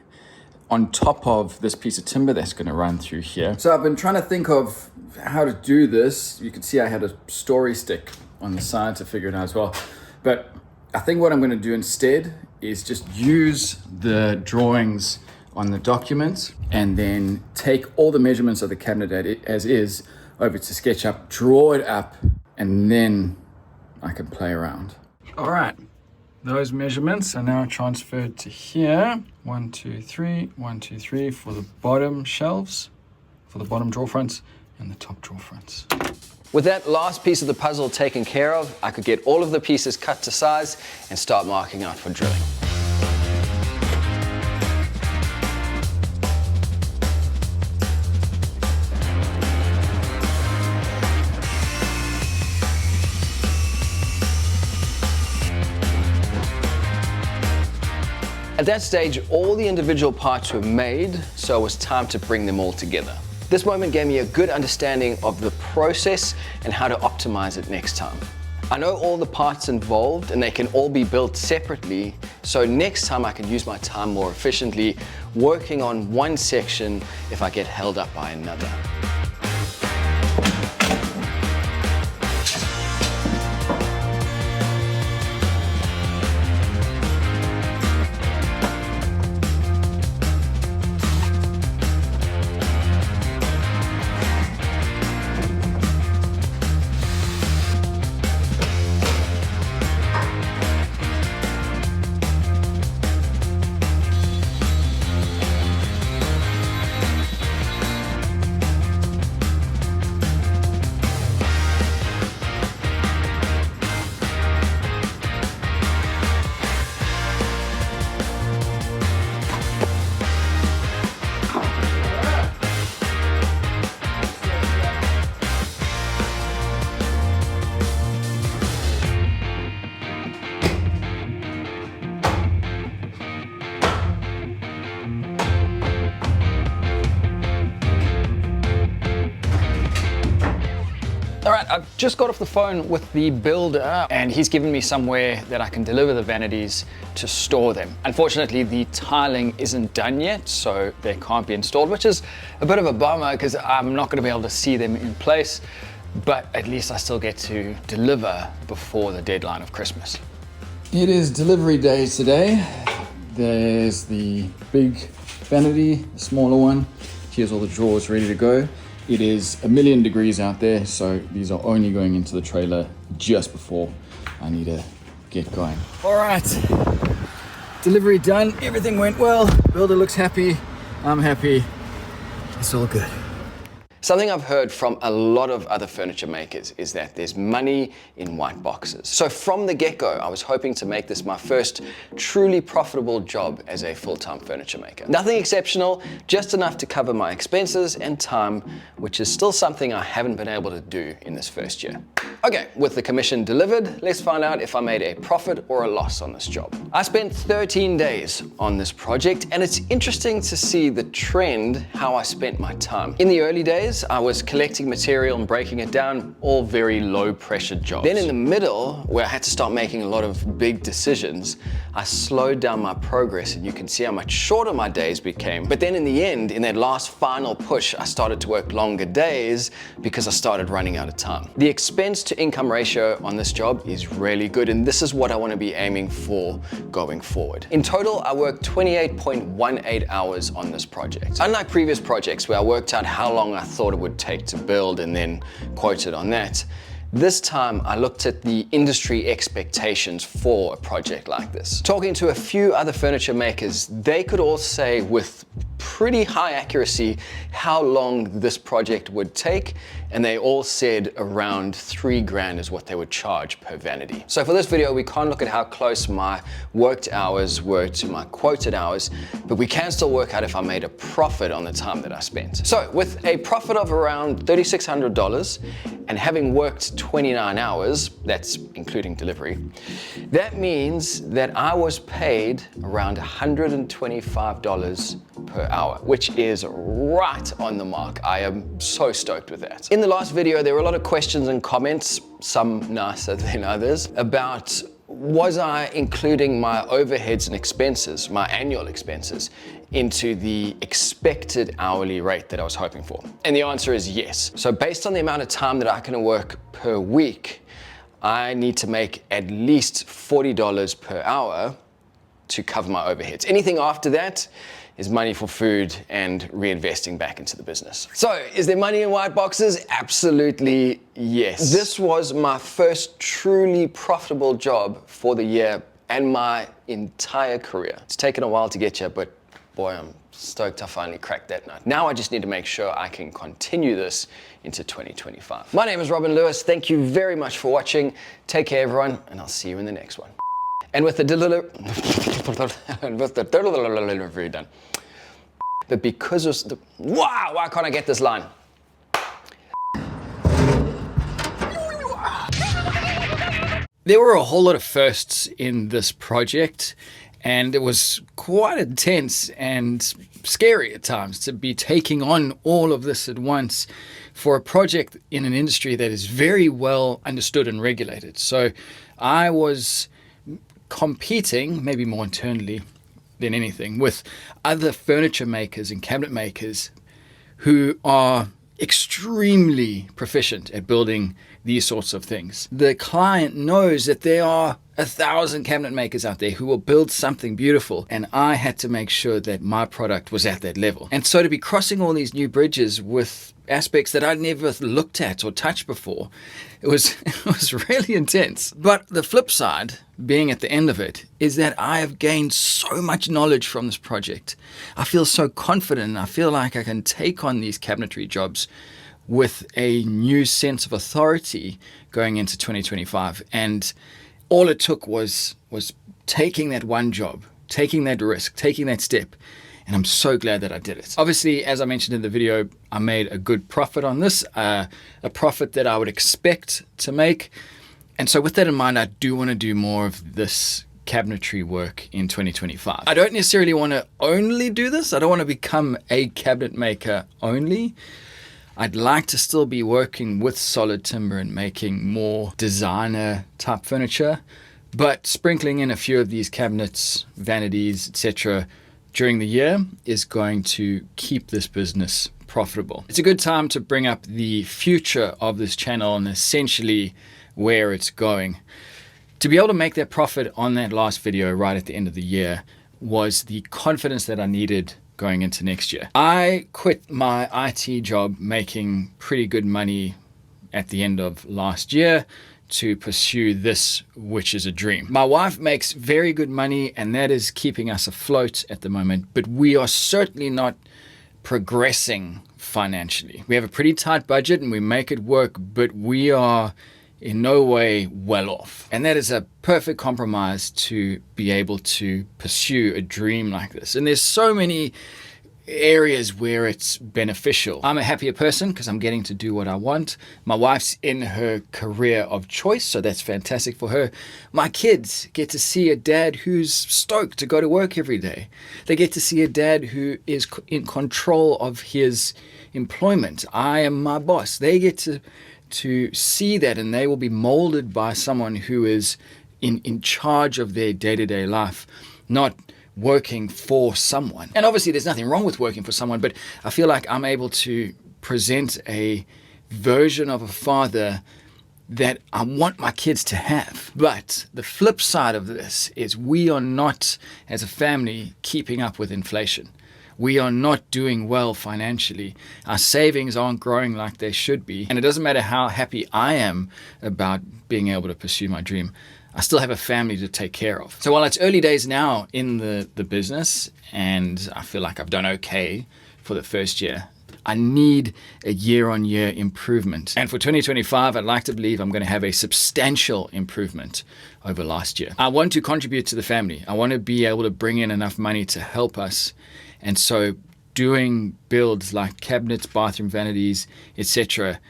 on top of this piece of timber that's going to run through here. So I've been trying to think of how to do this. You can see I had a story stick on the side to figure it out as well. But I think what I'm going to do instead is just use the drawings on the document and then take all the measurements of the cabinet as is over to SketchUp, draw it up, and then I can play around. All right, those measurements are now transferred to here. 1, 2, 3, 1, 2, 3 for the bottom shelves, for the bottom drawer fronts, and the top drawer fronts. With that last piece of the puzzle taken care of, I could get all of the pieces cut to size and start marking out for drilling. At that stage, all the individual parts were made, so it was time to bring them all together. This moment gave me a good understanding of the process and how to optimize it next time. I know all the parts involved and they can all be built separately, so next time I can use my time more efficiently, working on one section if I get held up by another. All right, I've just got off the phone with the builder and he's given me somewhere that I can deliver the vanities to store them. Unfortunately, the tiling isn't done yet, so they can't be installed, which is a bit of a bummer because I'm not gonna be able to see them in place, but at least I still get to deliver before the deadline of Christmas. It is delivery day today. There's the big vanity, the smaller one. Here's all the drawers ready to go. It is 1,000,000 degrees out there, so these are only going into the trailer just before I need to get going. All right, delivery done. Everything went well. Builder looks happy. I'm happy. It's all good. Something I've heard from a lot of other furniture makers is that there's money in white boxes. So from the get-go, I was hoping to make this my first truly profitable job as a full-time furniture maker. Nothing exceptional, just enough to cover my expenses and time, which is still something I haven't been able to do in this first year. Okay, with the commission delivered, let's find out if I made a profit or a loss on this job. I spent 13 days on this project, and it's interesting to see the trend, how I spent my time. In the early days, I was collecting material and breaking it down, all very low pressure jobs. Then in the middle, where I had to start making a lot of big decisions, I slowed down my progress, and you can see how much shorter my days became. But then in the end, in that last final push, I started to work longer days because I started running out of time. The expense to income ratio on this job is really good, and this is what I want to be aiming for going forward. In total, I worked 28.18 hours on this project. Unlike previous projects where I worked out how long I thought it would take to build and then quoted on that, this time I looked at the industry expectations for a project like this. Talking to a few other furniture makers, they could all say with pretty high accuracy how long this project would take, and they all said around 3 grand is what they would charge per vanity. So for this video, we can't look at how close my worked hours were to my quoted hours, but we can still work out if I made a profit on the time that I spent. So with a profit of around $3,600 and having worked 29 hours, that's including delivery, that means that I was paid around $125 per hour, which is right on the mark. I am so stoked with that. In the last video, there were a lot of questions and comments, some nicer than others, about was I including my overheads and expenses, my annual expenses, into the expected hourly rate that I was hoping for? And the answer is yes. So based on the amount of time that I can work per week, I need to make at least $40 per hour to cover my overheads. Anything after that is money for food and reinvesting back into the business. So, is there money in white boxes? Absolutely yes. This was my first truly profitable job for the year and my entire career. It's taken a while to get here, but boy, I'm stoked I finally cracked that nut. Now I just need to make sure I can continue this into 2025. My name is Robin Lewis. Thank you very much for watching. Take care, everyone, and I'll see you in the next one. And with the delivery done. But because of the, wow, why can't I get this line? There were a whole lot of firsts in this project, and it was quite intense and scary at times to be taking on all of this at once for a project in an industry that is very well understood and regulated. So I was competing, maybe more internally than anything, with other furniture makers and cabinet makers who are extremely proficient at building these sorts of things. The client knows that there are 1,000 cabinet makers out there who will build something beautiful, and I had to make sure that my product was at that level. And so to be crossing all these new bridges with aspects that I'd never looked at or touched before, it was really intense. But the flip side, being at the end of it, is that I have gained so much knowledge from this project. I feel so confident, and I feel like I can take on these cabinetry jobs with a new sense of authority going into 2025. And all it took was taking that one job, taking that risk, taking that step, and I'm so glad that I did it. Obviously, as I mentioned in the video, I made a good profit on this, a profit that I would expect to make. And so with that in mind, I do want to do more of this cabinetry work in 2025. I don't necessarily want to only do this. I don't want to become a cabinet maker only. I'd like to still be working with solid timber and making more designer type furniture, but sprinkling in a few of these cabinets, vanities, etc. during the year is going to keep this business profitable. It's a good time to bring up the future of this channel and essentially where it's going. To be able to make that profit on that last video right at the end of the year was the confidence that I needed going into next year. I quit my IT job making pretty good money at the end of last year to pursue this, which is a dream. My wife makes very good money, and that is keeping us afloat at the moment, but we are certainly not progressing financially. We have a pretty tight budget and we make it work, but we are in no way well off. And that is a perfect compromise to be able to pursue a dream like this. And there's so many areas where it's beneficial. I'm a happier person because I'm getting to do what I want. My wife's in her career of choice, so that's fantastic for her. My kids get to see a dad who's stoked to go to work every day. They get to see a dad who is in control of his employment. I am my boss. They get to see that, and they will be molded by someone who is in charge of their day-to-day life, not working for someone. And obviously there's nothing wrong with working for someone, but I feel like I'm able to present a version of a father that I want my kids to have. But the flip side of this is we are not, as a family, keeping up with inflation. We are not doing well financially. Our savings aren't growing like they should be. And it doesn't matter how happy I am about being able to pursue my dream, I still have a family to take care of. So while it's early days now in the business, and I feel like I've done okay for the first year, I need a year-on-year improvement. And for 2025, I'd like to believe I'm going to have a substantial improvement over last year. I want to contribute to the family. I want to be able to bring in enough money to help us. And so doing builds like cabinets, bathroom vanities, etc.,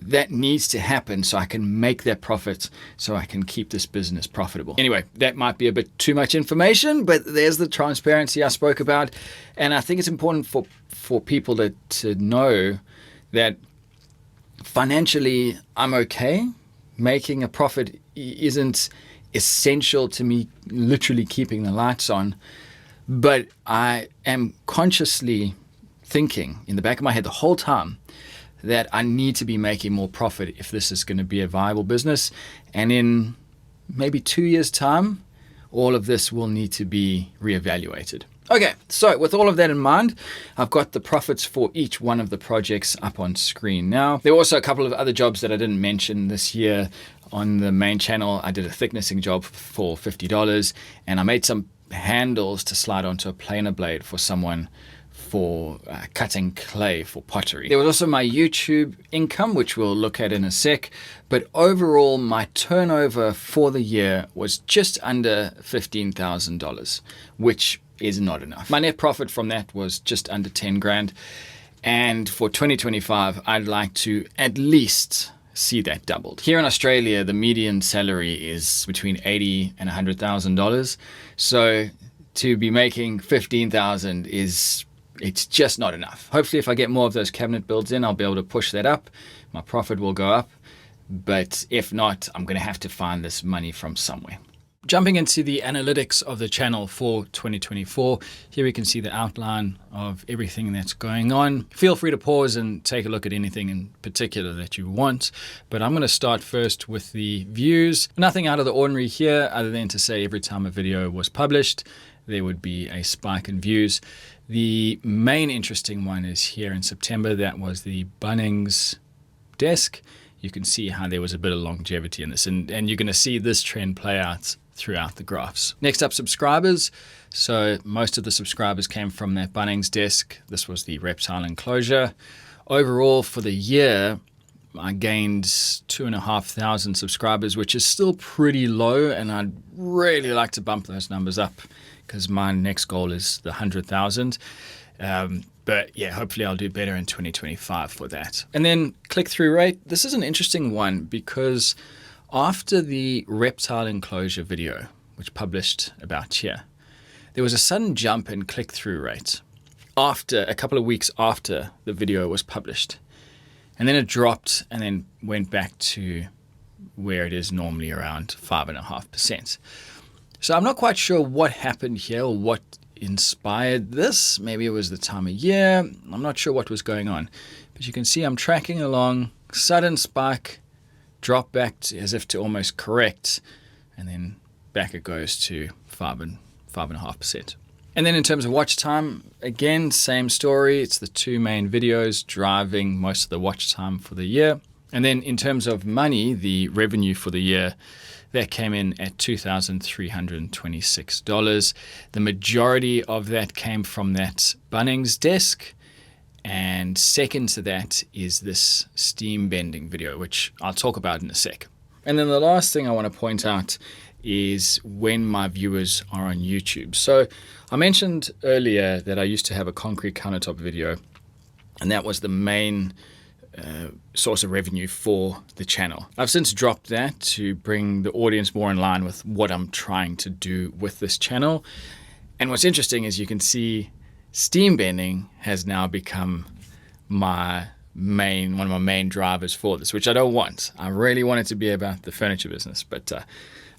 that needs to happen so I can make that profit, so I can keep this business profitable. Anyway, that might be a bit too much information, but there's the transparency I spoke about. And I think it's important for people to know that financially I'm okay. Making a profit isn't essential to me literally keeping the lights on, but I am consciously thinking in the back of my head the whole time that I need to be making more profit if this is going to be a viable business. And in maybe 2 years' time, all of this will need to be reevaluated. Okay, so with all of that in mind, I've got the profits for each one of the projects up on screen now. There were also a couple of other jobs that I didn't mention this year on the main channel. I did a thicknessing job for $50, and I made some handles to slide onto a planer blade for someone for cutting clay for pottery. There was also my YouTube income, which we'll look at in a sec, but overall my turnover for the year was just under $15,000, which is not enough. My net profit from that was just under 10 grand, and for 2025 I'd like to at least see that doubled. Here in Australia, the median salary is between $80,000 and $100,000, so to be making 15,000 it's just not enough. Hopefully if I get more of those cabinet builds in, I'll be able to push that up. My profit will go up. But if not, I'm going to have to find this money from somewhere. Jumping into the analytics of the channel for 2024, here we can see the outline of everything that's going on. Feel free to pause and take a look at anything in particular that you want, but I'm going to start first with the views. Nothing out of the ordinary here other than to say every time a video was published, there would be a spike in views. The main interesting one is here in September. That was the Bunnings Desk. You can see how there was a bit of longevity in this, and you're going to see this trend play out throughout the graphs. Next up, subscribers. So most of the subscribers came from that Bunnings Desk. This was the Reptile Enclosure. Overall for the year, I gained 2,500 subscribers, which is still pretty low, and I'd really like to bump those numbers up because my next goal is the 100,000. But yeah, hopefully I'll do better in 2025 for that. And then click-through rate. This is an interesting one because after the Reptile Enclosure video, which published about here, there was a sudden jump in click-through rate after a couple of weeks after the video was published. And then it dropped and then went back to where it is normally around 5.5%. So I'm not quite sure what happened here or what inspired this. Maybe it was the time of year. I'm not sure what was going on. But you can see I'm tracking along, sudden spike, drop back as if to almost correct, and then back it goes to 5.5%. And then in terms of watch time, again, same story. It's the two main videos driving most of the watch time for the year. And then in terms of money, the revenue for the year, that came in at $2,326. The majority of that came from that Bunnings Desk. And second to that is this steam bending video, which I'll talk about in a sec. And then the last thing I want to point out is when my viewers are on YouTube. So I mentioned earlier that I used to have a concrete countertop video, and that was the main source of revenue for the channel. I've since dropped that to bring the audience more in line with what I'm trying to do with this channel. And what's interesting is you can see steam bending has now become one of my main drivers for this, which I don't want. I really want it to be about the furniture business, but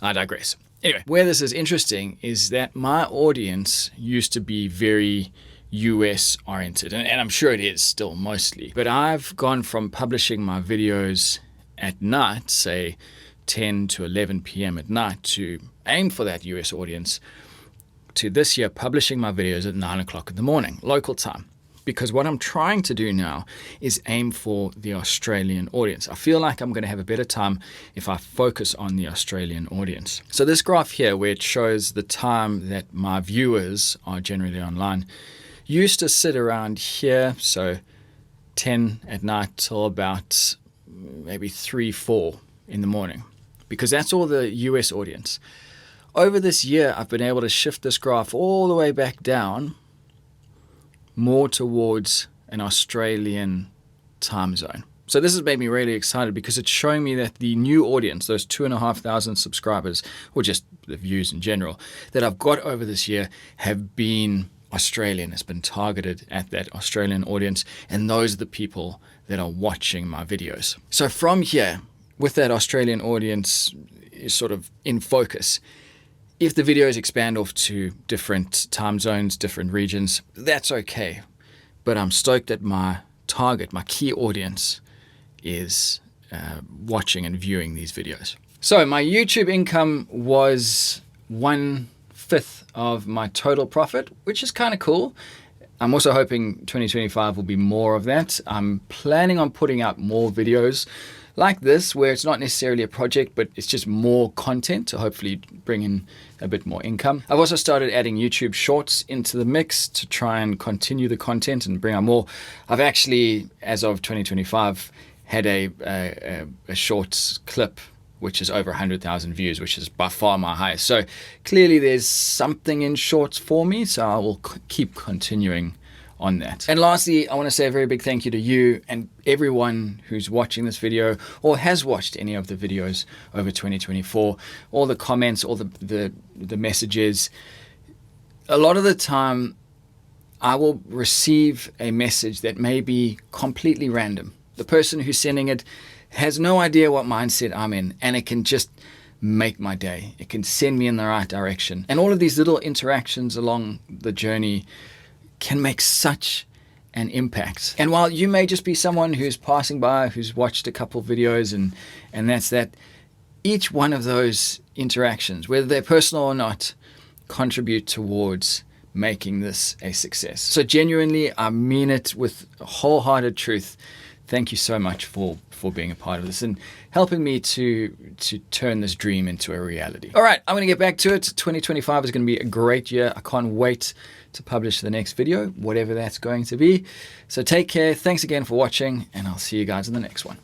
I digress. Anyway, where this is interesting is that my audience used to be very US oriented, and I'm sure it is still mostly, but I've gone from publishing my videos at night, say 10 to 11 p.m. at night, to aim for that US audience, to this year publishing my videos at 9 o'clock in the morning, local time. Because what I'm trying to do now is aim for the Australian audience. I feel like I'm going to have a better time if I focus on the Australian audience. So this graph here, where it shows the time that my viewers are generally online, used to sit around here, so 10 at night till about maybe 3, 4 in the morning, because that's all the US audience. Over this year, I've been able to shift this graph all the way back down, more towards an Australian time zone. So this has made me really excited because it's showing me that the new audience, those 2,500 subscribers, or just the views in general, that I've got over this year have been Australian, has been targeted at that Australian audience, and those are the people that are watching my videos. So from here, with that Australian audience sort of in focus, if the videos expand off to different time zones, different regions, that's okay. But I'm stoked that my target, my key audience, is watching and viewing these videos. So my YouTube income was 1/5 of my total profit, which is kind of cool. I'm also hoping 2025 will be more of that. I'm planning on putting out more videos like this, where it's not necessarily a project, but it's just more content to hopefully bring in a bit more income. I've also started adding YouTube shorts into the mix to try and continue the content and bring out more. I've actually, as of 2025, had a shorts clip which is over 100,000 views, which is by far my highest. So clearly there's something in shorts for me, so I will keep continuing on that. And lastly, I want to say a very big thank you to you and everyone who's watching this video or has watched any of the videos over 2024, all the comments, all the messages. A lot of the time I will receive a message that may be completely random. The person who's sending it has no idea what mindset I'm in, and it can just make my day. It can send me in the right direction. And all of these little interactions along the journey can make such an impact. And while you may just be someone who's passing by, who's watched a couple videos and that's that, each one of those interactions, whether they're personal or not, contribute towards making this a success. So genuinely, I mean it with wholehearted truth. Thank you so much for being a part of this and helping me to turn this dream into a reality. All right, I'm going to get back to it. 2025 is going to be a great year. I can't wait to publish the next video, whatever that's going to be. So take care. Thanks again for watching, and I'll see you guys in the next one.